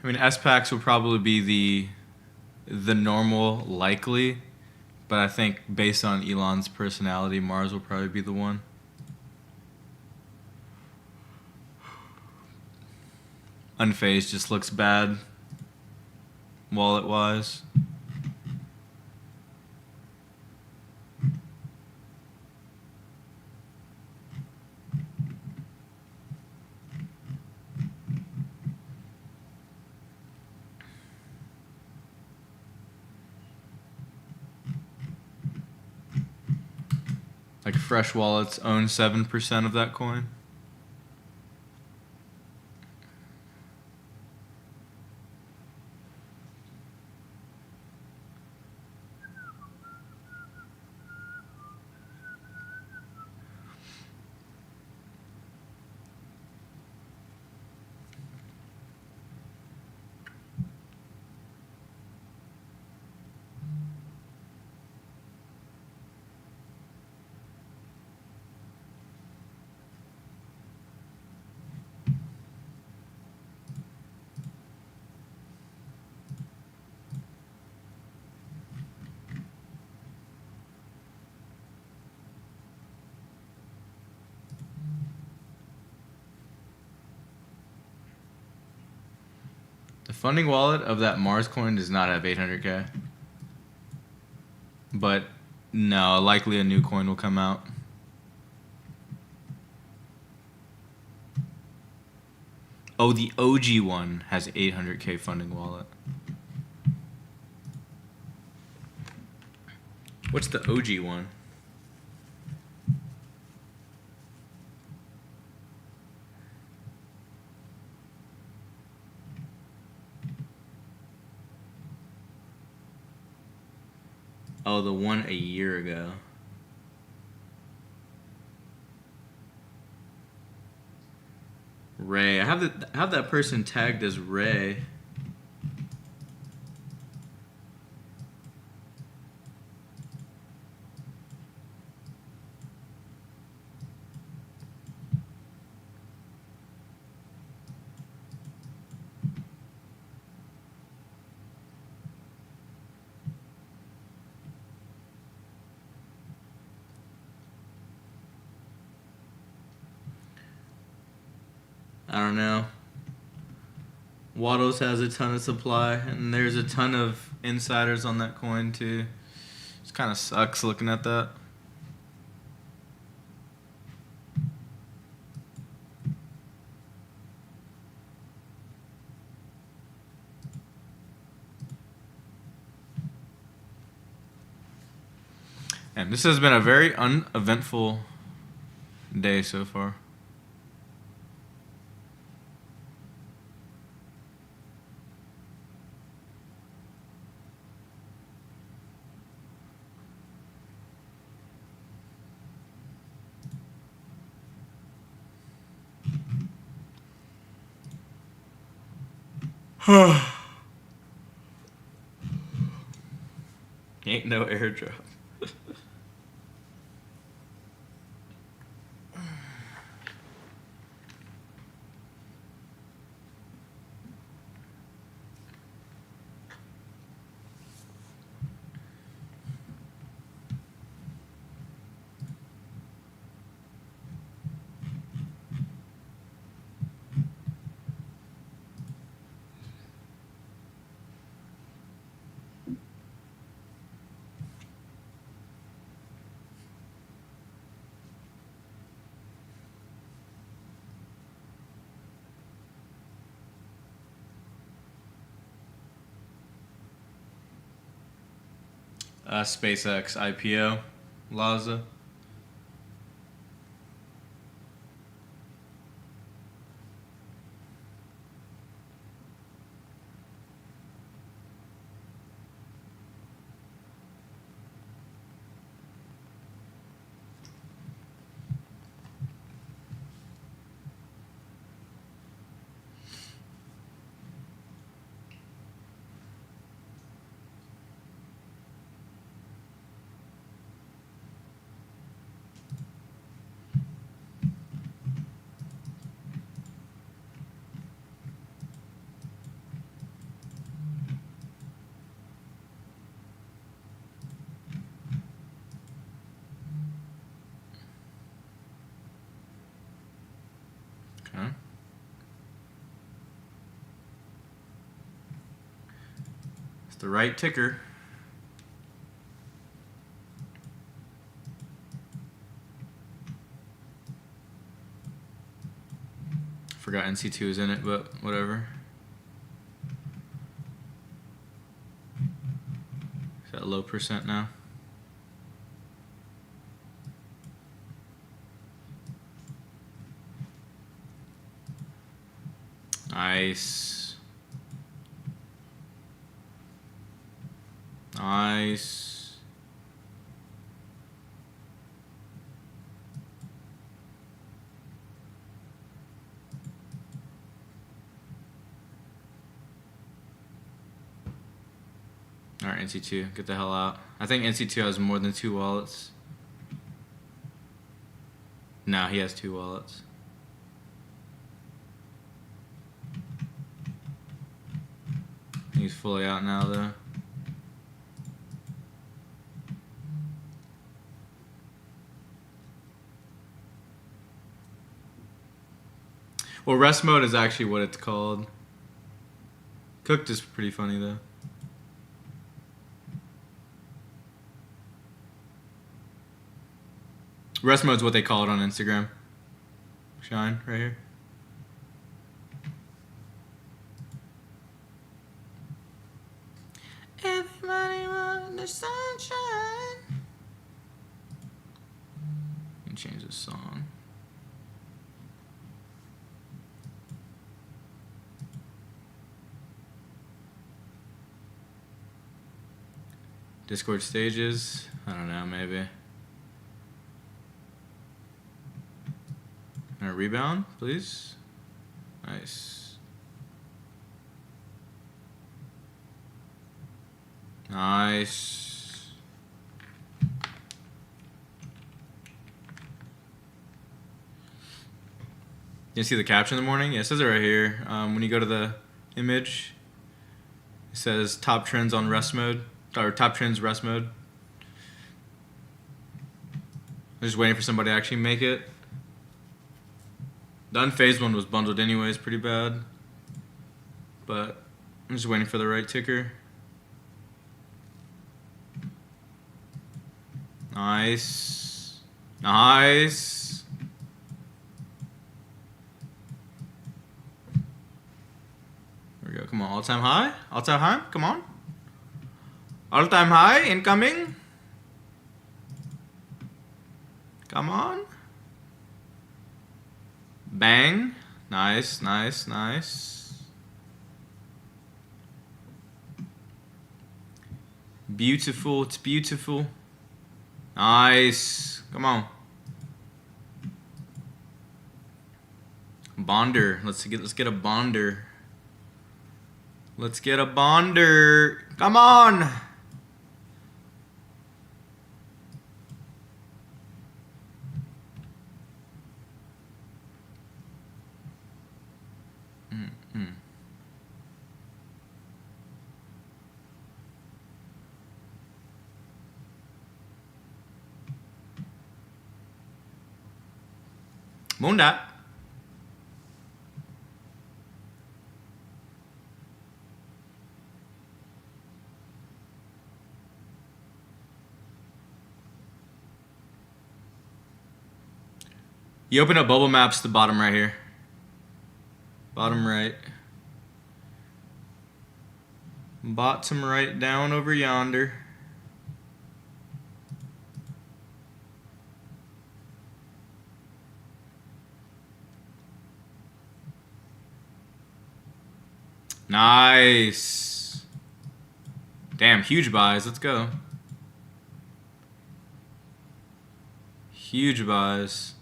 I mean, S-Packs will probably be the normal likely, but I think based on Elon's personality, Mars will probably be the one. Unfazed just looks bad, wallet-wise. Like Fresh Wallets own 7% of that coin. funding wallet of that Mars coin does not have 800K. But no, likely a new coin will come out. Oh, the OG one has 800K funding wallet. What's the OG one? Oh, the one a year ago. Ray. I have that person tagged as Ray. I don't know. Waddles has a ton of supply, and there's a ton of insiders on that coin too. It kind of sucks looking at that. And this has been a very uneventful day so far. Ain't no airdrop. SpaceX IPO, Laza. Okay. It's the right ticker. Forgot NC2 is in it, but whatever. Is that low percent now? Nice. Nice. Alright, NC2, get the hell out. I think NC2 has more than 2 wallets. No, he has 2 wallets. He's fully out now, though. Well, rest mode is actually what it's called. Cooked is pretty funny though. Rest mode's what they call it on Instagram. Shine right here. Everybody wants the sunshine. Let me change this song. Discord stages. I don't know, maybe. A rebound, please. Nice. Nice. You see the caption in the morning? Yeah, it says it right here. When you go to the image, it says top trends on rest mode, or top trends rest mode. I'm just waiting for somebody to actually make it. The unfazed one was bundled anyways, pretty bad. But I'm just waiting for the right ticker. Nice. Nice. There we go. Come on. All-time high. All-time high. Come on. All-time high. Incoming. Come on. Bang. Nice, nice, nice. Beautiful. It's beautiful. Nice. Come on. Bonder. Let's get a bonder. Let's get a bonder. Come on. Munda. You open up bubble maps, the bottom right here. Bottom right. Bottom right down over yonder. Nice. Damn, huge buys. Let's go. Huge buys.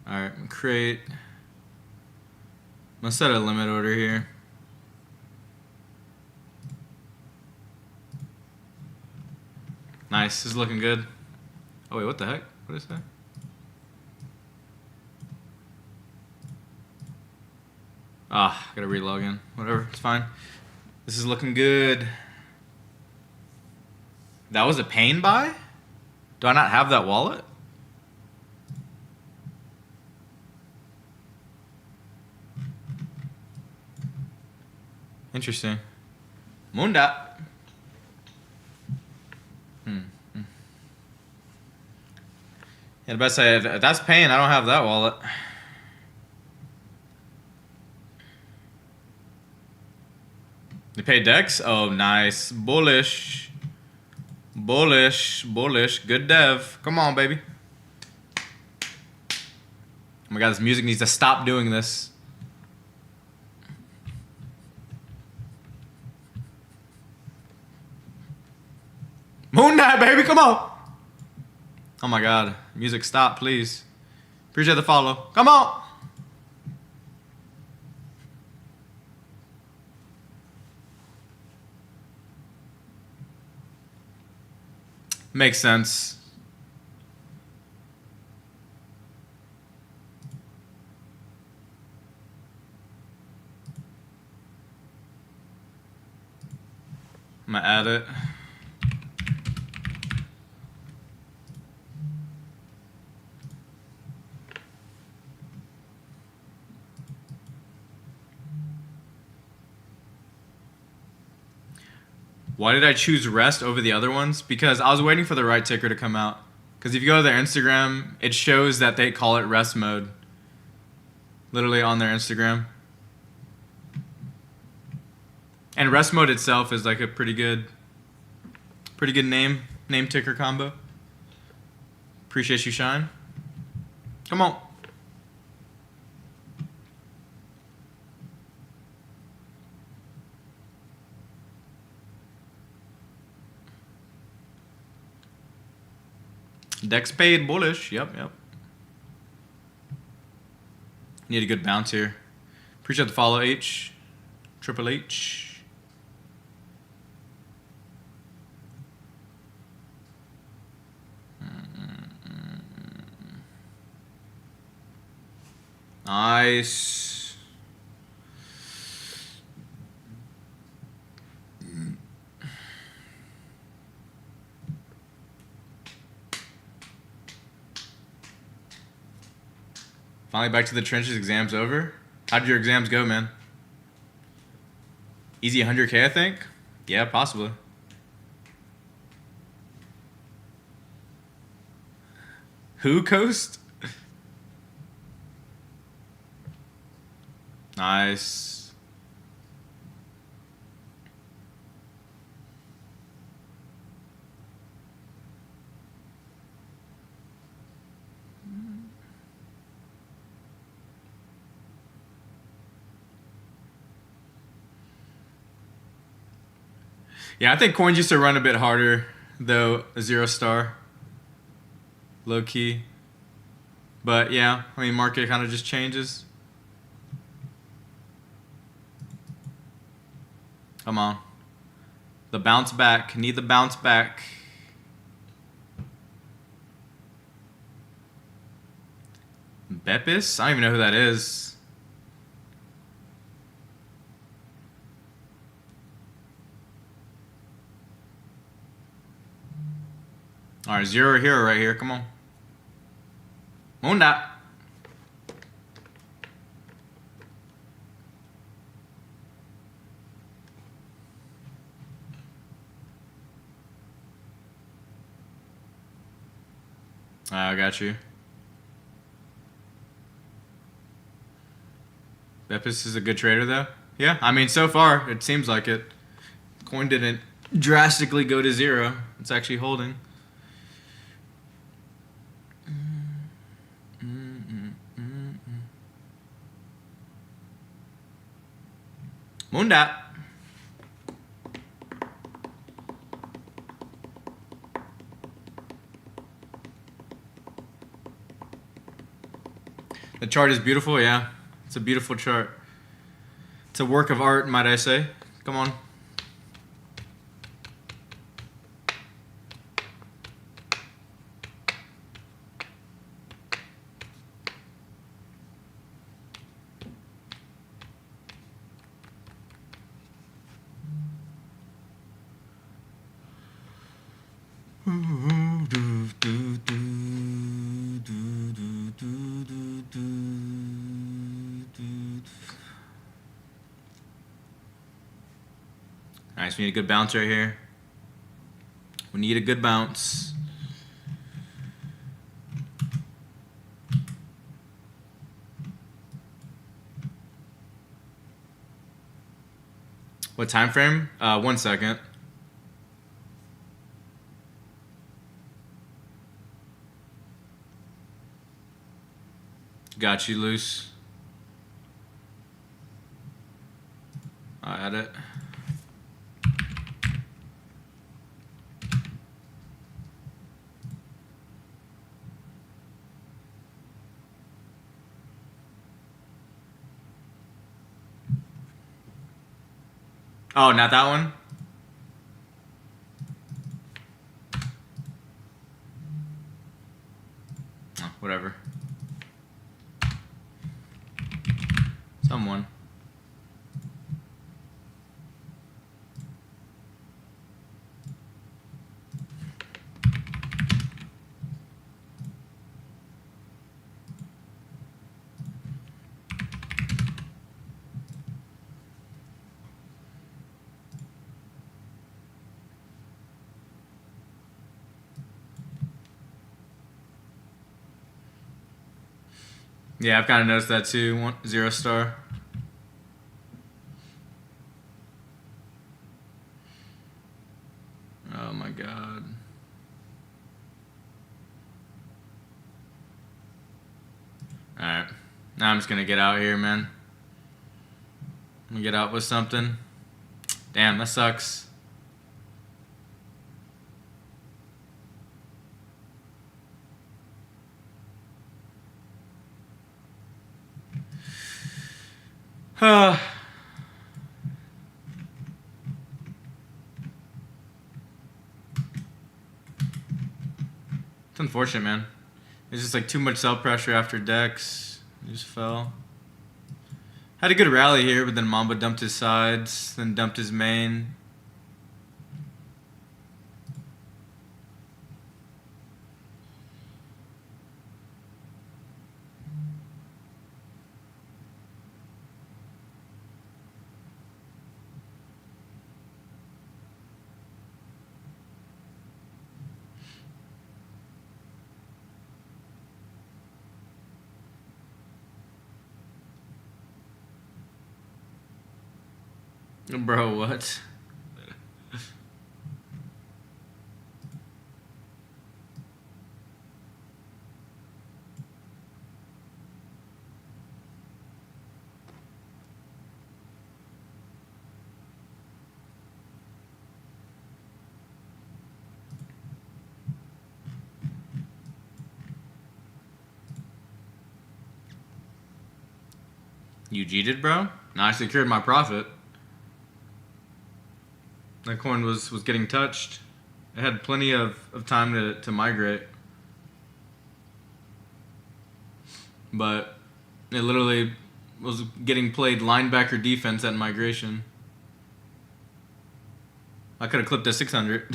Alright, create. Let's set a limit order here. Nice. This is looking good. Oh, wait, what the heck? What is that? Ah, gotta relog in. Whatever, it's fine. This is looking good. That was a pain buy? Do I not have that wallet? Interesting. Munda. Yeah, the best say, if that's pain, I don't have that wallet. They pay Dex? Oh, nice. Bullish. Bullish. Bullish. Good dev. Come on, baby. Oh my god, this music needs to stop doing this. Moon Knight, baby, come on. Oh my god. Music, stop, please. Appreciate the follow. Come on. Makes sense. I'm gonna add it. Why did I choose rest over the other ones? Because I was waiting for the right ticker to come out. Because if you go to their Instagram, it shows that they call it rest mode. Literally on their Instagram. And rest mode itself is like a pretty good name ticker combo. Appreciate you, Shine. Come on. Dex paid bullish. Yep. Need a good bounce here. Appreciate the follow, H. Triple H. Nice. Finally back to the trenches. Exams over. How did your exams go, man? Easy 100K, I think? Yeah, possibly. Who coast? Nice. Yeah, I think coins used to run a bit harder, though, a 0 star. Low key. But yeah, I mean, market kind of just changes. Come on. The bounce back. Need the bounce back. Bepis? I don't even know who that is. Alright, 0 hero right here. Come on. Munda. I got you. Bepis is a good trader, though. Yeah, I mean, so far, it seems like it. Coin didn't drastically go to 0. It's actually holding. Munda. The chart is beautiful, yeah. It's a beautiful chart. It's a work of art, might I say. Come on. Nice, we need a good bounce right here. We need a good bounce. What time frame? 1 second. Got you loose. I had it. Oh, not that one? Oh, whatever. Someone. Yeah, I've kind of noticed that too. 0 star. Oh my god. Alright. Now I'm just gonna get out here, man. I'm gonna get out with something. Damn, that sucks. It's unfortunate, man. It's just like too much sell pressure after Dex. He just fell. Had a good rally here, but then Mamba dumped his sides, then dumped his main. Bro, what? You cheated, bro? No, I secured my profit. That coin was getting touched. It had plenty of time to migrate. But it literally was getting played linebacker defense at migration. I could have clipped at 600.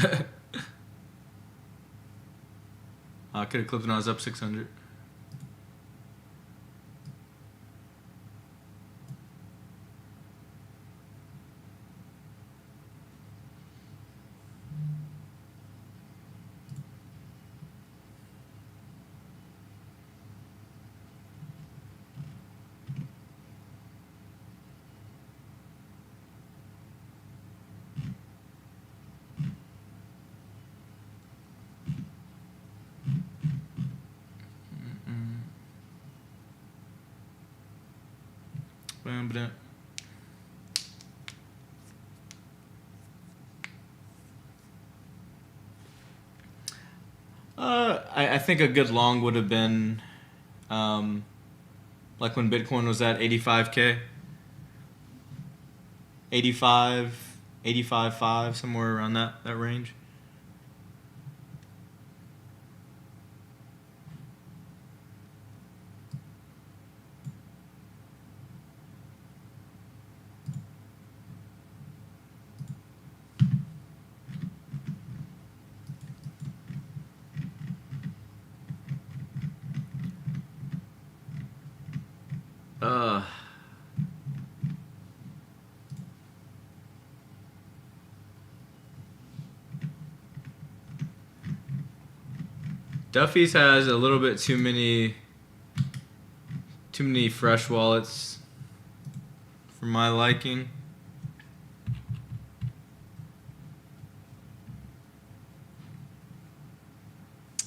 I could have clipped when I was up 600. I think a good long would have been like when Bitcoin was at 85K. 85.5, somewhere around that range. Duffy's has a little bit too many fresh wallets for my liking.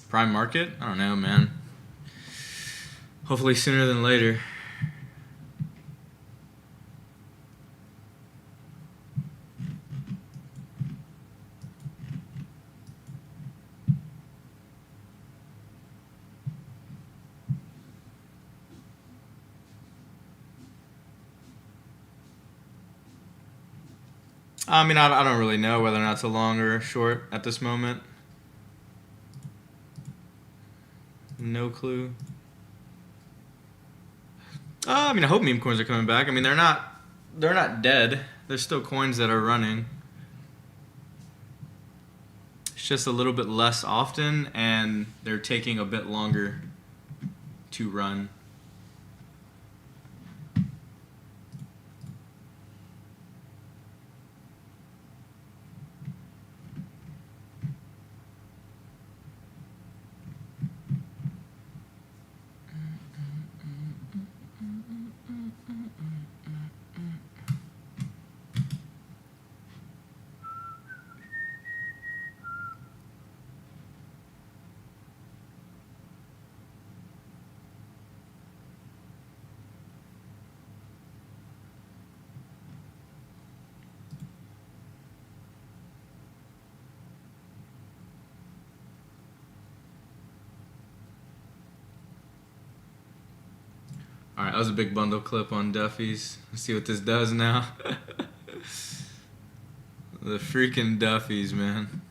Prime market? I don't know, man. Hopefully sooner than later. I mean, I don't really know whether or not it's a long or short at this moment. No clue. I mean, I hope meme coins are coming back. I mean, they're not dead. There's still coins that are running. It's just a little bit less often, and they're taking a bit longer to run. Alright, that was a big bundle clip on Duffy's. Let's see what this does now. The freaking Duffy's, man.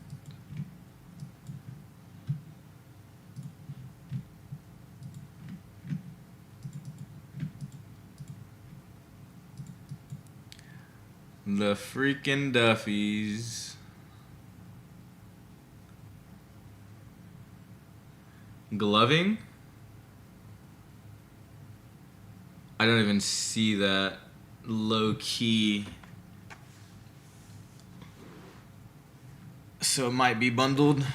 The freaking Duffy's. Gloving? I don't even see that. Low key. So it might be bundled.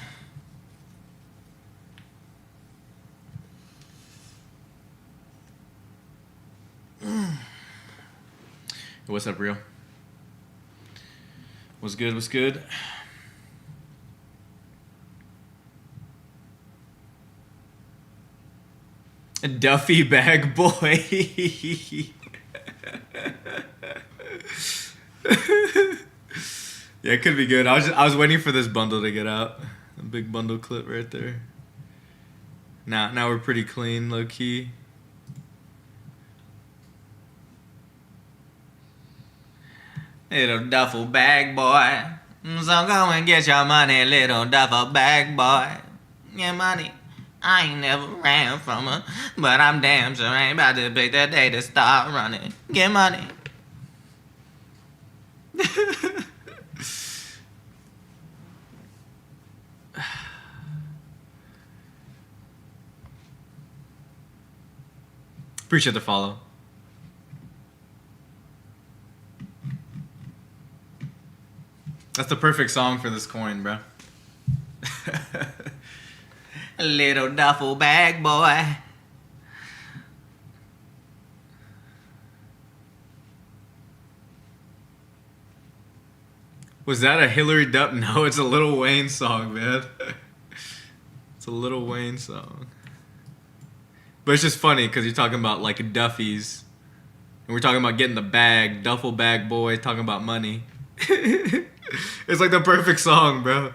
What's up, Real? What's good? What's good? A Duffy bag boy. Yeah, it could be good. I was waiting for this bundle to get out. A big bundle clip right there. Now we're pretty clean, low key. Little duffel bag boy. So go and get your money, little duffel bag boy. Get money. I ain't never ran from her, but I'm damn sure ain't about to pick the day to start running. Get money. Appreciate the follow. That's the perfect song for this coin, bro. Little duffel bag boy. Was that a Hillary Duff? No, it's a Lil Wayne song, man. It's a Lil Wayne song. But it's just funny because you're talking about like Duffy's. And we're talking about getting the bag. Duffel bag boy talking about money. It's like the perfect song, bro.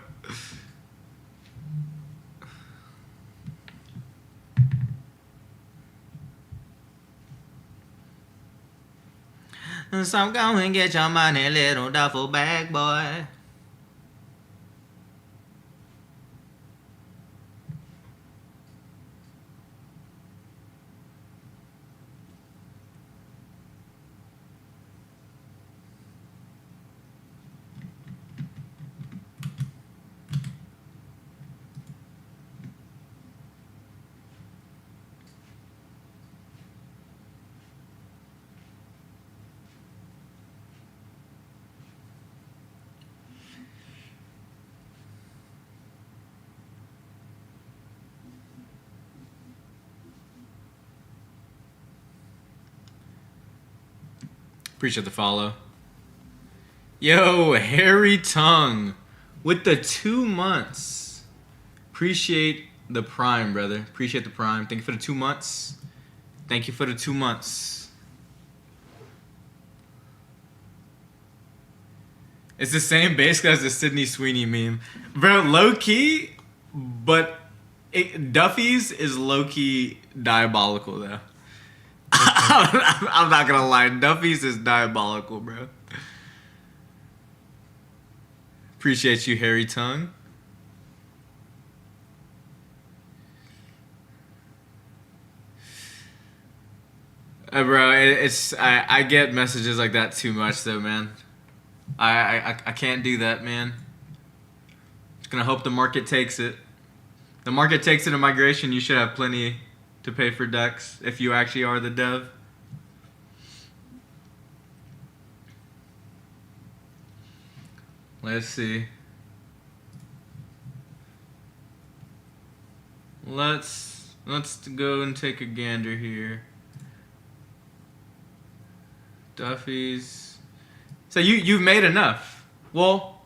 So go and get your money, little duffel bag boy. Appreciate the follow. Yo, Hairy Tongue with the 2 months. Appreciate the prime, brother. Appreciate the prime. Thank you for the 2 months. Thank you for the 2 months. It's the same basically as the Sydney Sweeney meme. Bro, low key, but Duffy's is low key diabolical though. I'm not gonna lie, Duffy's is diabolical, bro. Appreciate you, Hairy Tongue. Bro, I get messages like that too much though, man. I can't do that, man. Just gonna hope the market takes it. The market takes it in migration. You should have plenty to pay for DEX if you actually are the dev. Let's see. Let's go and take a gander here. Duffy's. So you've made enough. Well,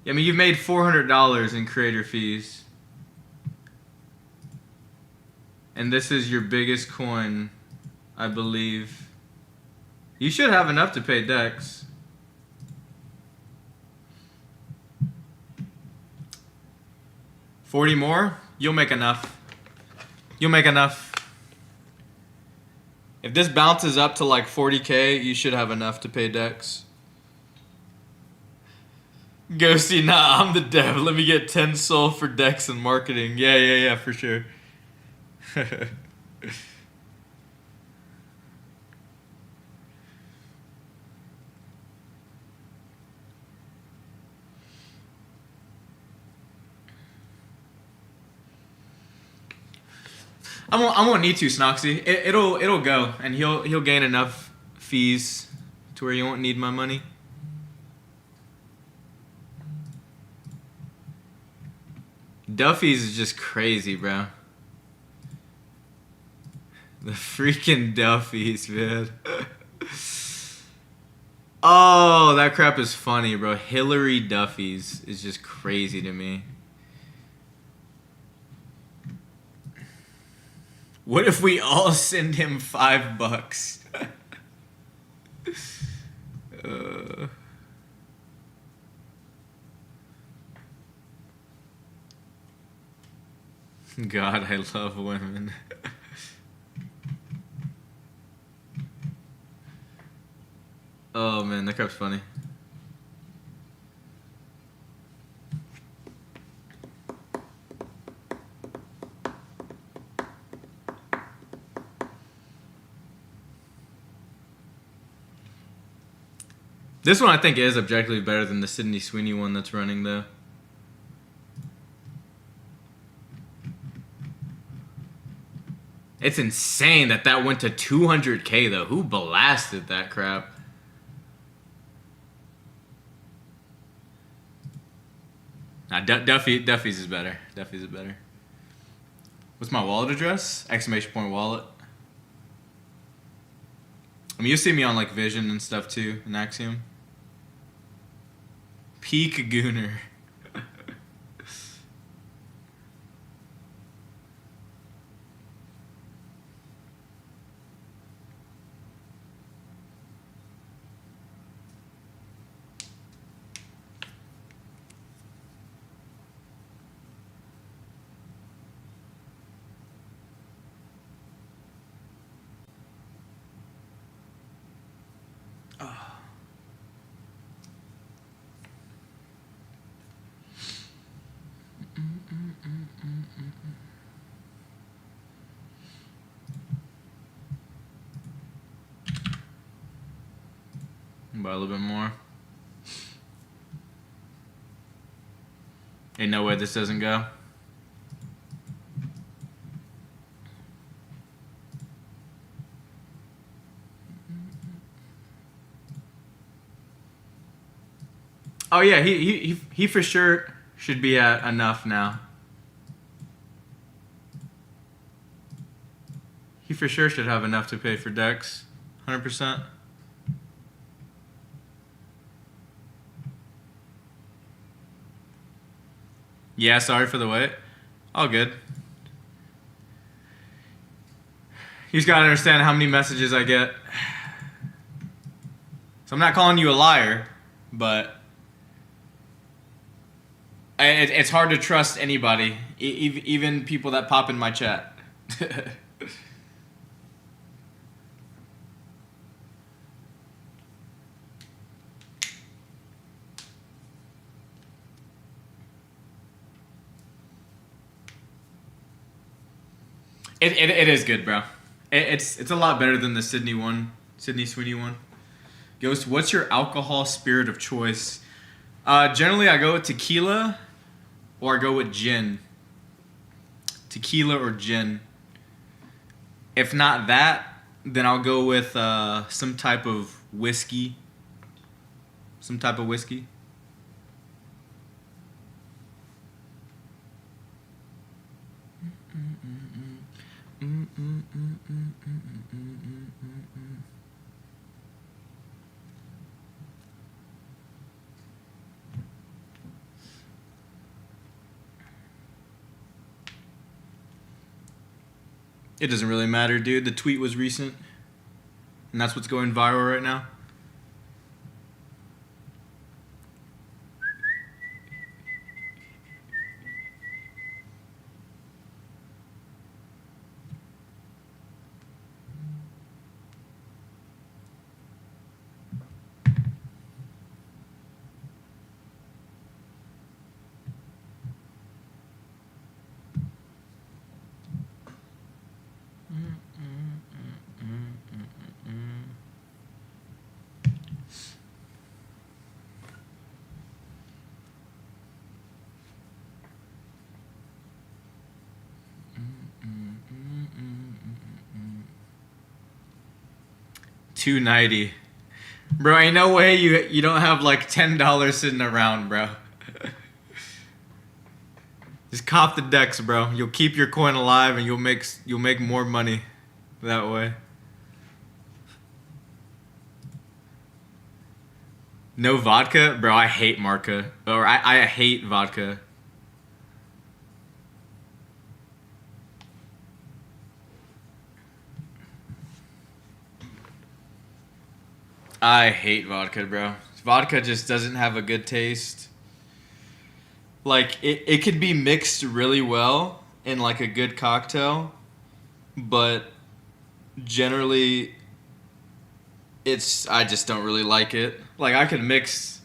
I mean, you've made $400 in creator fees. And this is your biggest coin, I believe. You should have enough to pay DEX. $40 more? You'll make enough. You'll make enough. If this bounces up to like 40K, you should have enough to pay Dex. Ghosty, nah, I'm the dev. Let me get 10 soul for Dex and marketing. Yeah, for sure. I won't need to, Snoxy. It'll go, and he'll gain enough fees to where you won't need my money. Duffy's is just crazy, bro. The freaking Duffy's, man. Oh, that crap is funny, bro. Hillary Duffy's is just crazy to me. What if we all send him $5? God, I love women. Oh man, that crap's funny. This one I think is objectively better than the Sydney Sweeney one that's running though. It's insane that that went to 200K though. Who blasted that crap? Nah, Duffy's is better. Duffy's is better. What's my wallet address? Exclamation point wallet. I mean, you see me on like Vision and stuff too, in Axiom. Peak Gooner. Buy a little bit more. Ain't no way this doesn't go. Oh yeah, he for sure should be at enough now. He for sure should have enough to pay for Dex. 100%. Yeah, sorry for the wait. All good. You just gotta understand how many messages I get. So I'm not calling you a liar, but it's hard to trust anybody, even people that pop in my chat. It is good, bro. It's a lot better than the Sydney Sweeney one. Ghost, what's your alcohol spirit of choice? Generally, I go with tequila, or I go with gin. Tequila or gin. If not that, then I'll go with some type of whiskey. It doesn't really matter, dude. The tweet was recent, and that's what's going viral right now. $2.90. Bro, ain't no way you don't have like $10 sitting around, bro. Just cop the decks, bro. You'll keep your coin alive and you'll make more money that way. No vodka? Bro, I hate Marca. Or I hate vodka. I hate vodka, bro. Vodka just doesn't have a good taste. Like, it could be mixed really well in, like, a good cocktail. But generally, I just don't really like it. Like, I could mix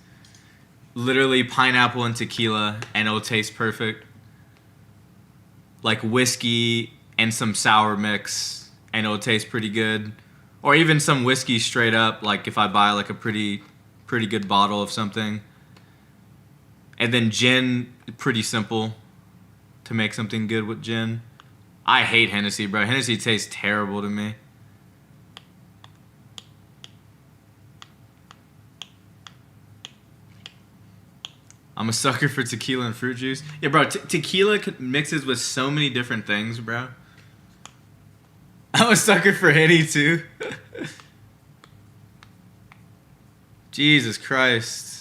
literally pineapple and tequila and it'll taste perfect. Like, whiskey and some sour mix and it'll taste pretty good. Or even some whiskey straight up, like if I buy like a pretty good bottle of something. And then gin, pretty simple to make something good with gin. I hate Hennessy, bro. Hennessy tastes terrible to me. I'm a sucker for tequila and fruit juice. Yeah, bro, tequila mixes with so many different things, bro. I'm a sucker for Henny, too. Jesus Christ.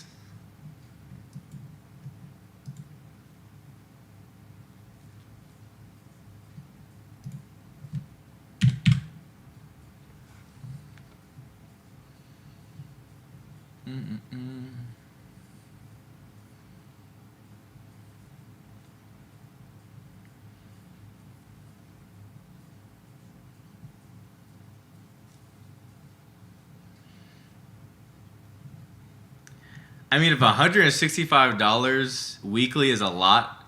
I mean, if $165 weekly is a lot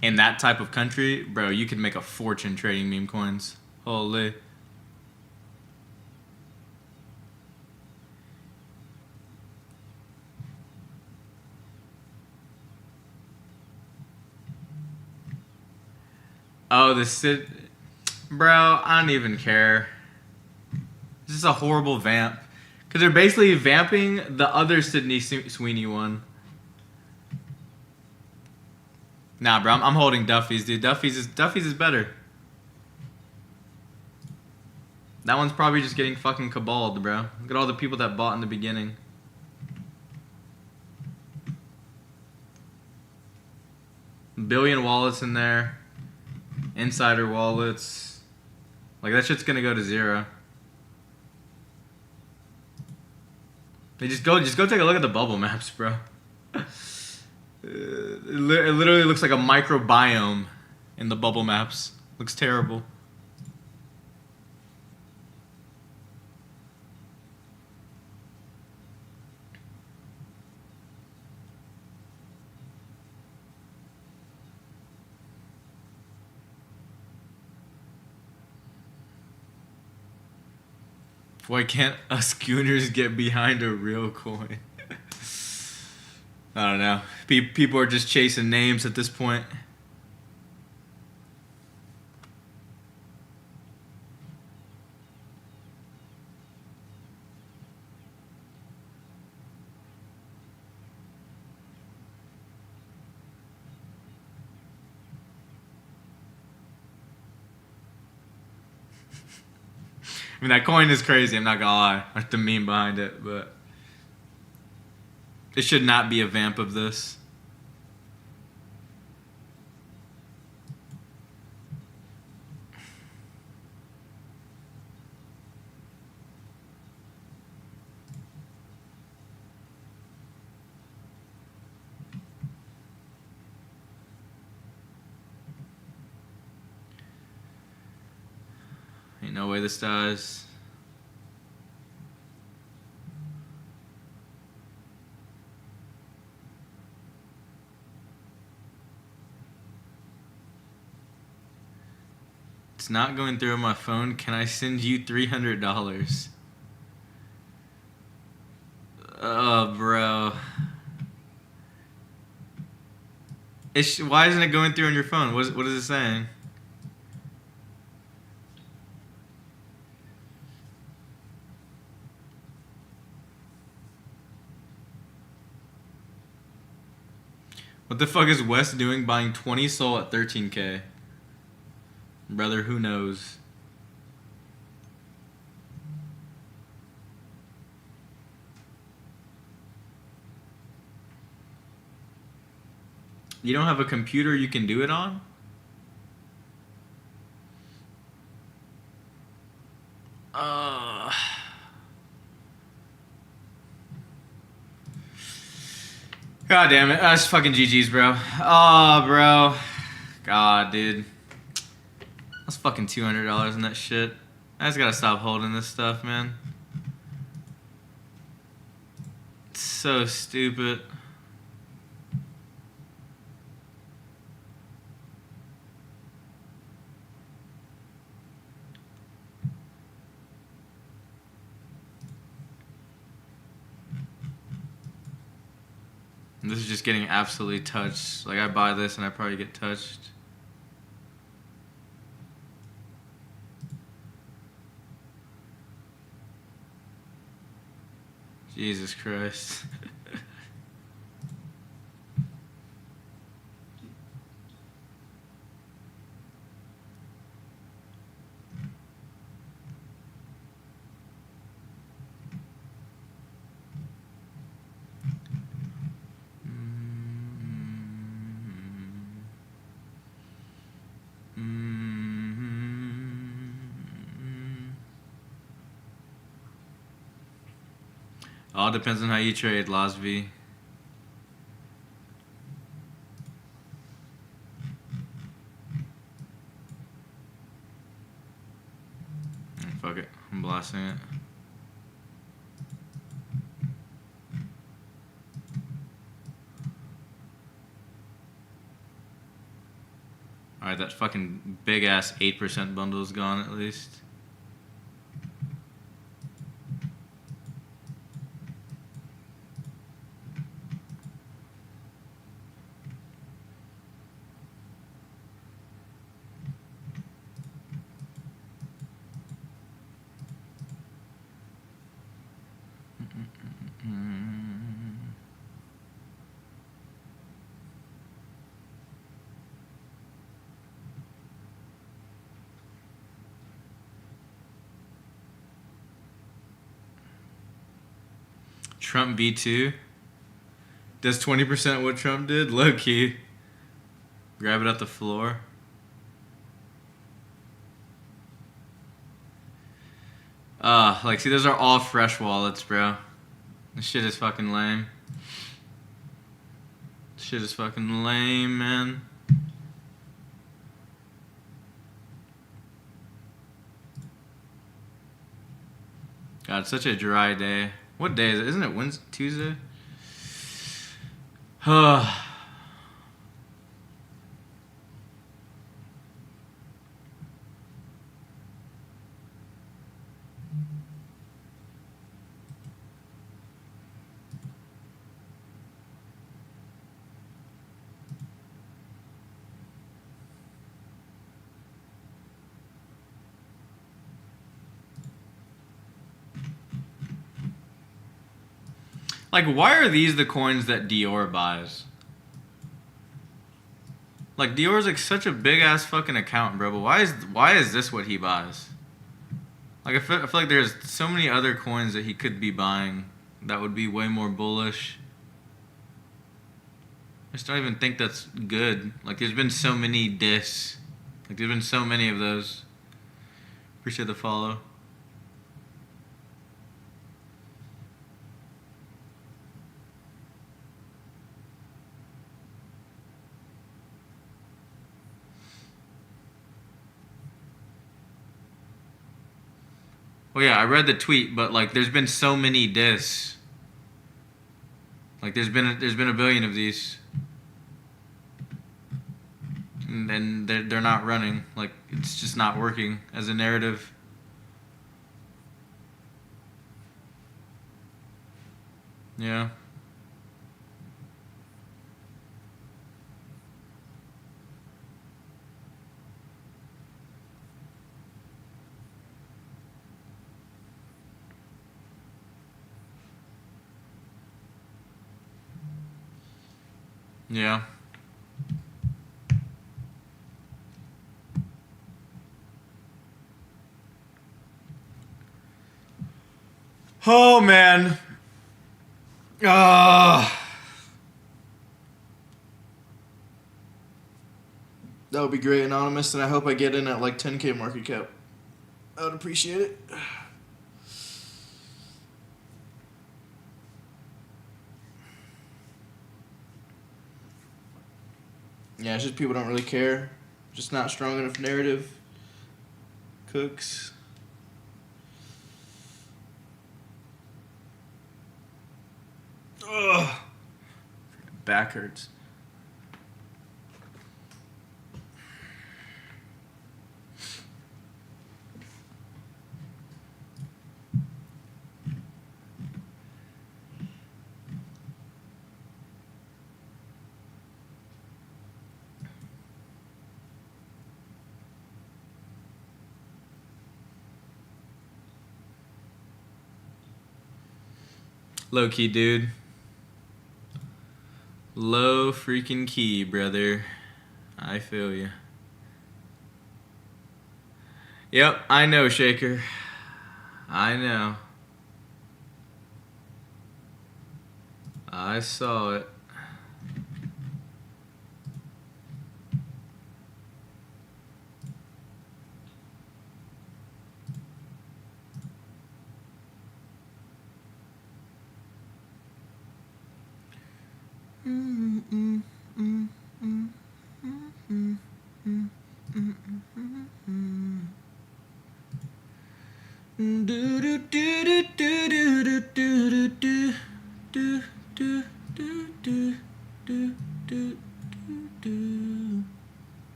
in that type of country, bro, you could make a fortune trading meme coins. Holy. Oh, bro, I don't even care. This is a horrible vamp. Because they're basically vamping the other Sydney Sweeney one. Nah, bro, I'm holding Duffy's, dude. Duffy's is better. That one's probably just getting fucking caballed, bro. Look at all the people that bought in the beginning. Billion wallets in there. Insider wallets. Like, that shit's gonna go to zero. Just go take a look at the bubble maps, bro. It literally looks like a microbiome in the bubble maps. Looks terrible. Why can't us gooners get behind a real coin? I don't know. People are just chasing names at this point. I mean, that coin is crazy, I'm not gonna lie. Like the meme behind it, but it should not be a vamp of this. Ain't no way this dies. It's not going through on my phone. Can I send you $300? Oh, bro. Why isn't it going through on your phone? What is it saying? What the fuck is West doing buying 20 Sol at 13K? Brother, who knows? You don't have a computer you can do it on? God damn it. That's fucking GG's, bro. Oh, bro. God, dude. That's fucking $200 in that shit. I just gotta stop holding this stuff, man. It's so stupid. And this is just getting absolutely touched. Like, I buy this and I probably get touched. Jesus Christ. All depends on how you trade, Las V. Fuck it, I'm blasting it. Alright, that fucking big ass 8% bundle is gone at least. Trump V2 does 20% what Trump did. Low key, grab it off the floor. Like, see, those are all fresh wallets, bro. This shit is fucking lame. This shit is fucking lame, man. God, it's such a dry day. What day is it? Isn't it Wednesday? Tuesday? Like, why are these the coins that Dior buys? Like, Dior's like such a big ass fucking account, bro. But why is this what he buys? Like, I feel like there's so many other coins that he could be buying that would be way more bullish. I just don't even think that's good. Like, there's been so many dis. Like, there's been so many of those. Appreciate the follow. Well, yeah, I read the tweet, but like, there's been so many dis. Like, there's been a billion of these, and they're not running. Like, it's just not working as a narrative. Yeah. Yeah. Oh man. Ah. That would be great, Anonymous, and I hope I get in at like 10K market cap. I would appreciate it. Yeah, it's just people don't really care. Just not strong enough narrative. Cooks. Ugh. Back hurts. Low key, dude. Low freaking key, brother. I feel you. Yep, I know, Shaker. I know. I saw it.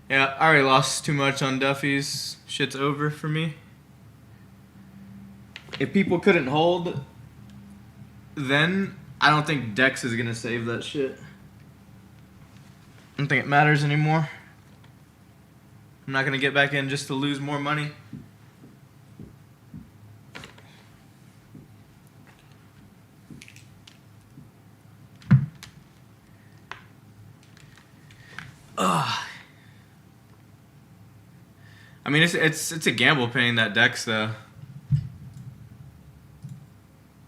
Yeah, I already lost too much on Duffy's. Shit's over for me. If people couldn't hold, then I don't think Dex is gonna save that shit. I don't think it matters anymore. I'm not gonna get back in just to lose more money. Ugh. I mean, it's a gamble paying that Dex though,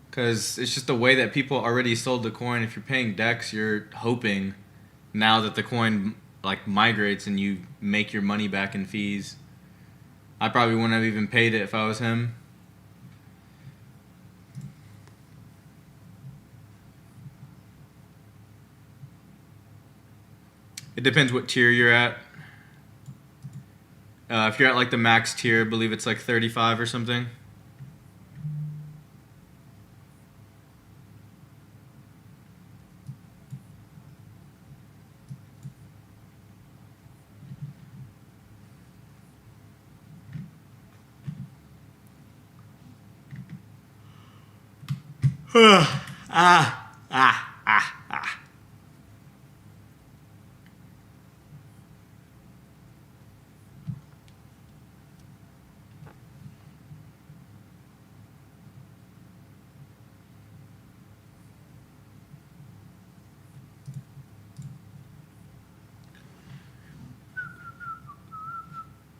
because it's just the way that people already sold the coin. If you're paying Dex, you're hoping now that the coin like migrates and you make your money back in fees. I probably wouldn't have even paid it if I was him. It depends what tier you're at. If you're at like the max tier, I believe it's like 35 or something.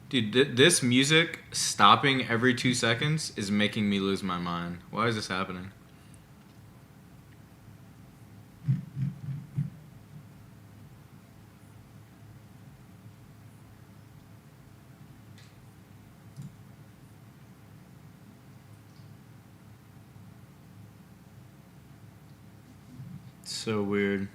Dude, this music stopping every 2 seconds is making me lose my mind. Why is this happening? It's so weird.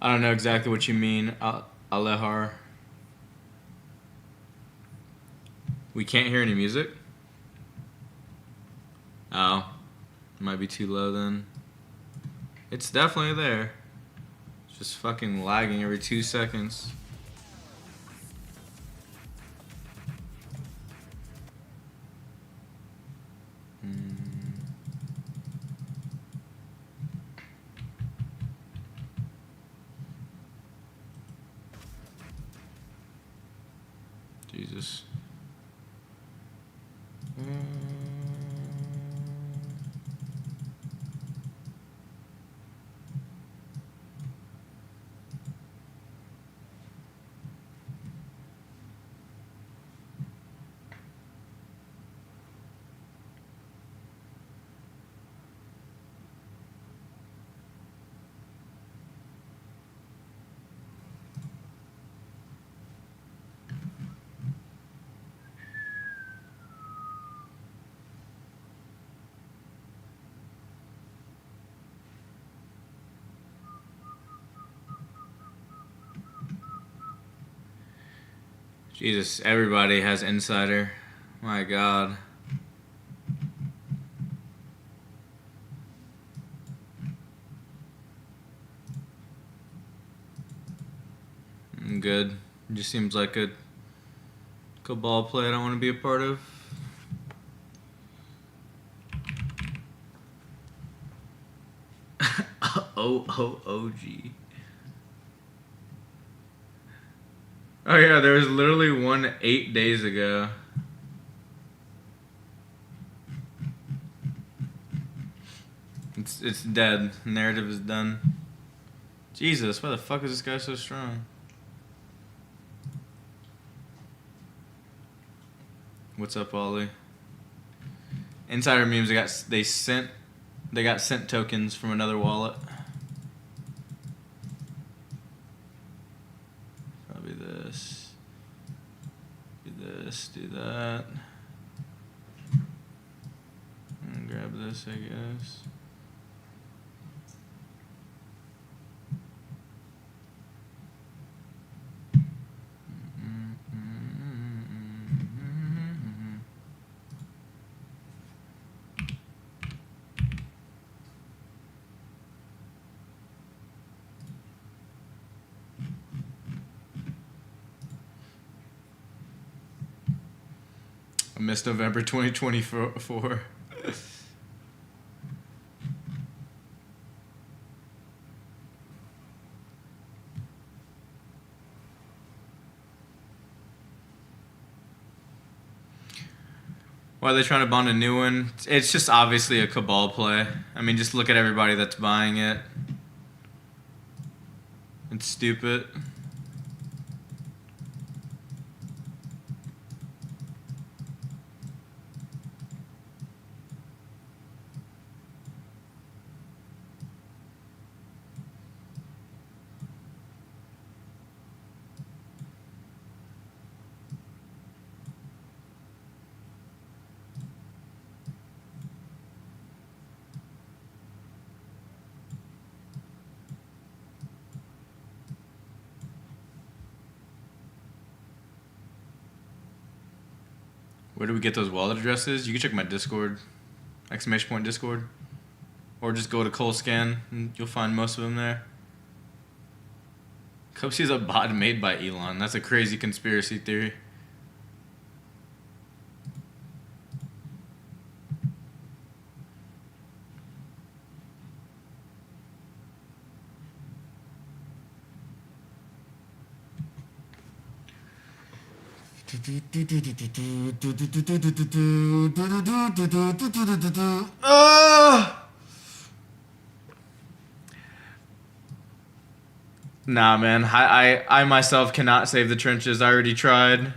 I don't know exactly what you mean, Alehar. We can't hear any music? Oh. Might be too low then. It's definitely there. It's just fucking lagging every 2 seconds. Jesus. Jesus, everybody has insider. My God. I'm good. It just seems like a cabal play I don't want to be a part of. OOOG. Oh yeah, there was literally one 8 days ago. It's dead. Narrative is done. Jesus, why the fuck is this guy so strong? What's up, Ollie? Insider memes. They got sent tokens from another wallet. Probably this. Do this. Do that. And grab this, I guess. I missed November 2024. Why are they trying to bond a new one? It's just obviously a cabal play. I mean, just look at everybody that's buying it. It's stupid. Where do we get those wallet addresses? You can check my Discord, ! Discord, or just go to Colscan and you'll find most of them there. Cupsy is a bot made by Elon. That's a crazy conspiracy theory. Nah, man. I myself cannot save the trenches. I already tried.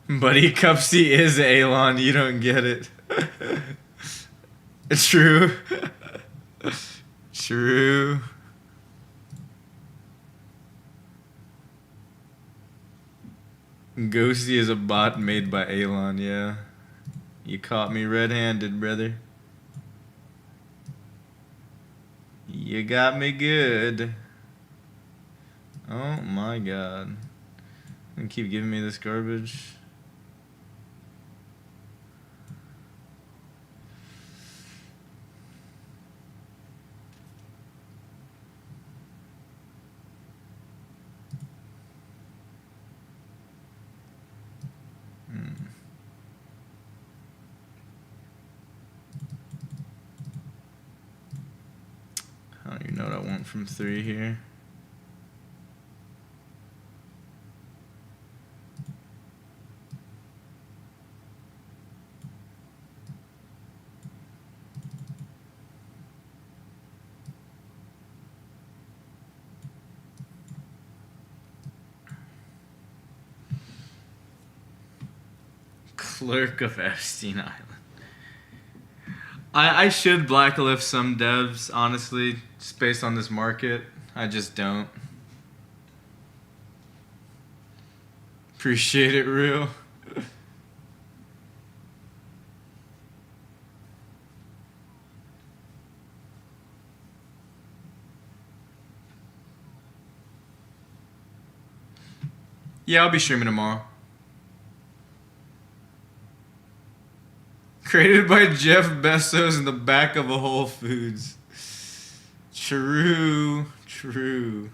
Buddy, Cupsy is Elon. You don't get it. It's true. True. Ghosty is a bot made by Elon, yeah. You caught me red-handed, brother. You got me good. Oh my god. And keep giving me this garbage. I don't even know what I want from 3 here. Clerk of Epstein Island. I should blacklist some devs, honestly, just based on this market. I just don't. Appreciate it, real. Yeah, I'll be streaming tomorrow. Created by Jeff Bezos in the back of a Whole Foods. True, true.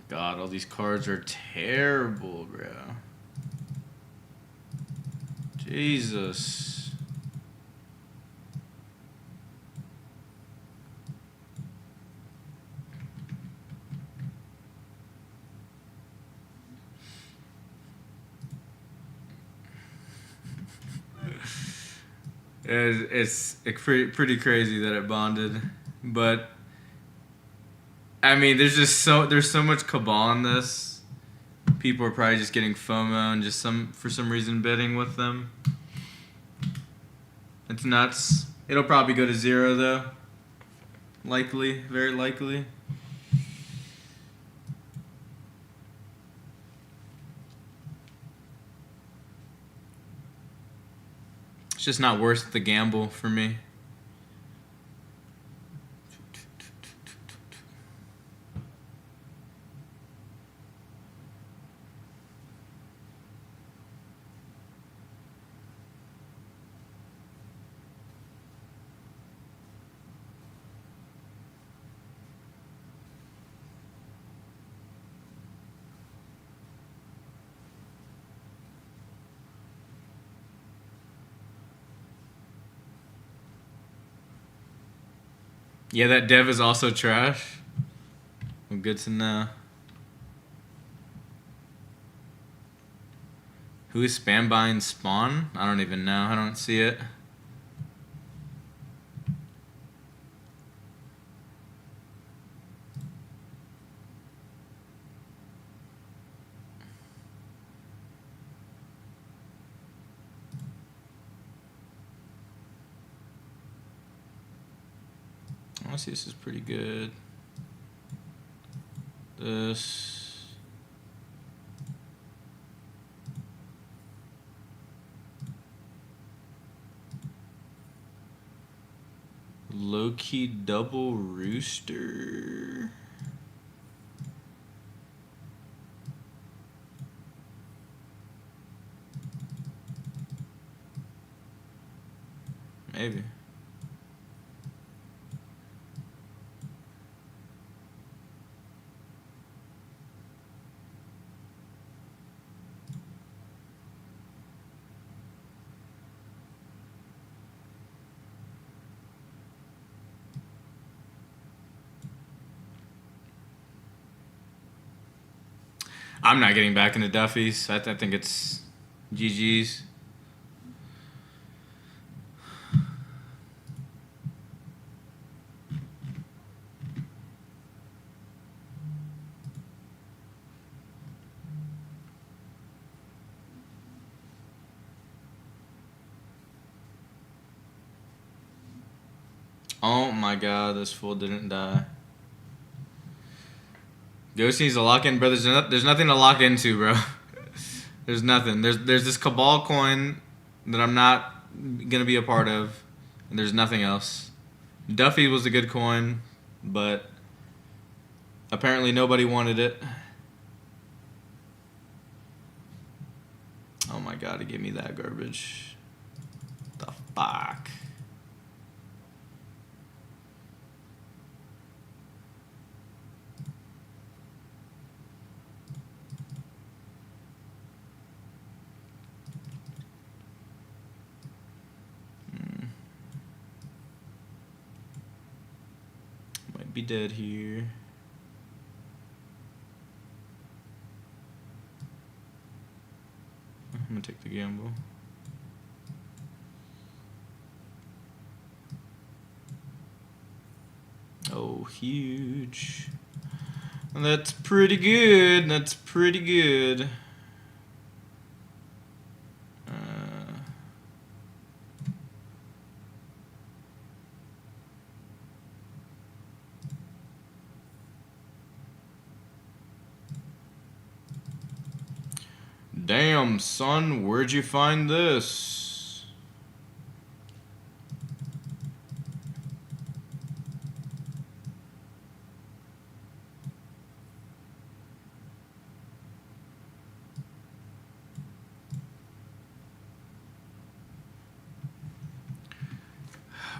God, all these cards are terrible, bro. Jesus. It's pretty crazy that it bonded, but I mean, there's so much cabal in this. People are probably just getting FOMO and just for some reason bidding with them. It's nuts. It'll probably go to 0 though. Likely, very likely. It's just not worth the gamble for me. Yeah, that dev is also trash. Well, good to know. Who is spam buying Spawn? I don't even know. I don't see it. Honestly, this is pretty good. This. Low-key double rooster. Maybe. I'm not getting back into Duffy's. I think it's GG's. Oh my god, this fool didn't die. Ghost needs to lock in, bro. There's nothing to lock into, bro. There's nothing. There's this Cabal coin that I'm not gonna be a part of, and there's nothing else. Duffy was a good coin, but apparently nobody wanted it. Oh my god, he gave me that garbage. The fuck? Might be dead here. I'm gonna take the gamble. Oh, huge. That's pretty good. That's pretty good. Damn, son, where'd you find this?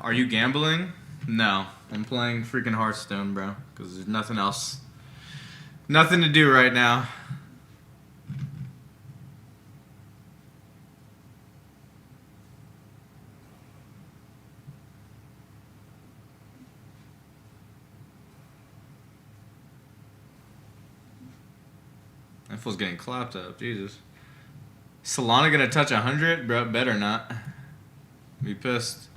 Are you gambling? No, I'm playing freaking Hearthstone, bro, because there's nothing else. Nothing to do right now. That fool's getting clapped up, Jesus. Solana gonna touch 100? Bro, better not. Be pissed.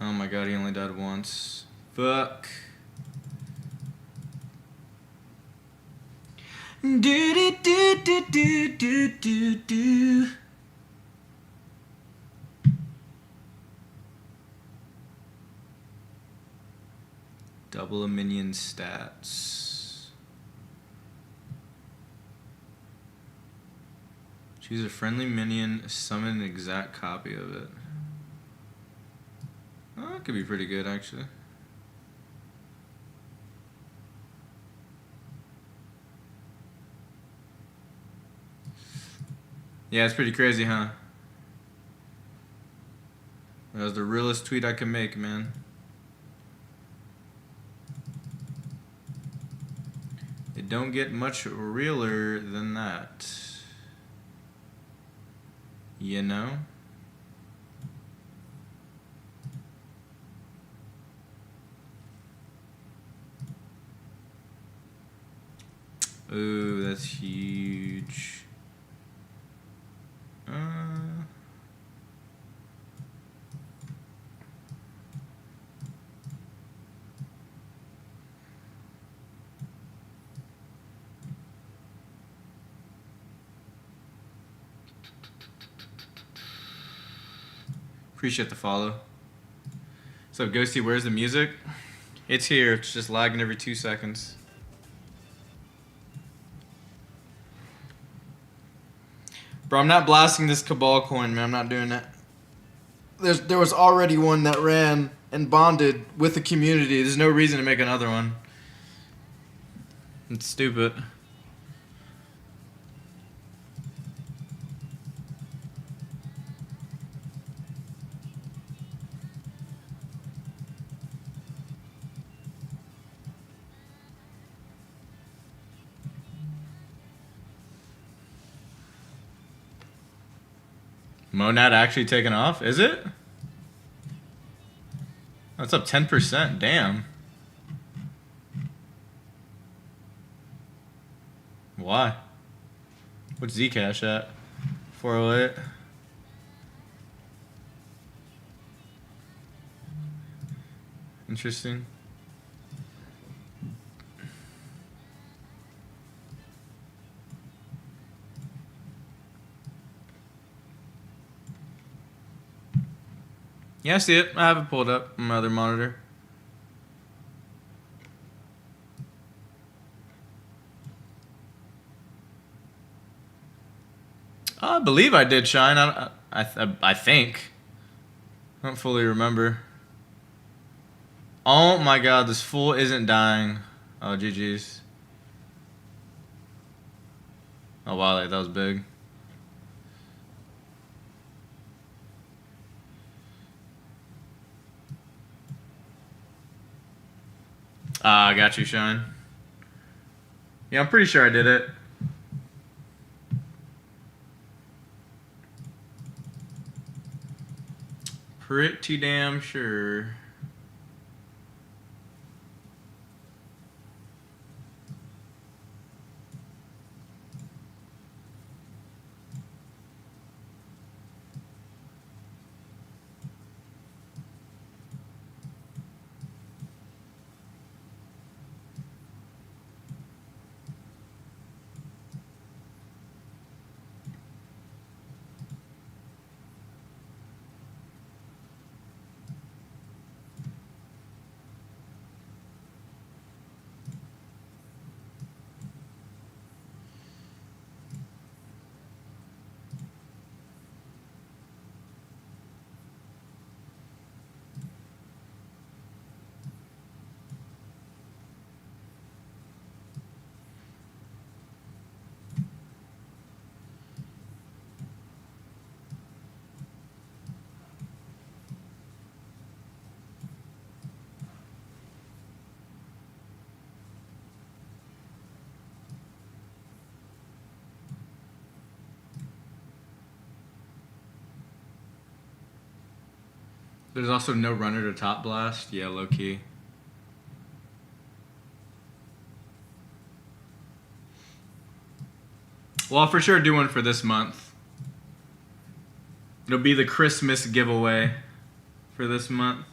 Oh my god, he only died once. Fuck. Do do do do do do do do. Double a minion stats. Choose a friendly minion, summon an exact copy of it. Oh, that could be pretty good, actually. Yeah, it's pretty crazy, huh? That was the realest tweet I could make, man. It don't get much realer than that. You know? Ooh, that's huge. Appreciate the follow. What's up, Ghosty? Where's the music? It's here. It's just lagging every 2 seconds. Bro, I'm not blasting this Cabal coin, man. I'm not doing that. There was already one that ran and bonded with the community. There's no reason to make another one. It's stupid. Monad actually taken off? Is it? That's up 10%. Damn. Why? What's Zcash at? 408. Interesting. Yeah, I see it. I have it pulled up on my other monitor. I believe I did shine. I think. I don't fully remember. Oh my god, this fool isn't dying. Oh, GG's. Oh wow, that was big. I got you, Shine. Yeah, I'm pretty sure I did it. Pretty damn sure. There's also no runner to top blast. Yeah, low key. Well, I'll for sure do one for this month. It'll be the Christmas giveaway for this month.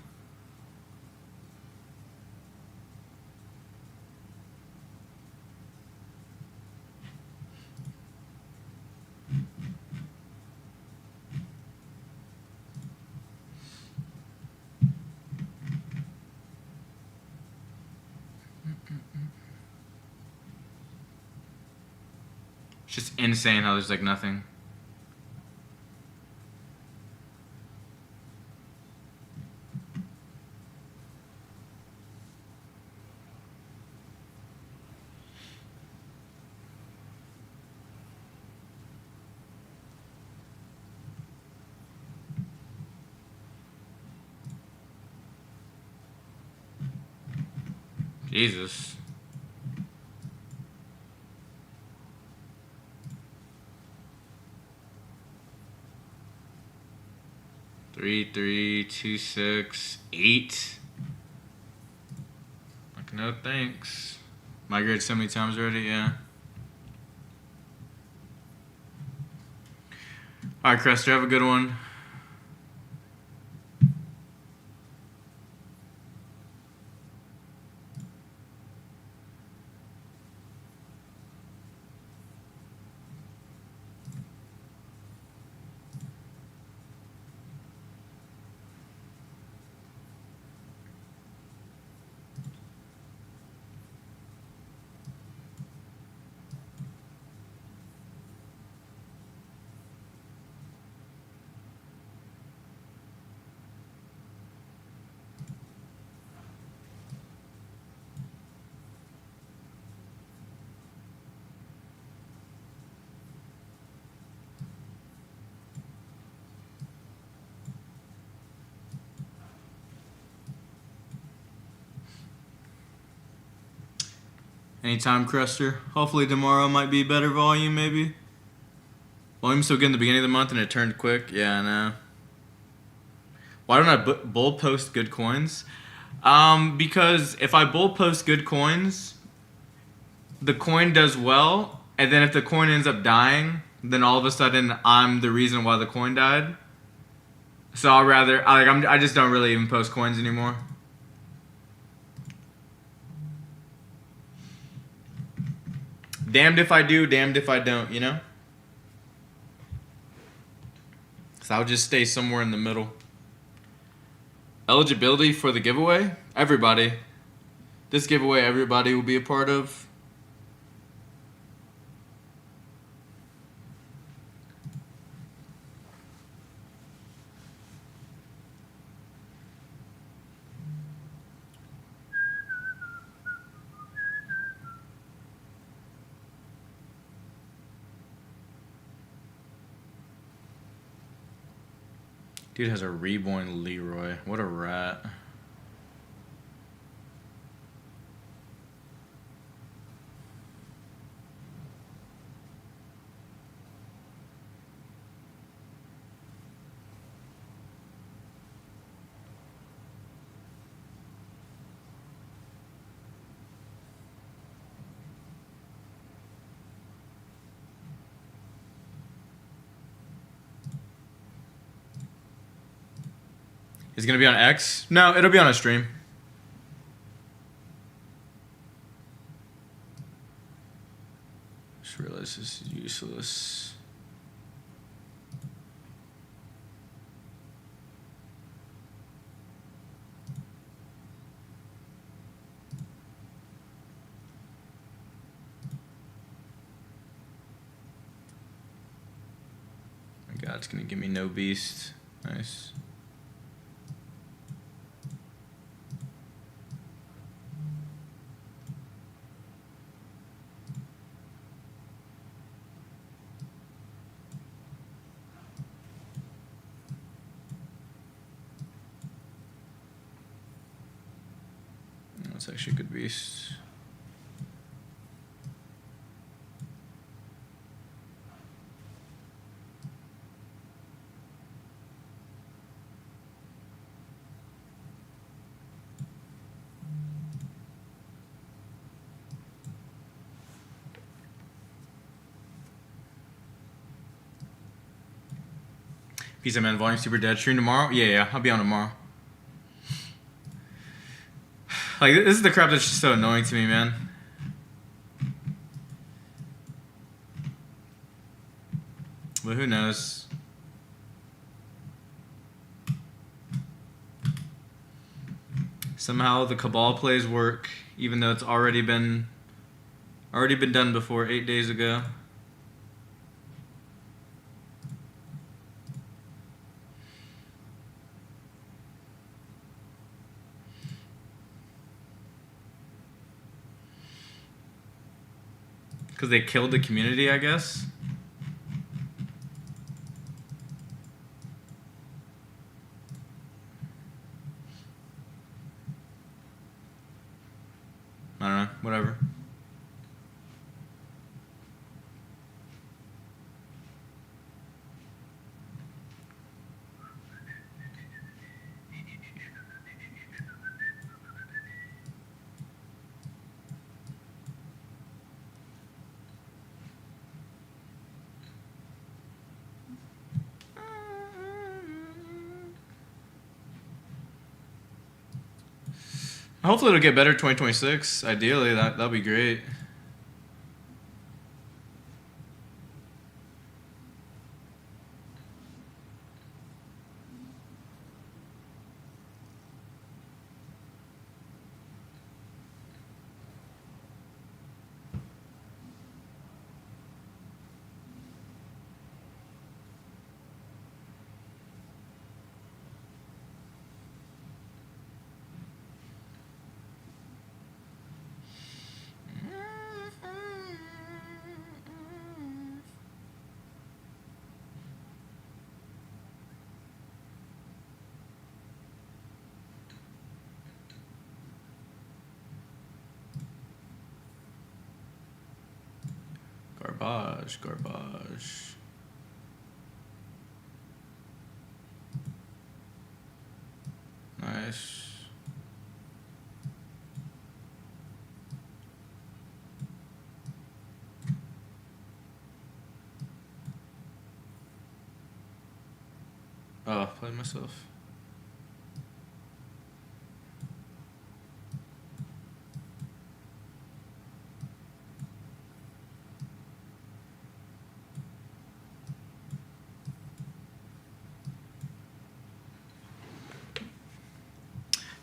It's just insane how there's like nothing. Jesus. Three, 2, 6, 8. Like, no thanks. Migrated so many times already, yeah. Alright, Crester, have a good one. Anytime, Crester. Hopefully tomorrow might be better volume, maybe. Volume's so good in the beginning of the month and it turned quick. Yeah, I know. Why don't I bull post good coins? Because if I bull post good coins, the coin does well, and then if the coin ends up dying, then all of a sudden I'm the reason why the coin died. So I just don't really even post coins anymore. Damned if I do, damned if I don't, you know? So I'll just stay somewhere in the middle. Eligibility for the giveaway? Everybody. This giveaway everybody will be a part of. Dude has a reborn Leroy. What a rat. Is it gonna be on X? No, it'll be on a stream. Just realized this is useless. My God, it's gonna give me no beast. Nice. That's actually a good beast. Peace out, man. Volume Super Dead. Stream tomorrow? Yeah, I'll be on tomorrow. Like, this is the crap that's just so annoying to me, man. But who knows? Somehow the Cabal plays work, even though it's already been done before 8 days ago. Because they killed the community, I guess. I don't know, whatever. Hopefully it'll get better 2026. Ideally, that'll be great. Garbage. Nice. Oh, played myself.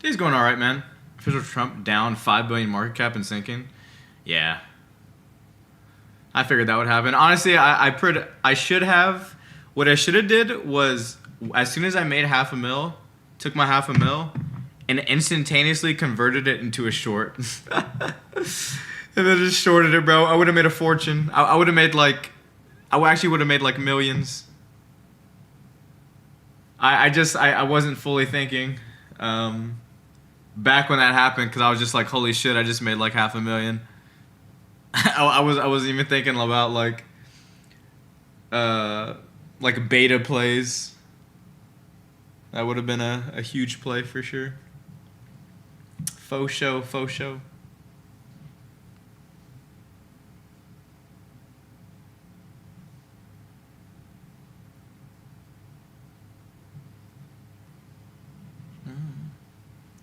Day's going all right, man. Official Trump down 5 billion market cap and sinking. Yeah, I figured that would happen. Honestly, I should have. What I should have did was as soon as I made half a mil, took my half a mil, and instantaneously converted it into a short, and then just shorted it, bro. I would have made a fortune. I would have made like, I actually would have made like millions. I wasn't fully thinking. Back when that happened, because I was just like, holy shit, I just made like $500,000. I wasn't even thinking about like beta plays. That would have been a huge play for sure. Faux show.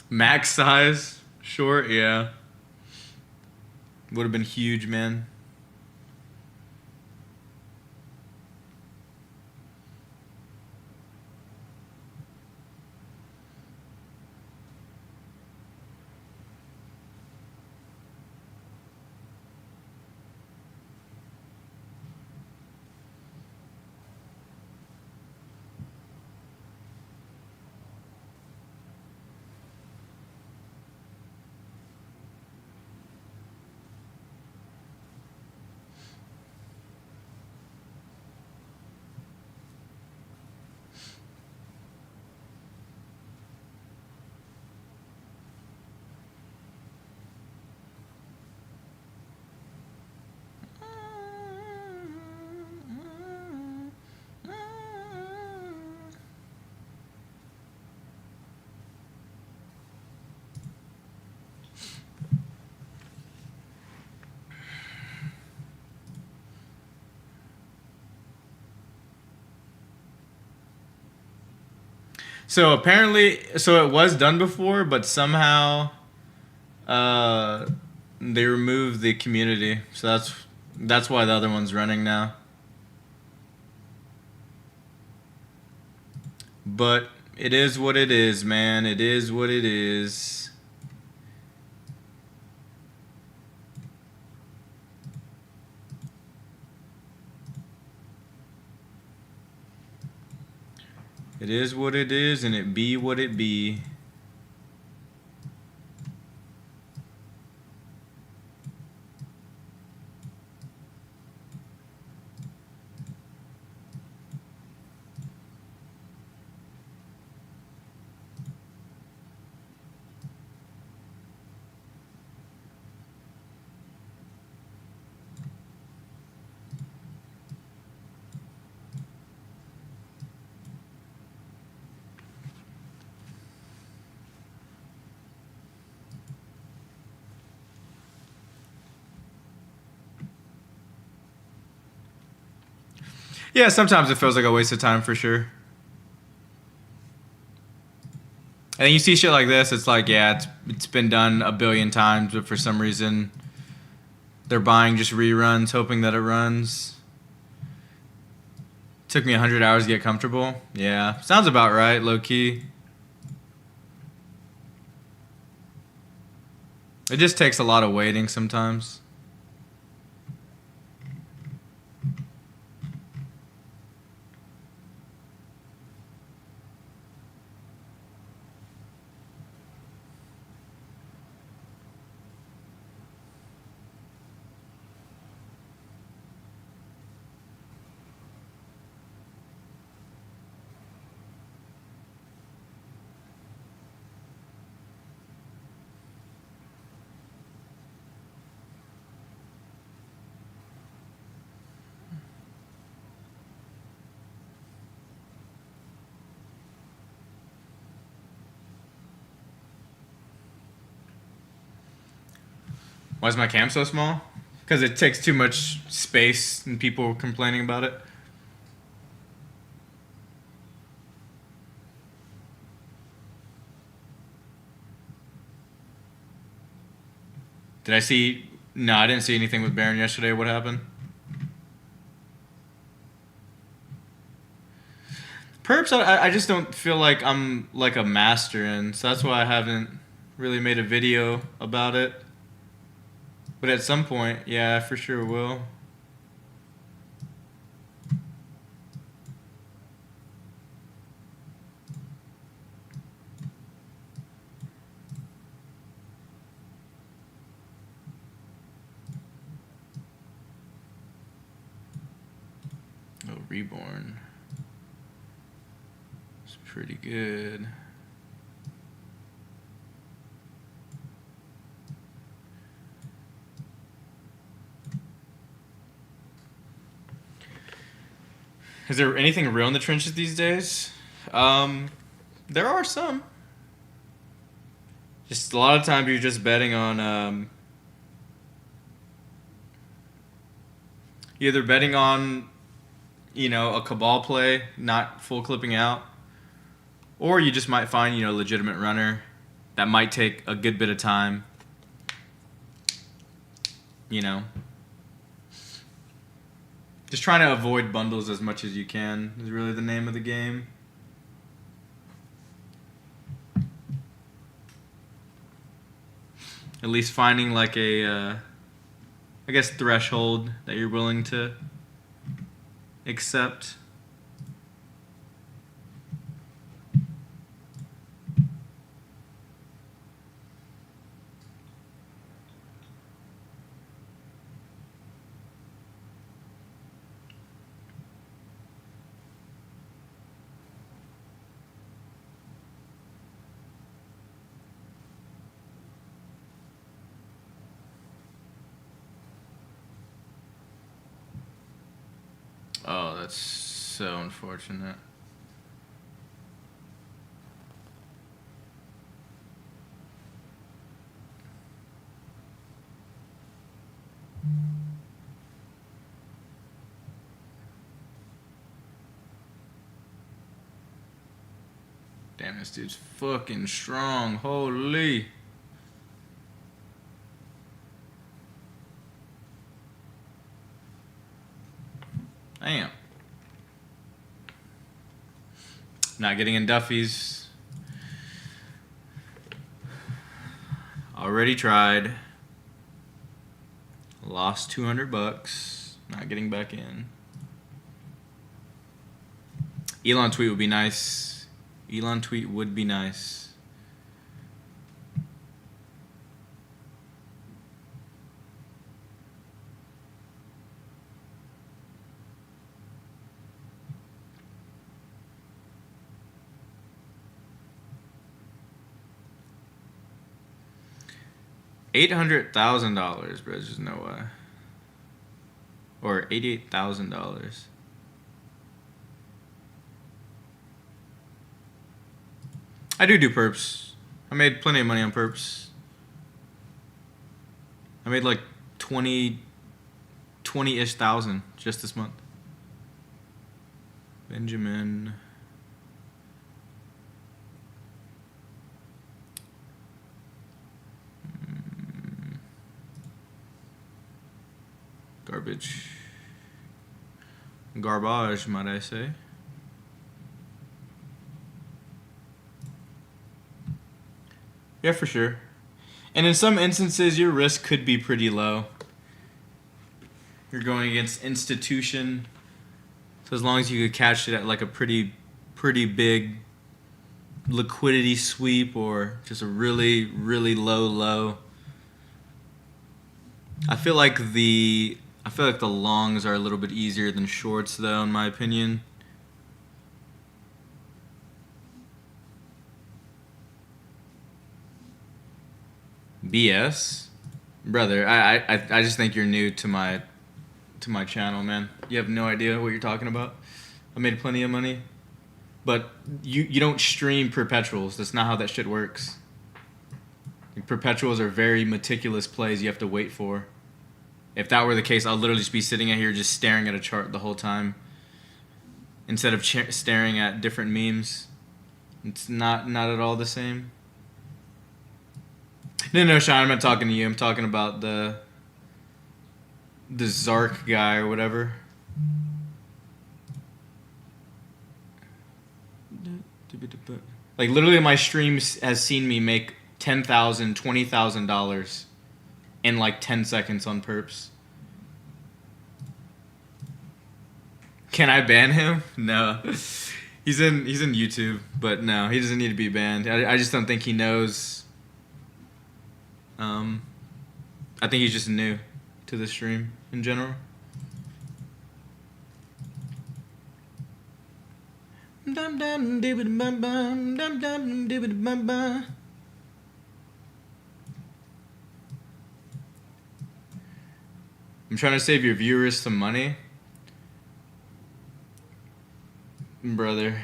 Max size, short, yeah. Would have been huge, man. So apparently, so it was done before, but somehow, they removed the community. So that's why the other one's running now. But it is what it is, man. It is what it is. It is what it is, and it be what it be. Yeah, sometimes it feels like a waste of time for sure. And then you see shit like this, it's like, yeah, it's been done a billion times, but for some reason they're buying just reruns, hoping that it runs. Took me 100 hours to get comfortable. Yeah, sounds about right, low key. It just takes a lot of waiting sometimes. Why is my cam so small? Because it takes too much space and people complaining about it. Did I see? No, I didn't see anything with Baron yesterday. What happened? Perps, I just don't feel like I'm like a master in, so that's why I haven't really made a video about it. But at some point, yeah, I for sure will. Oh, Reborn. It's pretty good. Is there anything real in the trenches these days? There are some. Just a lot of times you're just betting on either betting on, you know, a cabal play, not full clipping out, or you just might find, you know, a legitimate runner that might take a good bit of time. You know, just trying to avoid bundles as much as you can is really the name of the game. At least finding like a, I guess, threshold that you're willing to accept. Oh, that's so unfortunate. Damn, this dude's fucking strong. Holy. Damn. Not getting in Duffy's. Already tried. Lost $200. Not getting back in. Elon tweet would be nice. Elon tweet would be nice. $800,000, bro. There's just no way. Or $88,000. I do perps. I made plenty of money on perps. I made like 20-ish thousand just this month. Benjamin. Garbage. Garbage, might I say. Yeah, for sure. And in some instances, your risk could be pretty low. You're going against institution. So as long as you could catch it at like a pretty big liquidity sweep or just a really low. I feel like the longs are a little bit easier than shorts, though, in my opinion. BS, brother. I just think you're new to my channel, man. You have no idea what you're talking about. I made plenty of money, but you don't stream perpetuals. That's not how that shit works. Perpetuals are very meticulous plays you have to wait for. If that were the case, I'll literally just be sitting out here just staring at a chart the whole time instead of staring at different memes. It's not at all the same. No, Sean, I'm not talking to you. I'm talking about the Zark guy or whatever. Like literally, my streams has seen me make $10,000, $20,000 in like 10 seconds on perps. Can I ban him? No. He's in YouTube, but no, he doesn't need to be banned. I just don't think he knows. I think he's just new to the stream in general. I'm trying to save your viewers some money. Brother.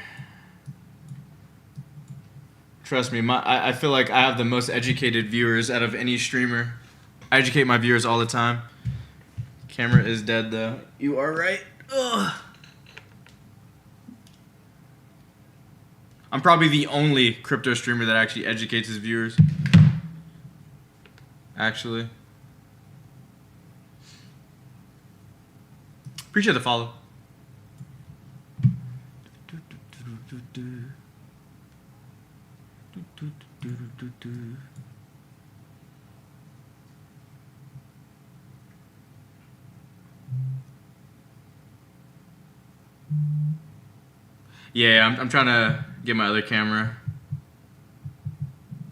Trust me, I feel like I have the most educated viewers out of any streamer. I educate my viewers all the time. Camera is dead though. You are right. Ugh. I'm probably the only crypto streamer that actually educates his viewers. Actually. Appreciate the follow. Yeah, I'm trying to get my other camera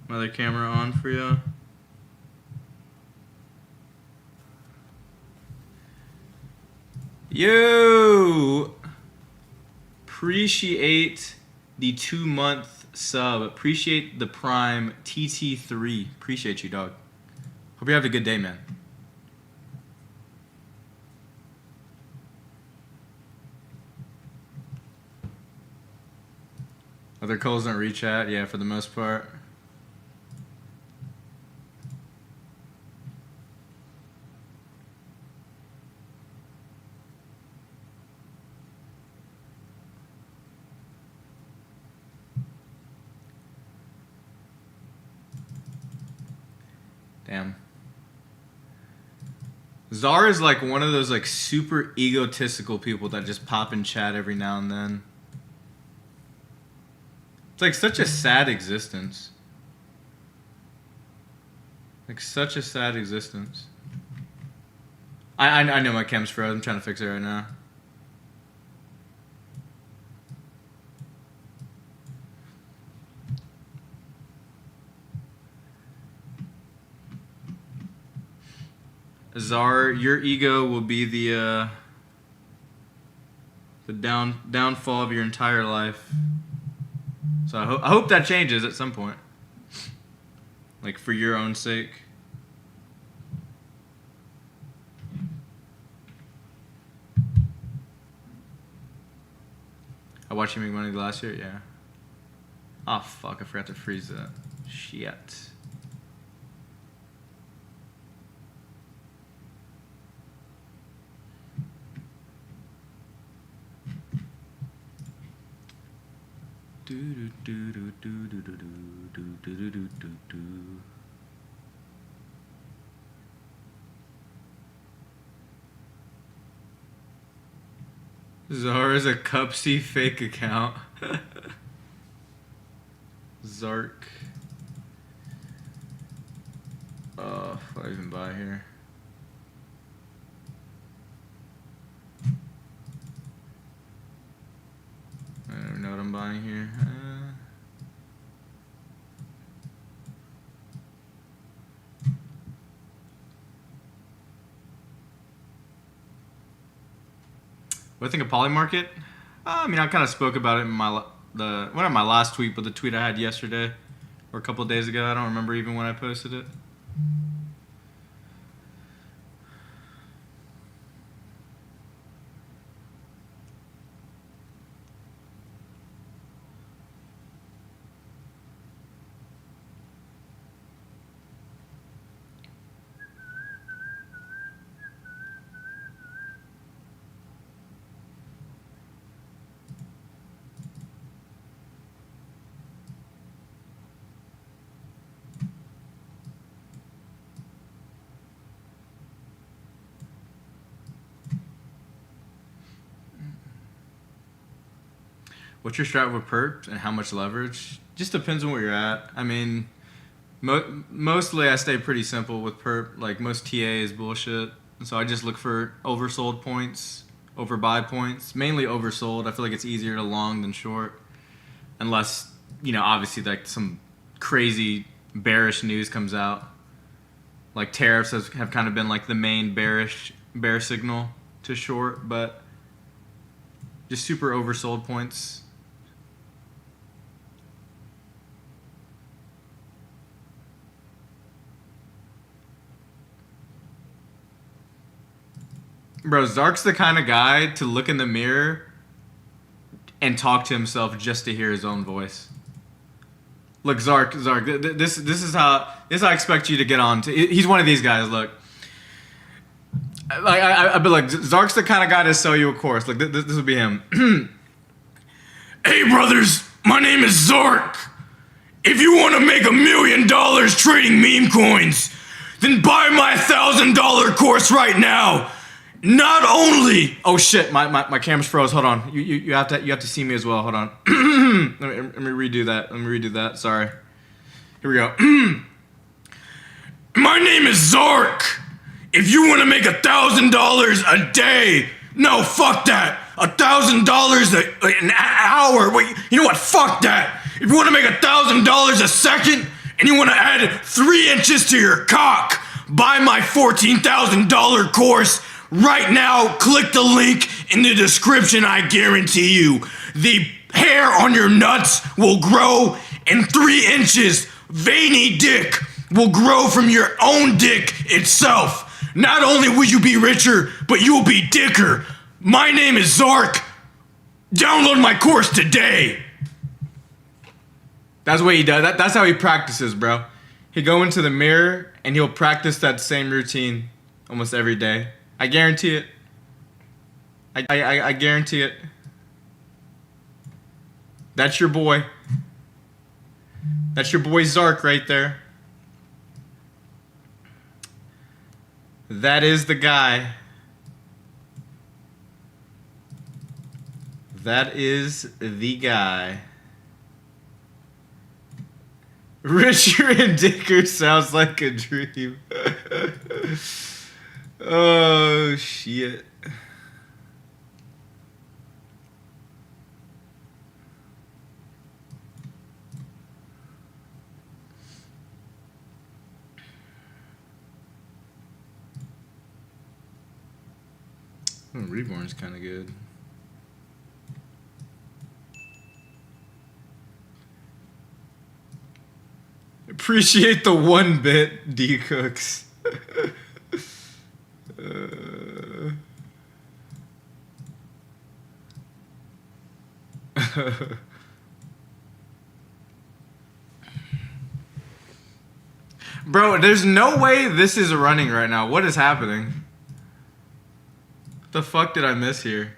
on for you. Yo! Appreciate the 2-month sub. Appreciate the Prime TT3. Appreciate you, dog. Hope you have a good day, man. Other calls don't reach out, yeah, for the most part. Damn. Czar is like one of those like super egotistical people that just pop in chat every now and then. It's like such a sad existence. Like such a sad existence. I know my cam's froze. I'm trying to fix it right now. Czar, your ego will be the downfall of your entire life. So I hope that changes at some point. Like for your own sake. I watched you make money last year, yeah. Oh fuck, I forgot to freeze that. Shit. Zara's a Cupsy fake account. Zark. What do I even buy here? I don't even know what I'm buying here. What do I think of Polymarket? I mean, I kind of spoke about it in my last tweet, but the tweet I had yesterday or a couple of days ago. I don't remember even when I posted it. What's your strat with perp and how much leverage? Just depends on where you're at. I mean, mostly I stay pretty simple with perp. Like most TA is bullshit. So I just look for oversold points, overbuy points. Mainly oversold. I feel like it's easier to long than short. Unless, you know, obviously like some crazy bearish news comes out. Like tariffs have kind of been like the main bear signal to short, but just super oversold points. Bro, Zark's the kind of guy to look in the mirror and talk to himself just to hear his own voice. Look, Zark, this is how I expect you to get on to. He's one of these guys. Look, I'd be like, Zark's the kind of guy to sell you a course. Like this would be him. Hey brothers, my name is Zark. If you want to make $1 million trading meme coins, then buy my $1,000 course right now. Not only, oh shit, my camera's froze. Hold on, you have to see me as well. Hold on. let me redo that. Sorry. Here we go. My name is Zark. If you want to make $1,000 a day, no, fuck that. $1,000 an hour. Wait, you know what? Fuck that. If you want to make $1,000 a second and you want to add 3 inches to your cock, buy my $14,000 course. Right now, click the link in the description. I guarantee you, the hair on your nuts will grow in 3 inches. Veiny dick will grow from your own dick itself. Not only will you be richer, but you will be dicker. My name is Zark. Download my course today. That's what he does. That's how he practices, bro. He'll go into the mirror and he'll practice that same routine almost every day. I guarantee it. I guarantee it. That's your boy. That's your boy Zark right there. That is the guy. That is the guy. Richer and dicker sounds like a dream. Oh, shit. Oh, Reborn's kind of good. Appreciate the 1 bit, D-Cooks. Bro, there's no way this is running right now. What is happening? What the fuck did I miss here?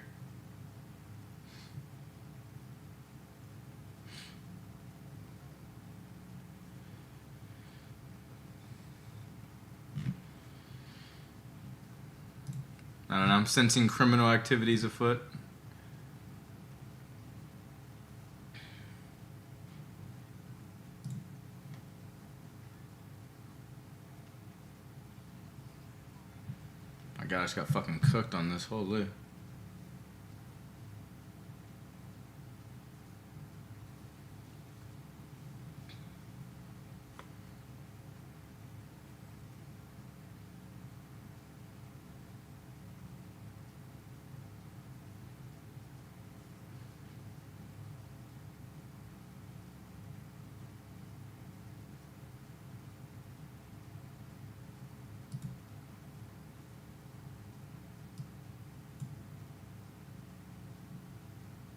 I don't know, I'm sensing criminal activities afoot. My God, I just got fucking cooked on this, holy.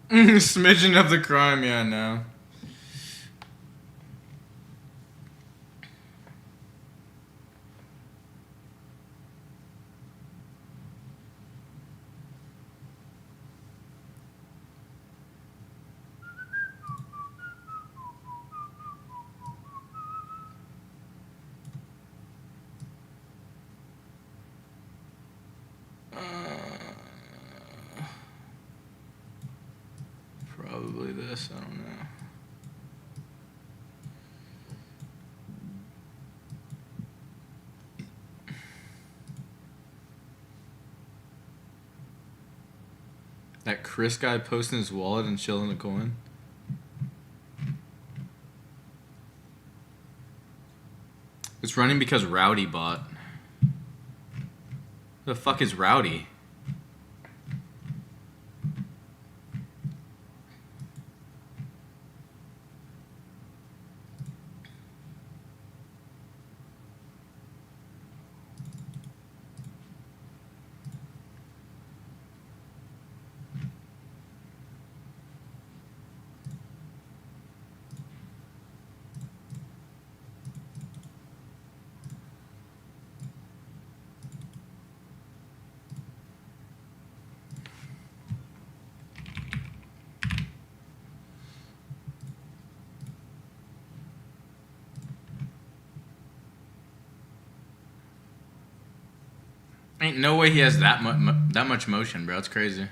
Smidgen of the crime, yeah, no. Probably this. guess. I don't know. That Chris guy posting his wallet and chilling a coin. It's running because Rowdy bought. The fuck is Rowdy? Ain't no way he has that much motion, bro. It's crazy.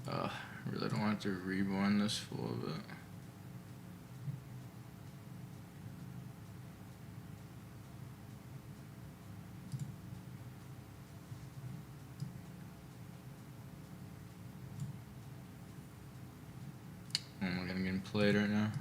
I really don't want to rewind this full of it. Oh, am I gonna get played right now?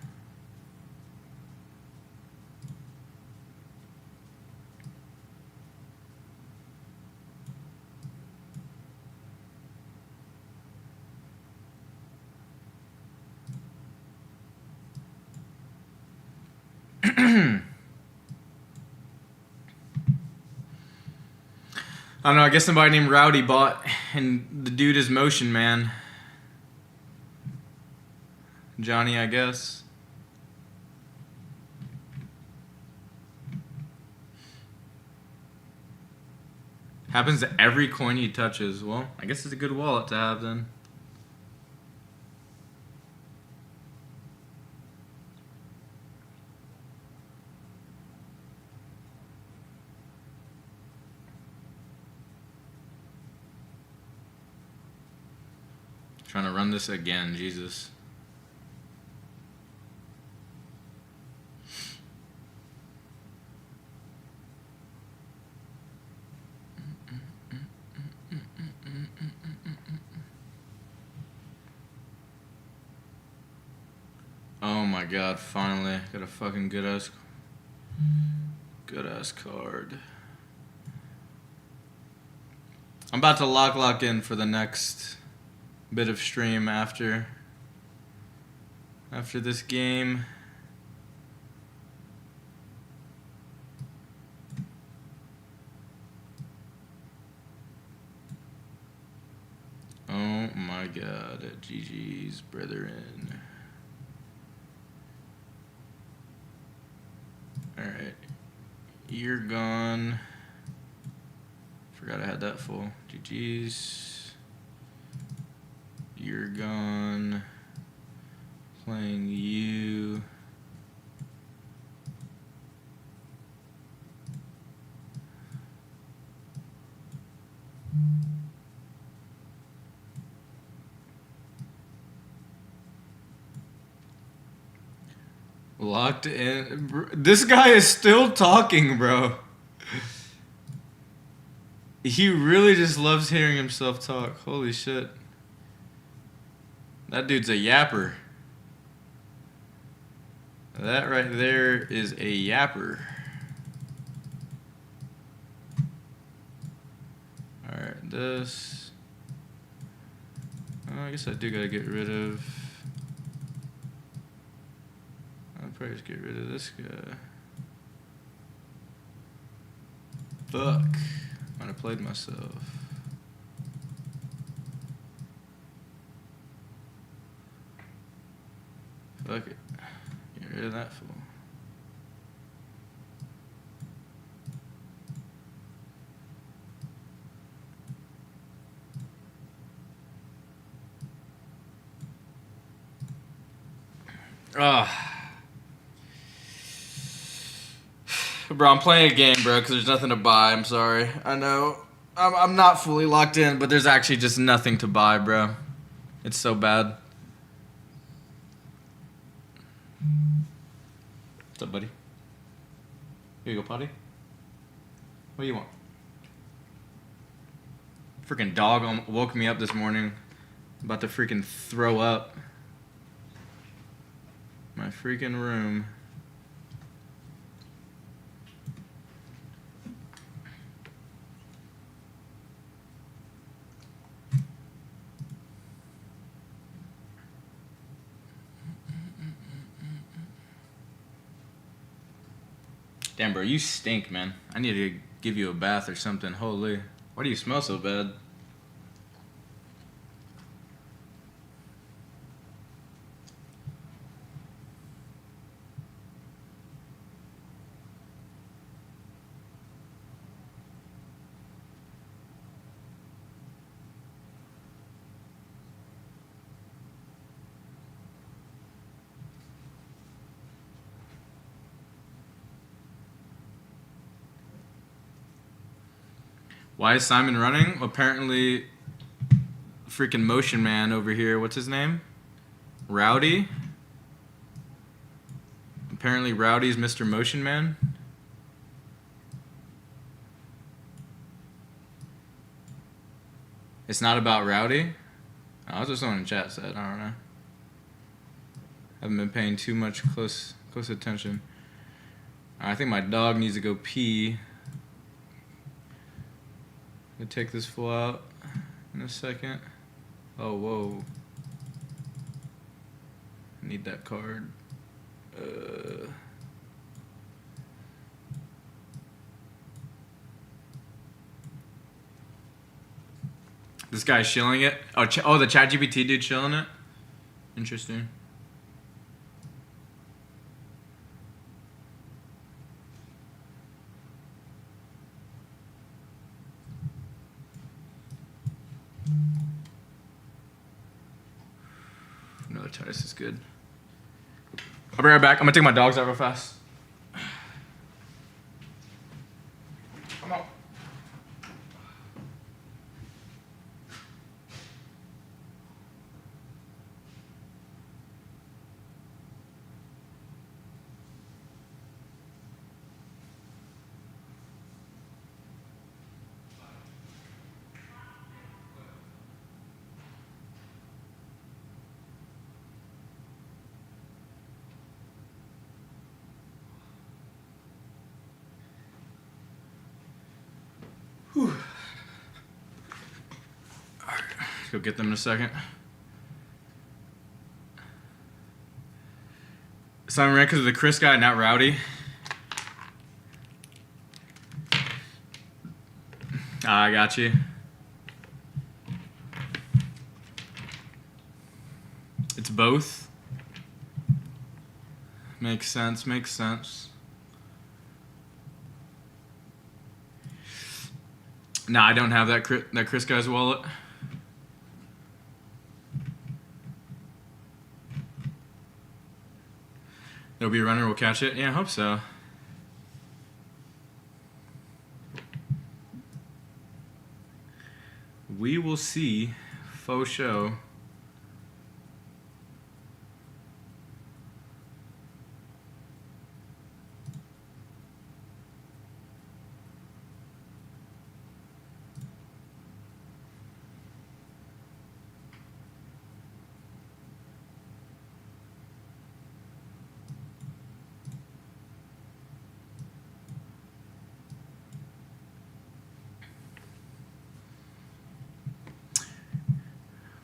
I don't know, I guess somebody named Rowdy bought, and the dude is motion, man. Johnny, I guess. Happens to every coin he touches. Well, I guess it's a good wallet to have then. Trying to run this again, Jesus. Oh my god, finally. Got a fucking good ass card. I'm about to lock in for the next bit of stream after this game. Oh my god, GG's brethren. Alright. You're gone. Forgot I had that full. GG's. You're gone. Playing you. Locked in. This guy is still talking, bro. He really just loves hearing himself talk. Holy shit. That dude's a yapper. That right there is a yapper. Alright, this. Oh, I guess I do gotta get rid of. I'll probably just get rid of this guy. Fuck. Might have played myself. Fuck it. Get rid of that fool. Bro, I'm playing a game, bro, because there's nothing to buy. I'm sorry. I know. I'm not fully locked in, but there's actually just nothing to buy, bro. It's so bad. What's up, buddy? Here you go, potty. What do you want? Freaking dog woke me up this morning. About to freaking throw up. My freaking room. Damn, bro, you stink, man. I need to give you a bath or something. Holy. Why do you smell so bad? Why is Simon running? Apparently, freaking Motion Man over here. What's his name? Rowdy? Apparently Rowdy's Mr. Motion Man. It's not about Rowdy? Oh, that's what someone in chat said. I don't know. Haven't been paying too much close attention. I think my dog needs to go pee. I'm gonna take this fool out in a second. Oh, whoa. Need that card. This guy's shilling it. Oh, the ChatGPT dude shilling it? Interesting. Another Titus is good. I'll be right back. I'm gonna take my dogs out real fast. Come on. Whew. Alright, let's go get them in a second. Simon ran because of the Chris guy, not Rowdy. I got you. It's both. Makes sense, makes sense. Nah, I don't have that Chris guy's wallet. There'll be a runner, we'll catch it. Yeah, I hope so. We will see. Faux show.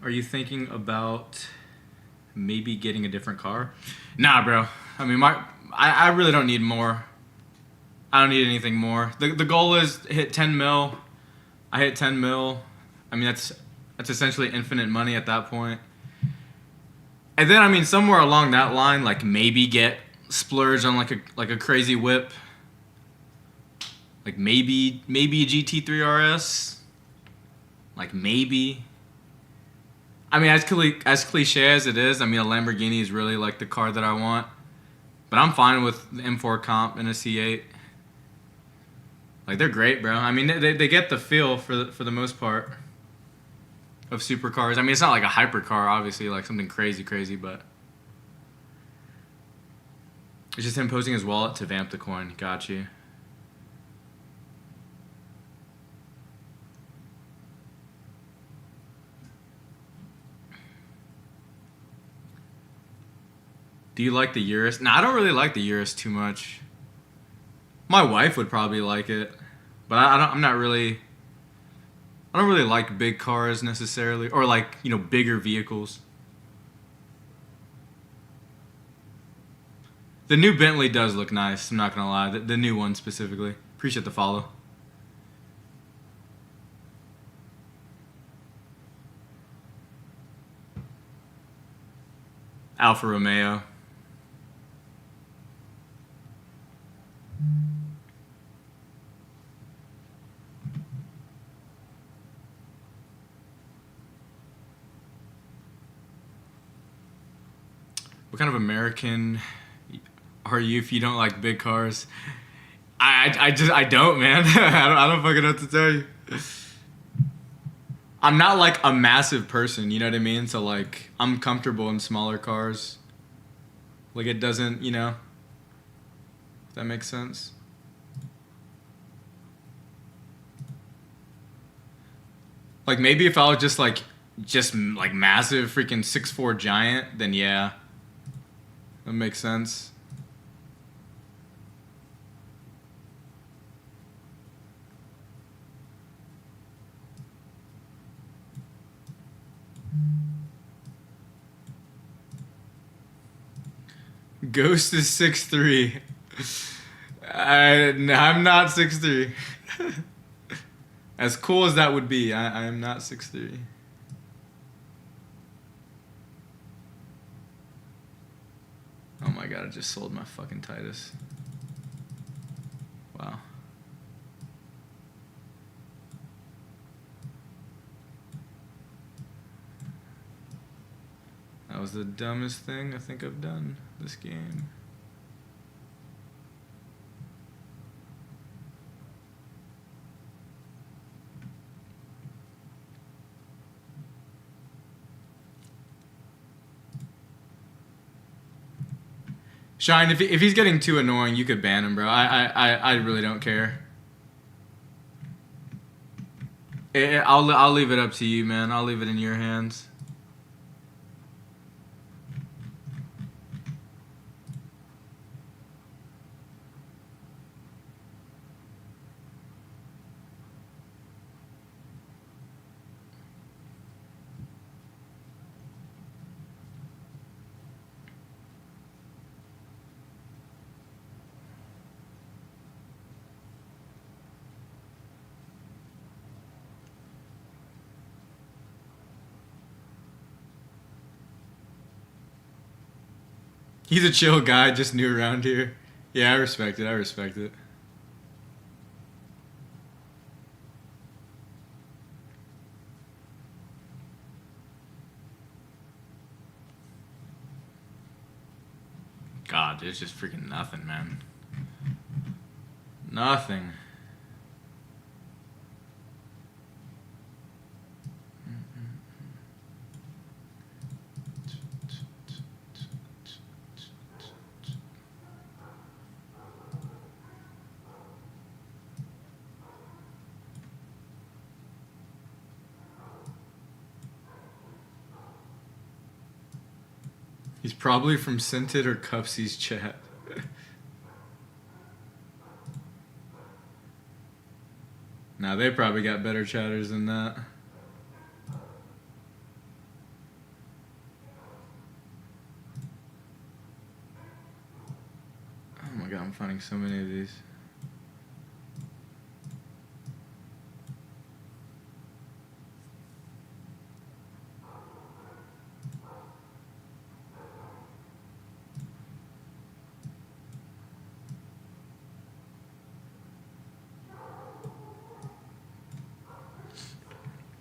Are you thinking about maybe getting a different car? Nah, bro. I mean, I really don't need more. I don't need anything more. The goal is hit 10 mil. I hit 10 mil. I mean, that's essentially infinite money at that point. And then, I mean, somewhere along that line, like maybe get splurge on like a crazy whip. Like maybe a GT3 RS. Like maybe. I mean, as cliche as it is, I mean, a Lamborghini is really like the car that I want. But I'm fine with the M4 Comp and a C8. Like, they're great, bro. I mean, they get the feel for the most part of supercars. I mean, it's not like a hypercar, obviously, like something crazy, but it's just him posing his wallet to vamp the coin. Got you. Do you like the Urus? Nah, I don't really like the Urus too much. My wife would probably like it, but I'm not really. I don't really like big cars necessarily, or like, you know, bigger vehicles. The new Bentley does look nice. I'm not gonna lie. The new one specifically. Appreciate the follow. Alfa Romeo. What kind of American are you if you don't like big cars? I don't, man. I don't fucking know what to tell you. I'm not like a massive person, you know what I mean? So like, I'm comfortable in smaller cars. Like, it doesn't, you know, if that makes sense. Like, maybe if I was just like massive freaking 6'4" giant, then yeah. That makes sense. Ghost is 6'3". I'm not 6'3". As cool as that would be, I am not 6'3". Oh my god, I just sold my fucking Titus. Wow. That was the dumbest thing I think I've done this game. Shine, if he's getting too annoying, you could ban him, bro. I really don't care. I'll leave it up to you, man. I'll leave it in your hands. He's a chill guy, just new around here. Yeah, I respect it. I respect it. God, it's just freaking nothing, man. Nothing. He's probably from Scented or Cupsy's chat. Nah, they probably got better chatters than that. Oh my god, I'm finding so many of these.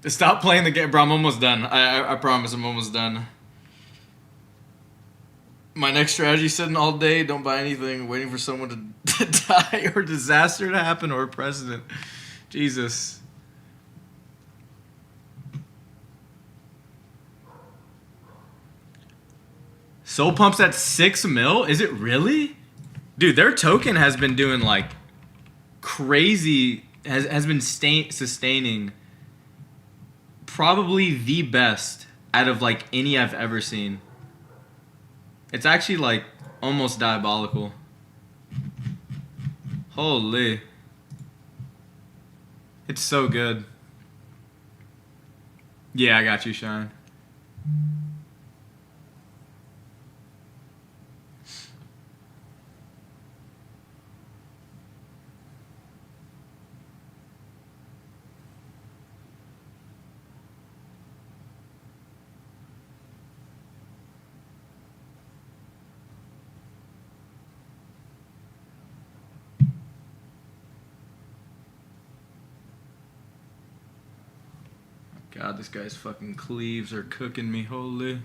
Stop playing the game, bro. I'm almost done. I promise I'm almost done. My next strategy: sitting all day, don't buy anything, waiting for someone to die or disaster to happen or a president. Jesus. Soul Pump's at 6 mil? Is it really? Dude, their token has been doing like crazy, has been sustaining probably the best out of like any I've ever seen. It's actually like almost diabolical. Holy. It's so good. Yeah, I got you, Shine. God, this guy's fucking cleaves are cooking me, holy.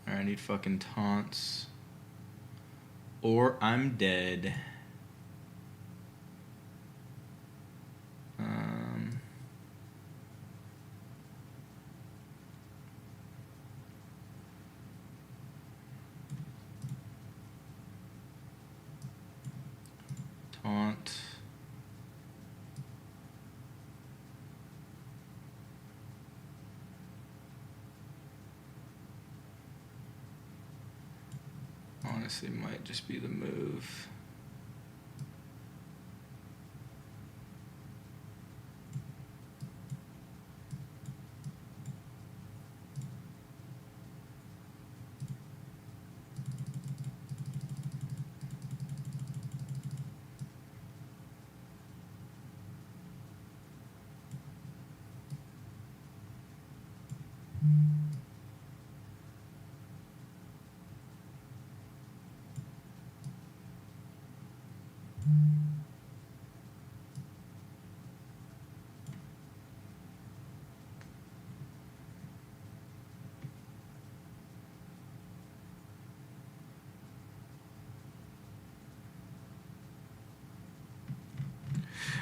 I need fucking taunts. Or I'm dead. Qaunt. Honestly, might just be the move.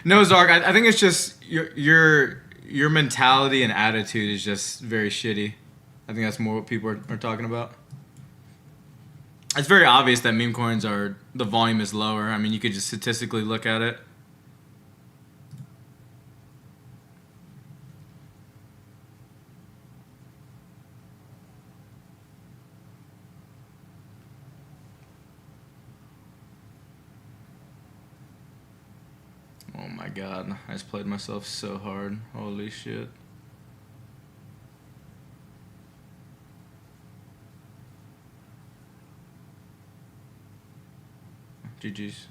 No, Zark, I think it's just your mentality and attitude is just very shitty. I think that's more what people are talking about. It's very obvious that meme coins are, the volume is lower. I mean, you could just statistically look at it. Oh my god, I just played myself so hard. Holy shit. GG's.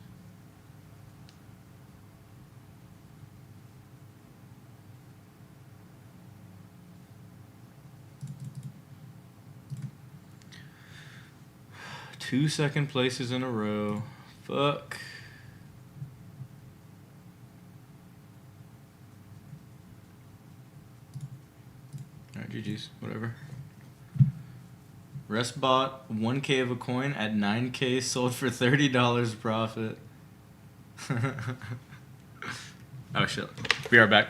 Two second places in a row. Fuck. Alright, GG's. Whatever. Rest bought 1K of a coin at 9K, sold for $30 profit. Oh shit. Be right back.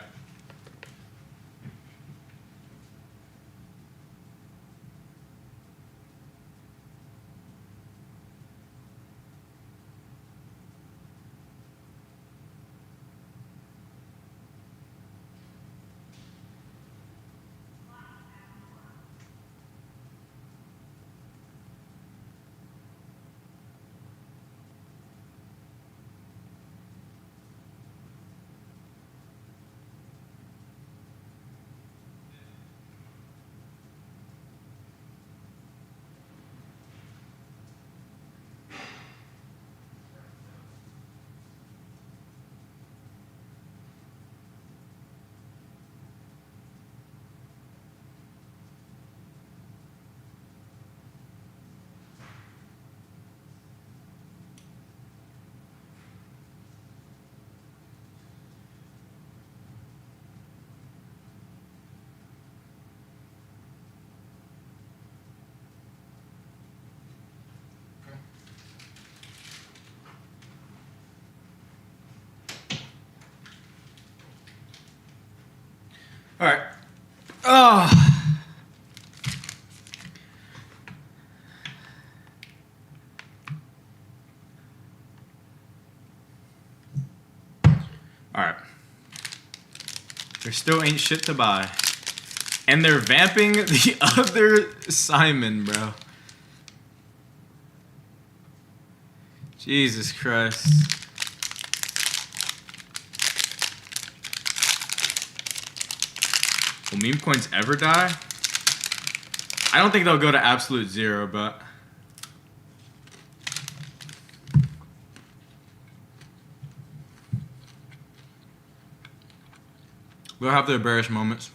All right. Oh. All right. There still ain't shit to buy. And they're vamping the other Simon, bro. Jesus Christ. Will meme coins ever die? I don't think they'll go to absolute zero, but... they'll have their bearish moments.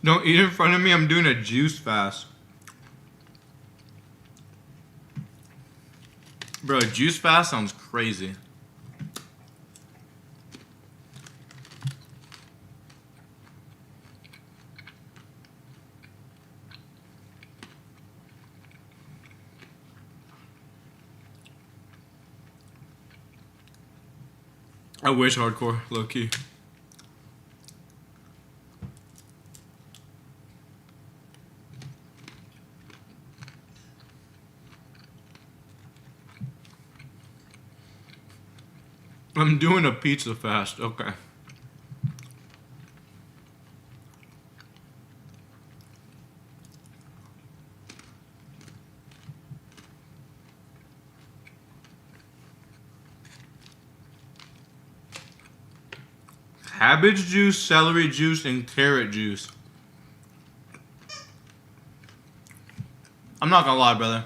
Don't eat in front of me, I'm doing a juice fast. Bro, a juice fast sounds crazy. I wish hardcore, low key. I'm doing a pizza fast, okay. Cabbage juice, celery juice, and carrot juice. I'm not gonna lie, brother.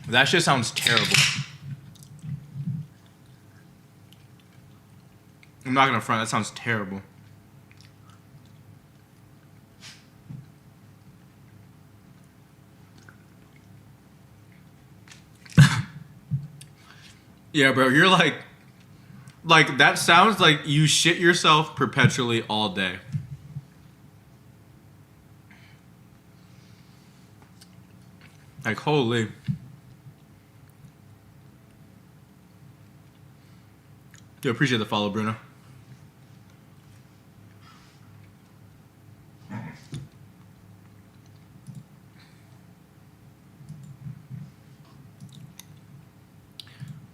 That shit sounds terrible. I'm not gonna front, that sounds terrible. Yeah, bro, you're like that sounds like you shit yourself perpetually all day. Like, holy. Do appreciate the follow, Bruno.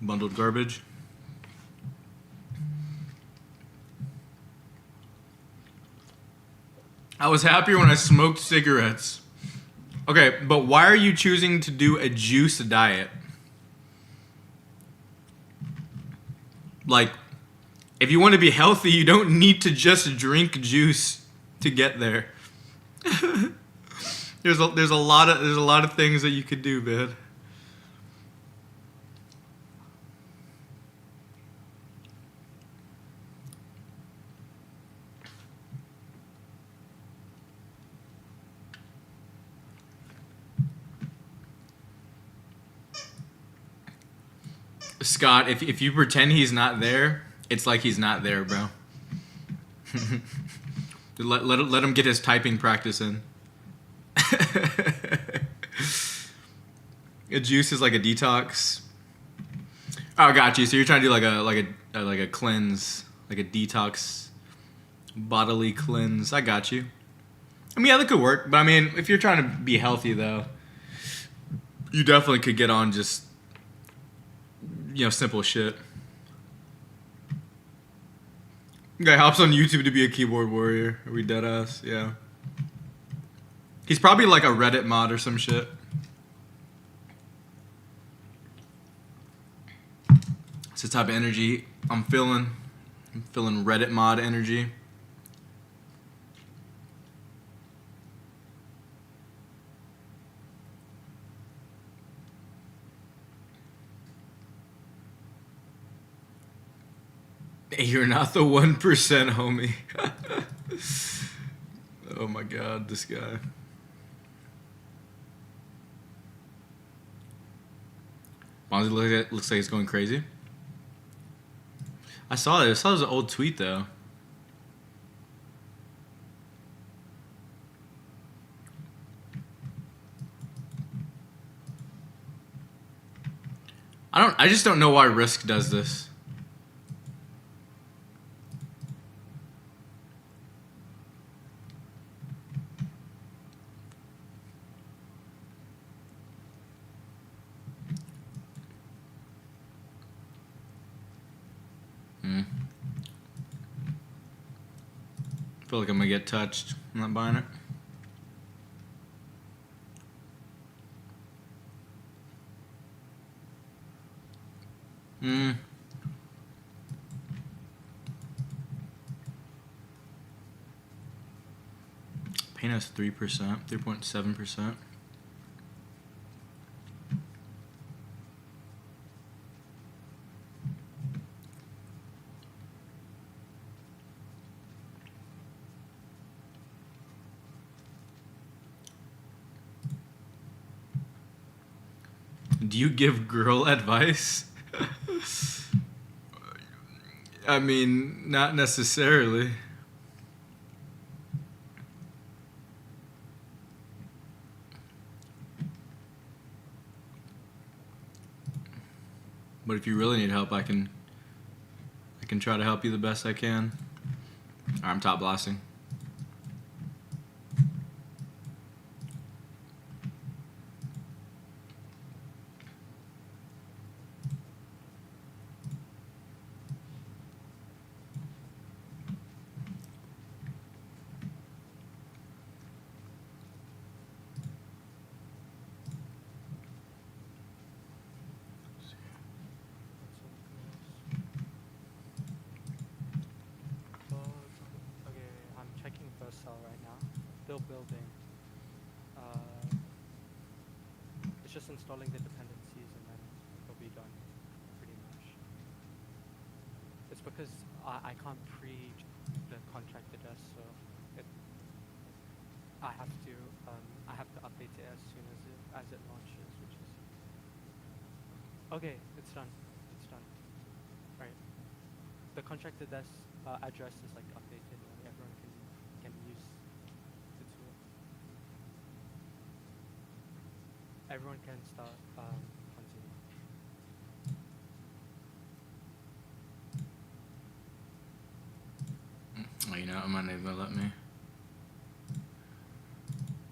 Bundled garbage. I was happier when I smoked cigarettes. Okay, but why are you choosing to do a juice diet? Like, if you want to be healthy, you don't need to just drink juice to get there. There's a lot of things that you could do, man. Scott, if you pretend he's not there, it's like he's not there, bro. let him get his typing practice in. A juice is like a detox. Oh, got you. So you're trying to do like a cleanse, like a detox, bodily cleanse. I got you. I mean, yeah, that could work. But I mean, if you're trying to be healthy, though, you definitely could get on just, you know, simple shit. Guy hops on YouTube to be a keyboard warrior. Are we dead ass? Yeah. He's probably like a Reddit mod or some shit. It's the type of energy I'm feeling. I'm feeling Reddit mod energy. You're not the 1%, homie. Oh my god, this guy. Bonzi looks like it's going crazy. I saw it. I saw it was an old tweet though. I just don't know why Risk does this. I feel like I'm gonna get touched. I'm not buying it. Pain has 3%, 3.7%. Do you give girl advice? I mean, not necessarily. But if you really need help, I can try to help you the best I can. Alright, I'm top blasting. Still building. It's just installing the dependencies and then it'll be done, pretty much. It's because I can't pre the contracted S, so I have to update it as soon as it launches, which is okay. It's done. It's done. Right. The contracted S address is like updated, and everyone can use. Everyone can start Fansem. Oh, you know, it might not even let me.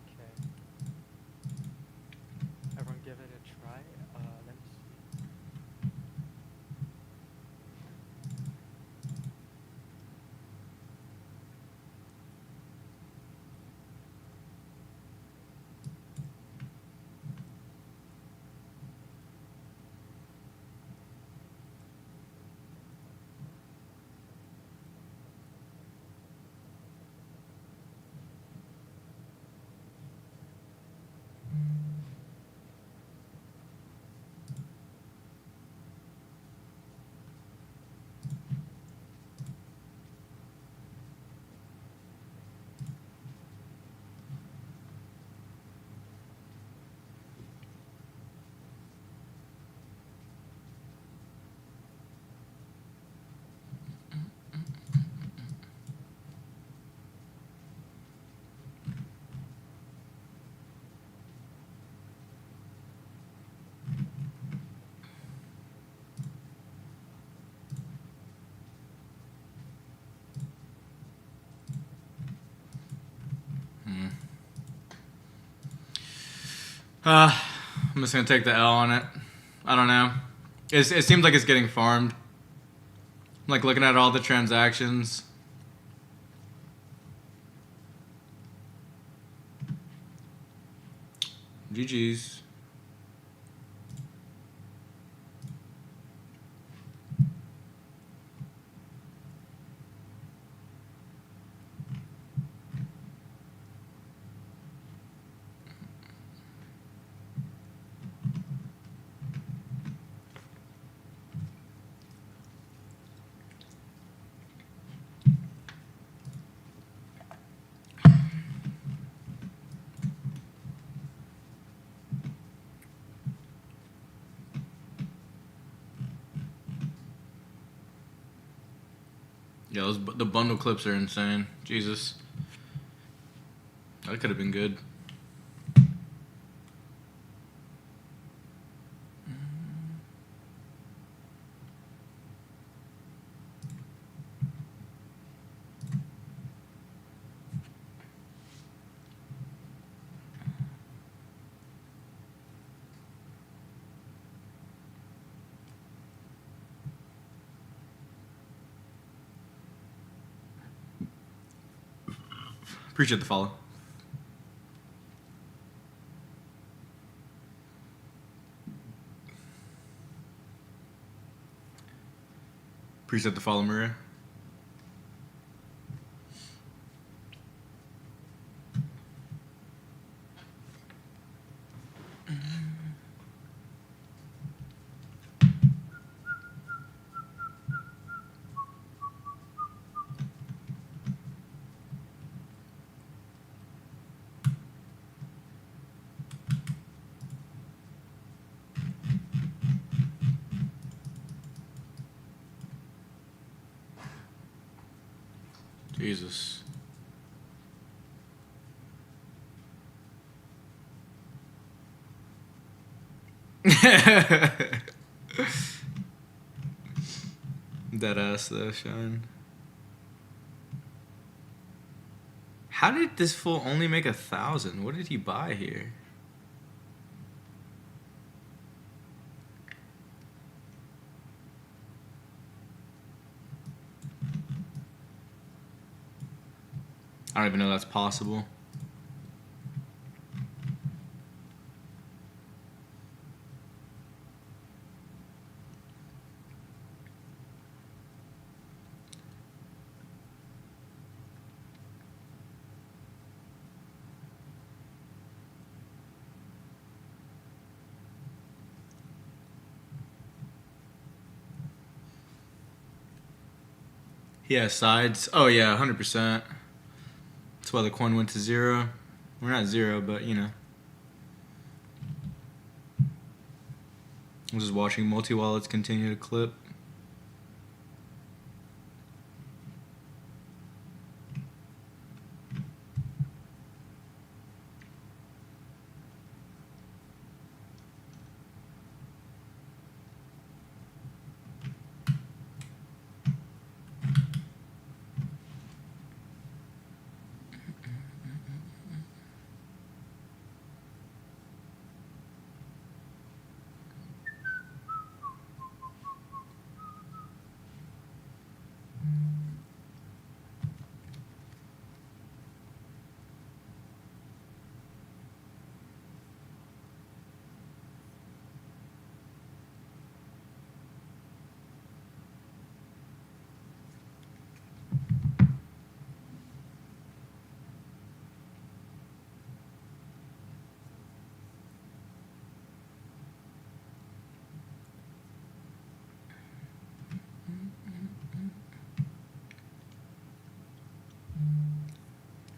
Okay. Everyone give it a try. Let me see. I'm just gonna take the L on it. I don't know. It seems like it's getting farmed. I'm like looking at all the transactions. GG's. Yeah, the bundle clips are insane. Jesus. That could have been good. Appreciate the follow. Appreciate the follow, Maria. Jesus. Dead ass though, Shine. How did this fool only make 1,000? What did he buy here? I don't even know that's possible. He has sides. Oh yeah, 100%. That's why the coin went to 0. We're not 0, but you know. I'm just watching multi-wallets continue to clip.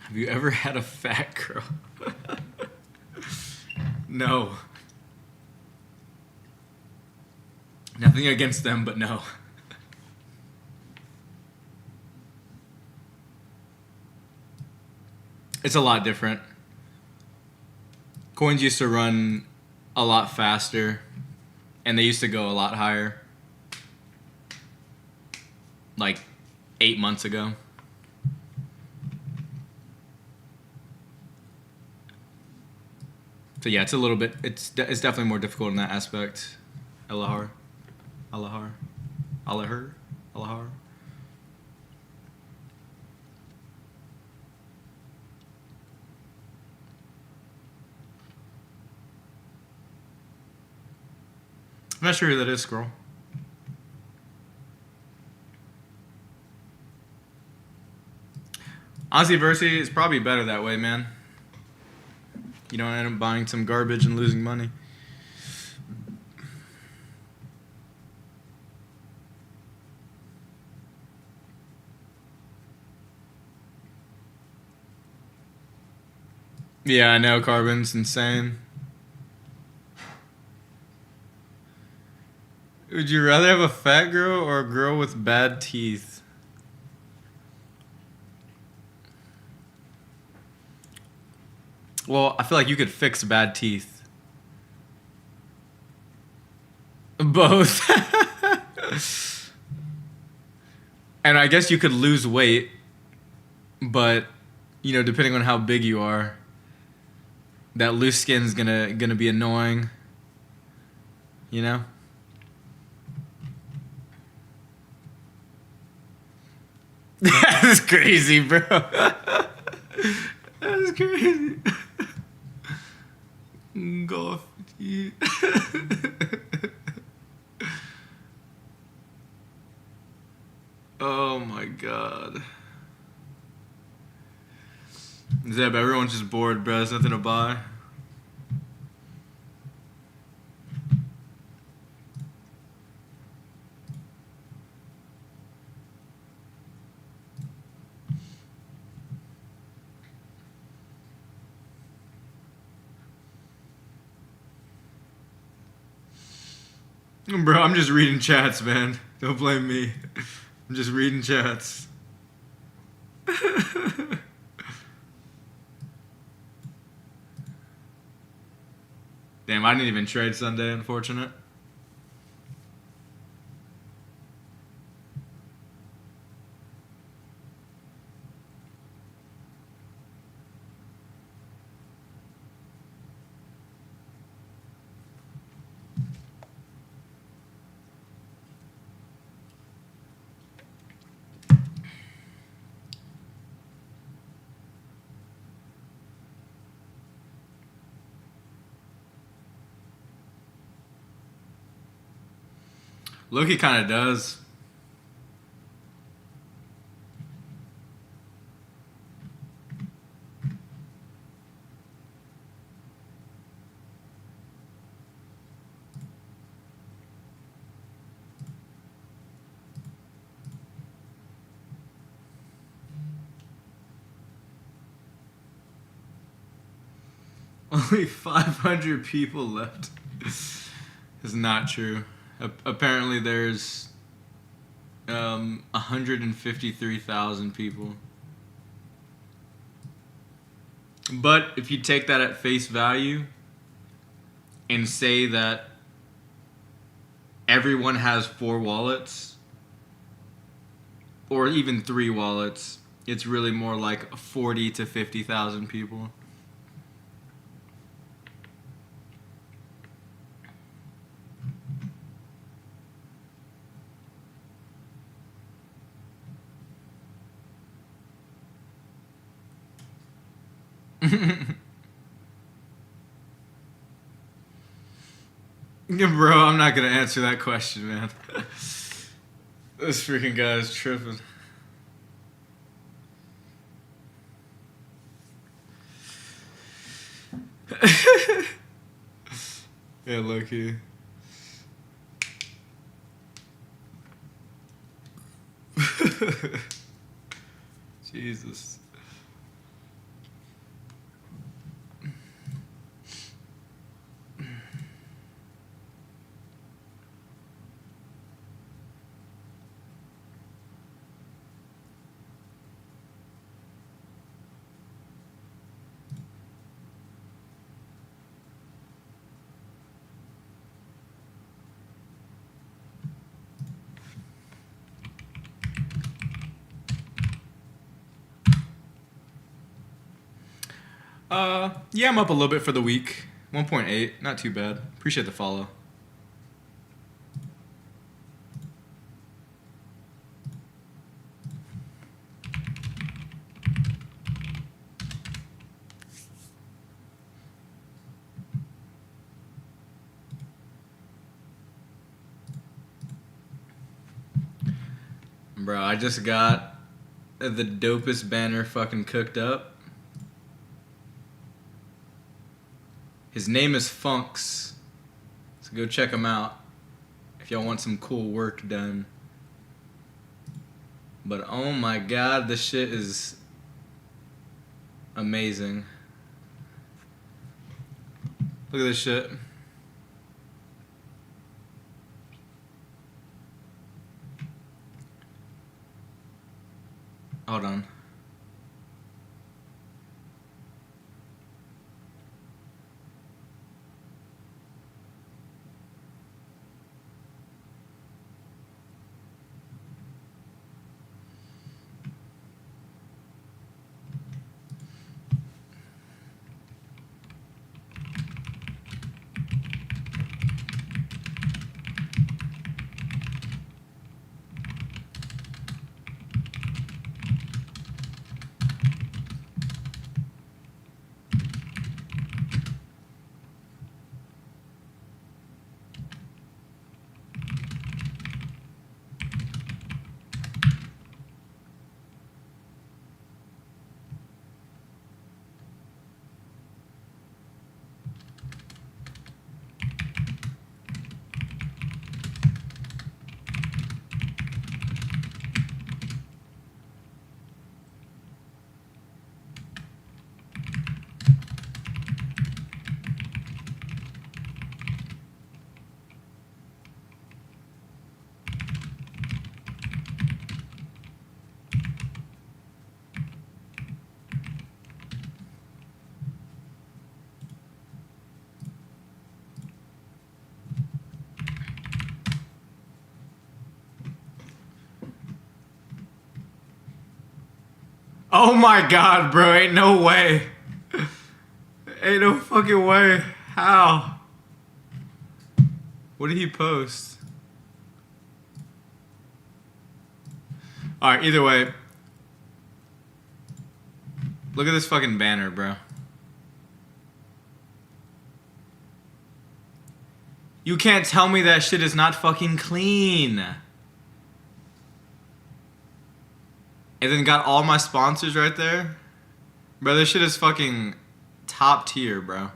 Have you ever had a fat girl? No. Nothing against them, but no. It's a lot different. Coins used to run a lot faster, and they used to go a lot higher. Like 8 months ago. So yeah, it's a little bit. It's definitely more difficult in that aspect. Alahar. I'm not sure who that is, Scroll. Honestly, Versi is probably better that way, man. You don't end up buying some garbage and losing money. Yeah, I know, Carbon's insane. Would you rather have a fat girl or a girl with bad teeth? Well, I feel like you could fix bad teeth. Both. And I guess you could lose weight, but you know, depending on how big you are, that loose skin's gonna be annoying. You know? That's crazy, bro. That's crazy. Golf. Oh my god. Zeb, everyone's just bored, bro. There's nothing to buy. Bro, I'm just reading chats, man. Don't blame me. I'm just reading chats. Damn, I didn't even trade Sunday, unfortunate. Loki kind of does. Only 500 people left. It's not true. Apparently there's 153,000 people. But if you take that at face value and say that everyone has 4 wallets or even 3 wallets, it's really more like 40 to 50,000 people. Bro, I'm not gonna answer that question, man. This freaking guy is tripping. Yeah, low key. Jesus. Yeah, I'm up a little bit for the week. 1.8, not too bad. Appreciate the follow. Bro, I just got the dopest banner fucking cooked up. His name is Funks, so go check him out if y'all want some cool work done. But oh my god, this shit is amazing. Look at this shit. Hold on. Oh my god, bro. Ain't no way. Ain't no fucking way. How? What did he post? Alright, either way. Look at this fucking banner, bro. You can't tell me that shit is not fucking clean. And then got all my sponsors right there. Bro, this shit is fucking top tier, bro.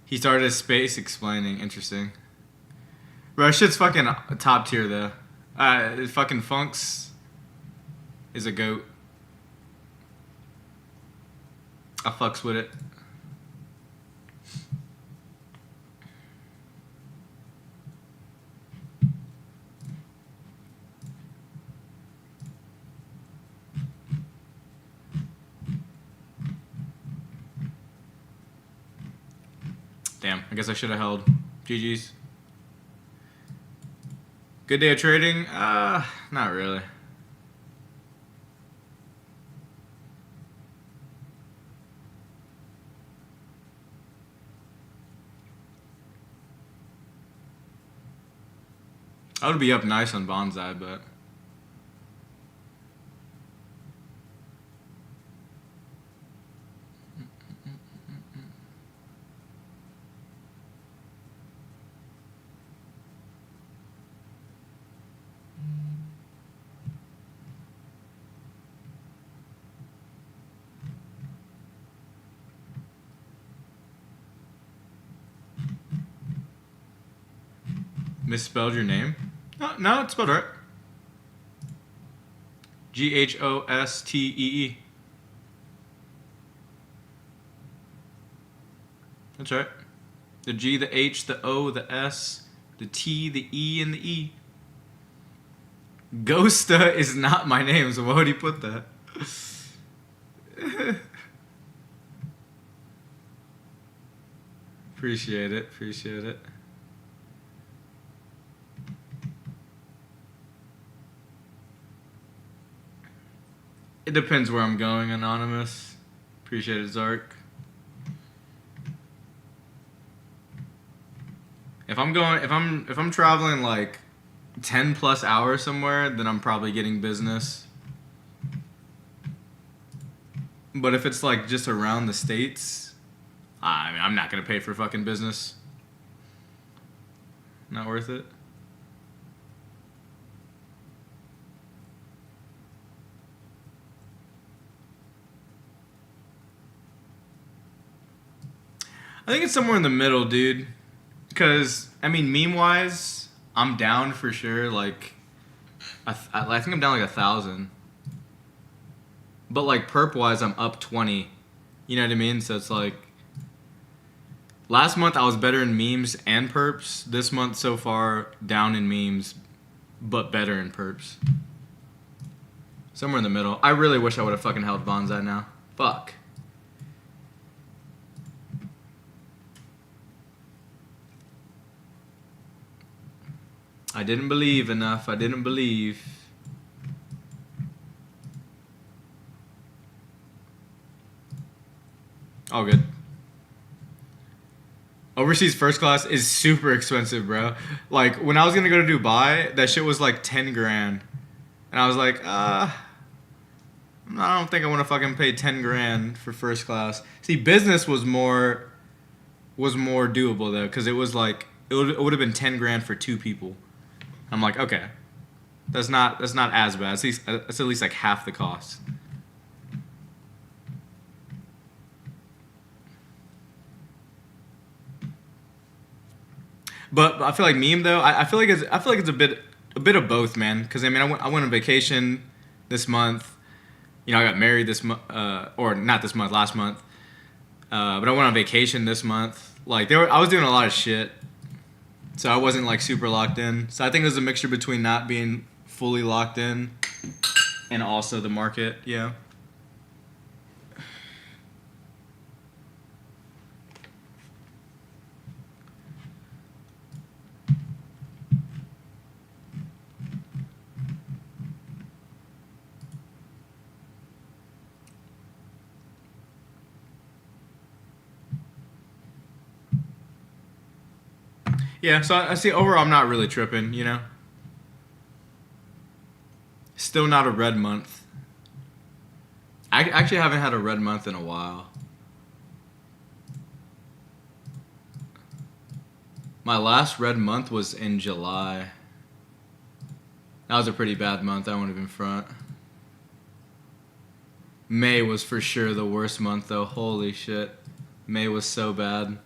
He started a space explaining. Interesting. Bro, shit's fucking top tier, though. Fucking Funks is a goat. I fucks with it. Damn, I guess I should have held. GG's. Good day of trading? Not really. I would be up nice on Bonsai, but... Misspelled your name? No, it's spelled right. Ghostee. That's right. The G, the H, the O, the S, the T, the E, and the E. Ghosta is not my name, so why would he put that? Appreciate it, appreciate it. It depends where I'm going, Anonymous. Appreciate it, Zark. If I'm traveling like 10 plus hours somewhere, then I'm probably getting business. But if it's like just around the States, I mean, I'm not gonna pay for fucking business. Not worth it. I think it's somewhere in the middle, dude. Because, I mean, meme-wise, I'm down for sure. Like, I think I'm down like 1,000. But, like, perp-wise, I'm up 20. You know what I mean? So it's like... Last month, I was better in memes and perps. This month, so far, down in memes, but better in perps. Somewhere in the middle. I really wish I would have fucking held Bonsai now. Fuck. I didn't believe enough. I didn't believe. All good. Overseas first class is super expensive, bro. Like, when I was gonna go to Dubai, that shit was like 10 grand. And I was like, I don't think I want to fucking pay 10 grand for first class. See, business was more doable though, because it was like, it would have been 10 grand for 2 people. I'm like, okay, that's not as bad. It's at least like half the cost. But I feel like meme though. I feel like it's a bit of both, man. Because I mean, I went on vacation this month. You know, I got married this month, or not this month, last month. But I went on vacation this month. Like I was doing a lot of shit. So I wasn't like super locked in. So I think it was a mixture between not being fully locked in and also the market, yeah. Yeah, so I see overall I'm not really tripping, you know? Still not a red month. I actually haven't had a red month in a while. My last red month was in July. That was a pretty bad month, I won't even front. May was for sure the worst month though, holy shit. May was so bad.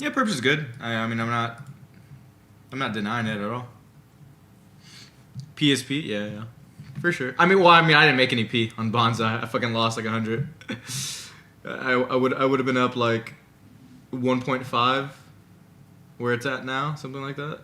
Yeah, Perps is good. I mean, I'm not denying it at all. PSP, yeah, for sure. I mean, I didn't make any P on Bonsai. I fucking lost like 100. I would have been up like 1.5, where it's at now, something like that.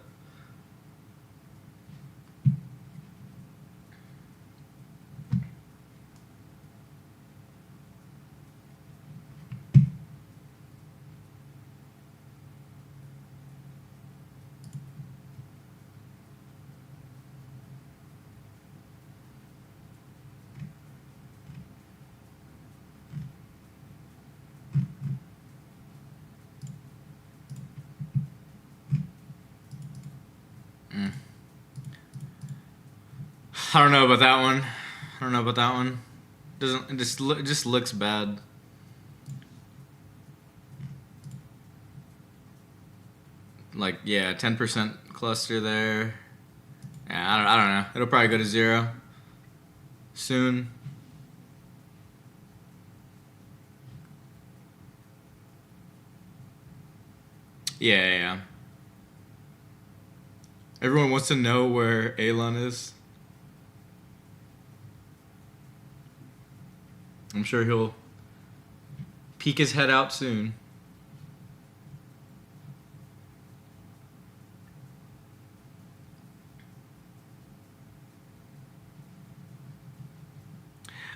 I don't know about that one. It just looks bad. Like, yeah, 10% cluster there. Yeah, I don't know. It'll probably go to 0 soon. Yeah. Everyone wants to know where Elon is. I'm sure he'll peek his head out soon.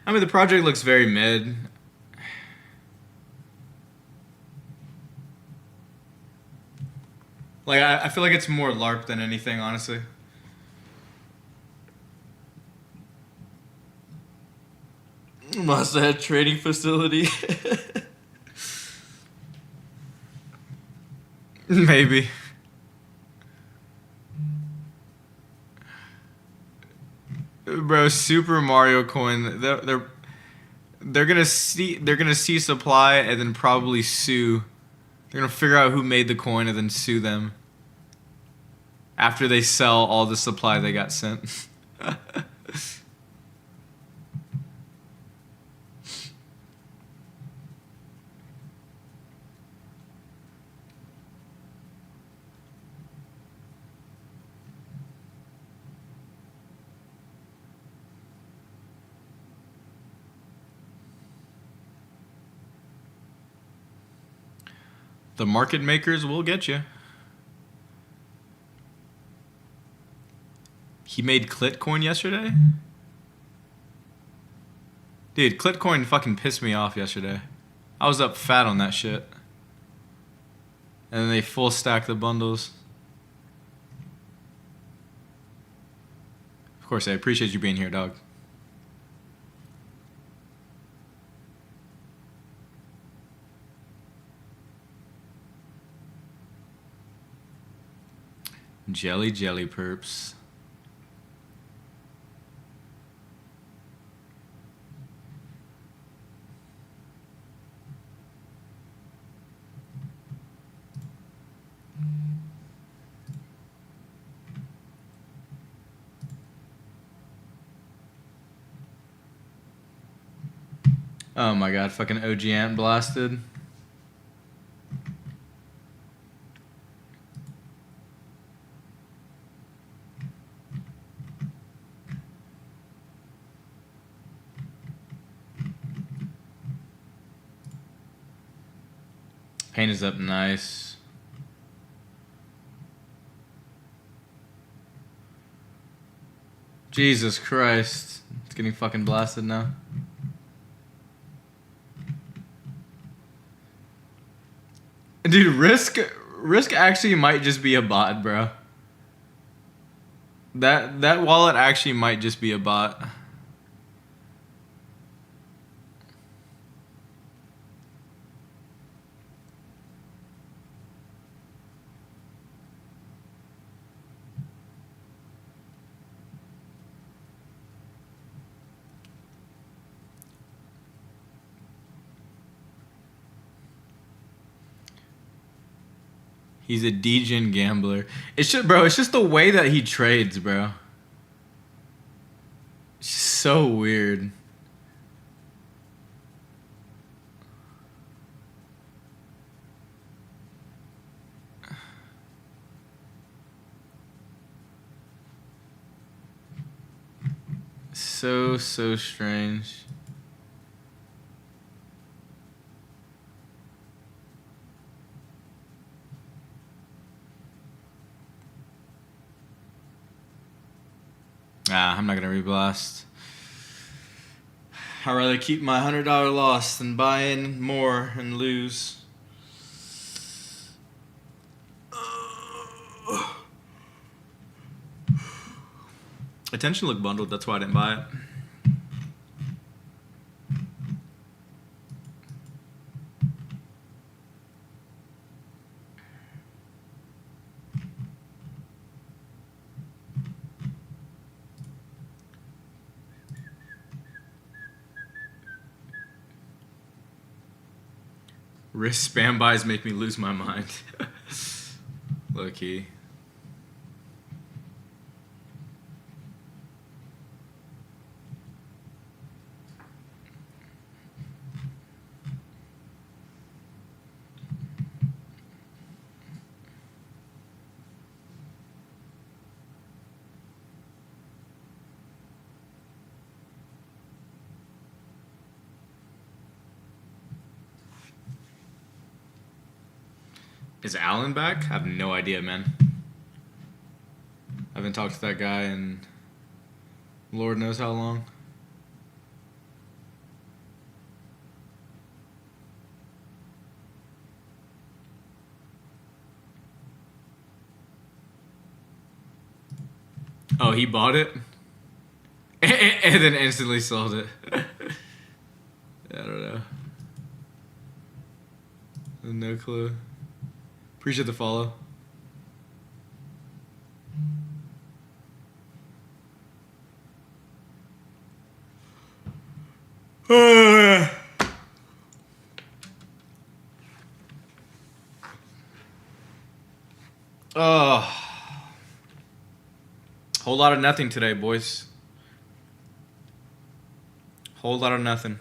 I mean, the project looks very mid. Like, I feel like it's more LARP than anything, honestly. Must have trading facility. Maybe. Bro, Super Mario Coin, they're gonna see supply and then probably sue. They're gonna figure out who made the coin and then sue them after they sell all the supply they got sent. The market makers will get you. He made Clitcoin yesterday? Dude, Clitcoin fucking pissed me off yesterday. I was up fat on that shit. And then they full stack the bundles. Of course, I appreciate you being here, dog. Jelly perps. Oh my god, fucking OG Ant blasted. Paint is up nice. Jesus Christ. It's getting fucking blasted now. Dude, Risk Risk actually might just be a bot, bro. That wallet actually might just be a bot. He's a degen gambler. It's just, bro, it's just the way that he trades, bro. It's just so weird. So strange. I'm not gonna reblast. I'd rather keep my $100 loss than buy in more and lose. Attention looked bundled, that's why I didn't buy it. Risk spam buys make me lose my mind. Low key. Is Alan back? I have no idea, man. I haven't talked to that guy in Lord knows how long. Oh, he bought it? And then instantly sold it. I don't know. No clue. Appreciate the follow. Oh. Whole lot of nothing today, boys. Whole lot of nothing.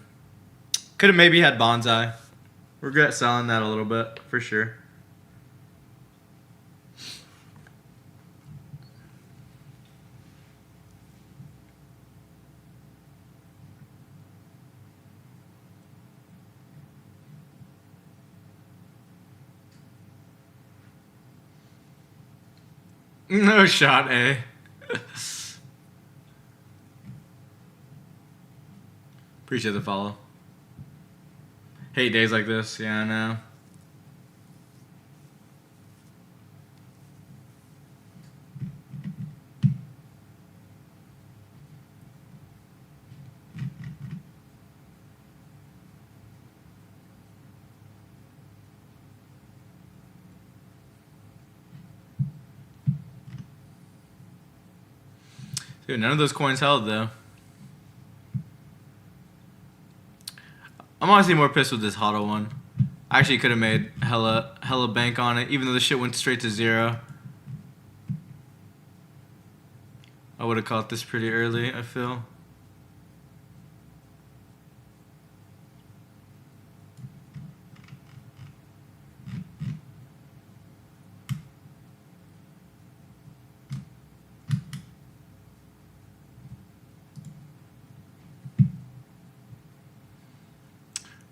Could have maybe had bonsai. Regret selling that a little bit, for sure. No shot, eh? Appreciate the follow. Hate days like this. Yeah, I know. Dude, none of those coins held, though. I'm honestly more pissed with this HODL one. I actually could have made hella bank on it, even though the shit went straight to 0. I would have caught this pretty early, I feel.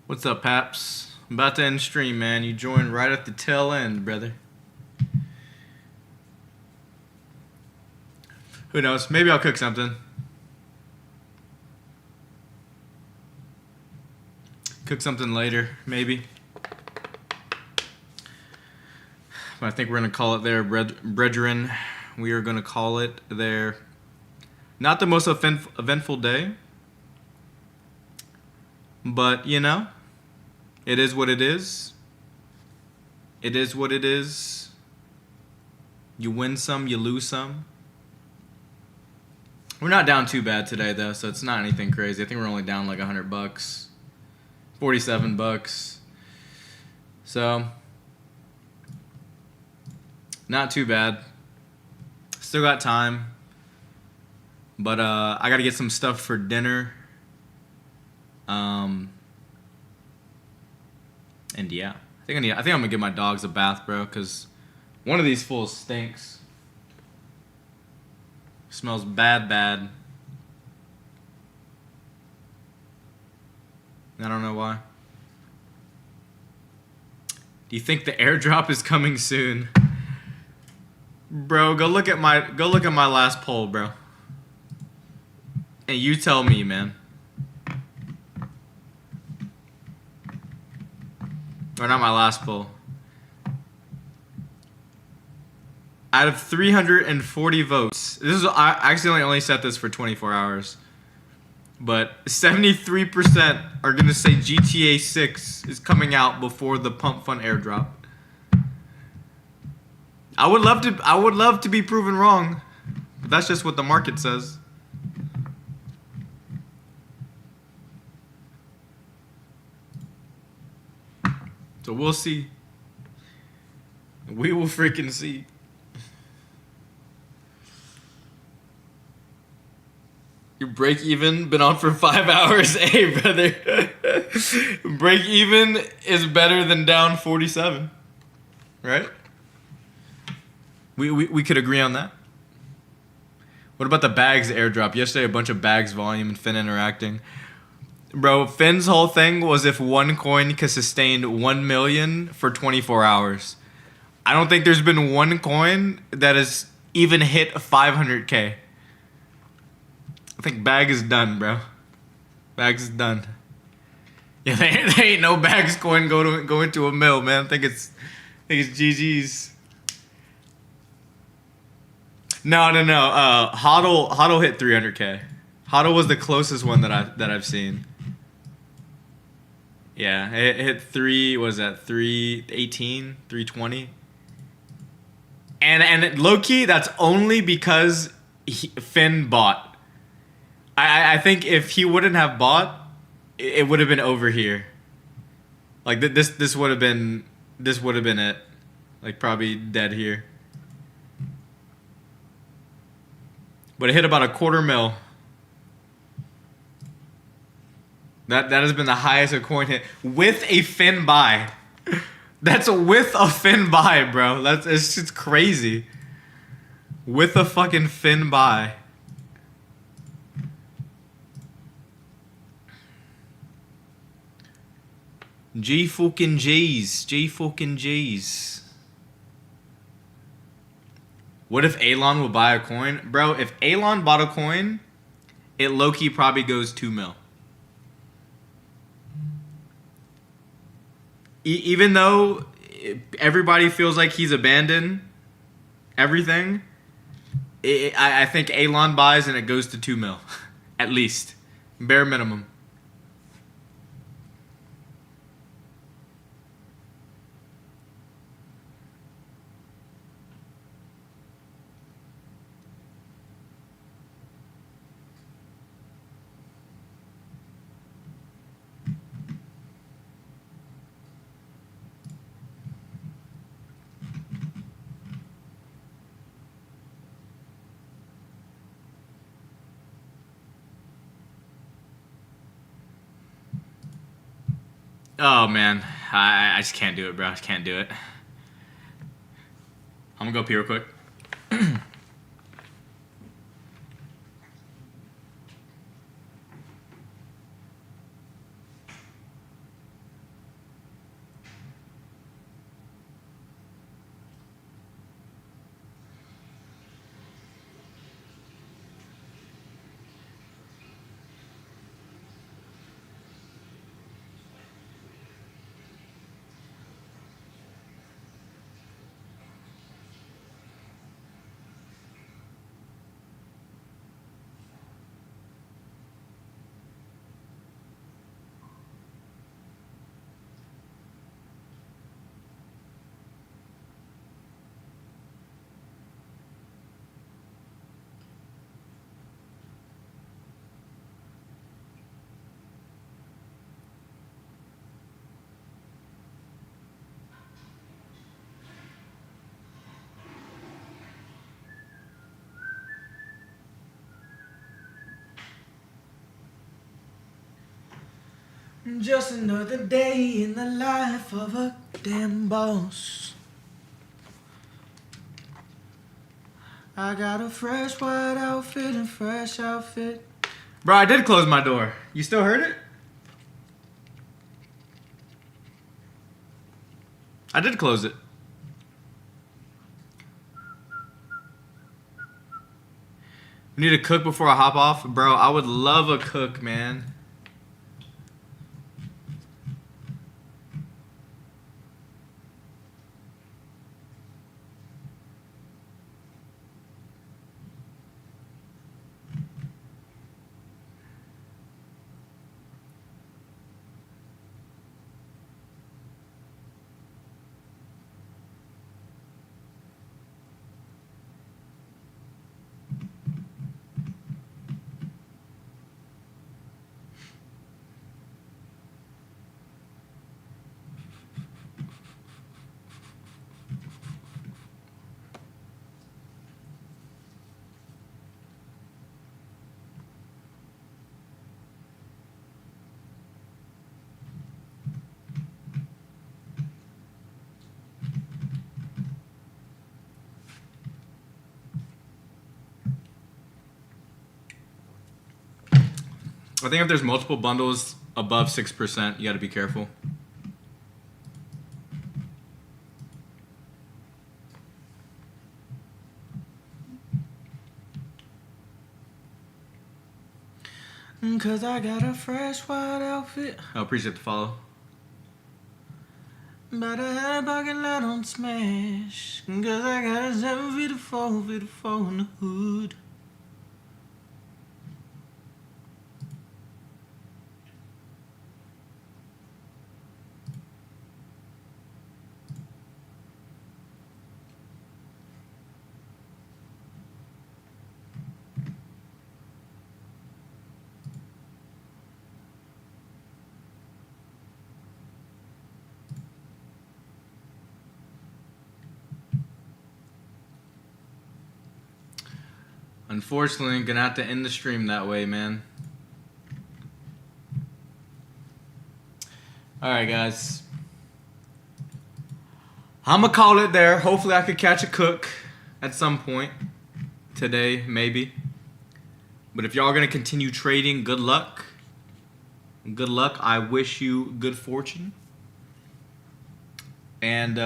What's up, Paps? I'm about to end stream, man. You joined right at the tail end, brother. Who knows? Maybe I'll cook something. Cook something later, maybe. But I think we're gonna call it there, brethren. We are gonna call it there. Not the most eventful day, but you know, it is what it is. It is what it is. You win some, you lose some. We're not down too bad today though, so it's not anything crazy. I think we're only down like $100, $47. So not too bad. Still got time. But I gotta get some stuff for dinner. And yeah, I think I'm gonna give my dogs a bath, bro, because one of these fools stinks. Smells bad. I don't know why. Do you think the airdrop is coming soon? Bro, go look at my last poll, bro. And you tell me, man. Or not my last poll. Out of 340 votes, I accidentally only set this for 24 hours, but 73% are gonna say GTA 6 is coming out before the Pump Fun airdrop. I would love to be proven wrong, but that's just what the market says. So we'll see. We will freaking see. Your break even been on for 5 hours. Hey, brother. Break even is better than down 47. Right? We could agree on that. What about the bags airdrop? Yesterday, a bunch of bags volume and Finn interacting. Bro, Finn's whole thing was if one coin could sustain 1 million for 24 hours. I don't think there's been one coin that has even hit 500K. I think bag is done, bro. Bags is done. Yeah, there ain't no bags coin go into a mill, man. I think it's GG's. No. HODL hit 300K. HODL was the closest one that I've seen. Yeah, it hit 318, 320. And low key, that's only because Finn bought. I think if he wouldn't have bought, it would have been over here. Like this would have been it. Like probably dead here. But it hit about a $250,000. That has been the highest a coin hit with a Finn buy. That's with a Finn buy, bro. It's just crazy. With a fucking Finn buy. G fucking G's. What if Elon would buy a coin? Bro, if Elon bought a coin, it low-key probably goes 2 mil. Even though everybody feels like he's abandoned everything, I think Elon buys and it goes to 2 mil. At least. Bare minimum. Oh, man. I just can't do it, bro. I just can't do it. I'm gonna go pee real quick. Just another day in the life of a damn boss. I got a fresh white outfit and fresh outfit. Bro, I did close my door. You still heard it? I did close it. You need a cook before I hop off? Bro, I would love a cook, man. I think if there's multiple bundles above 6%, you got to be careful. Cause I got a fresh white outfit. I appreciate the follow. But I had a parking lot on smash. Cause I got a 754 in the hood. Unfortunately, I'm gonna have to end the stream that way, man. Alright, guys. I'm gonna call it there. Hopefully, I could catch a cook at some point today, maybe. But if y'all are gonna continue trading, good luck. Good luck. I wish you good fortune. And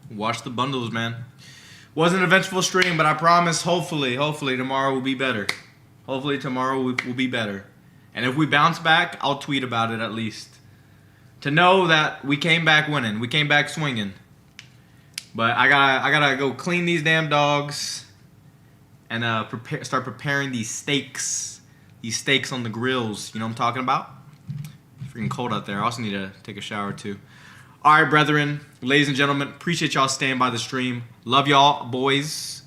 watch the bundles, man. Wasn't an eventful stream, but I promise, hopefully tomorrow will be better. Hopefully tomorrow will be better. And if we bounce back, I'll tweet about it at least. To know that we came back winning. We came back swinging. But I gotta go clean these damn dogs. And start preparing these steaks. These steaks on the grills. You know what I'm talking about? It's freaking cold out there. I also need to take a shower too. All right, brethren, ladies and gentlemen, appreciate y'all staying by the stream. Love y'all, boys.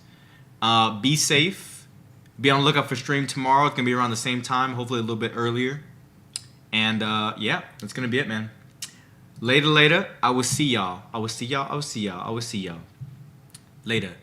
Be safe. Be on the lookout for stream tomorrow. It's going to be around the same time, hopefully a little bit earlier. And, yeah, that's going to be it, man. Later. I will see y'all. Later.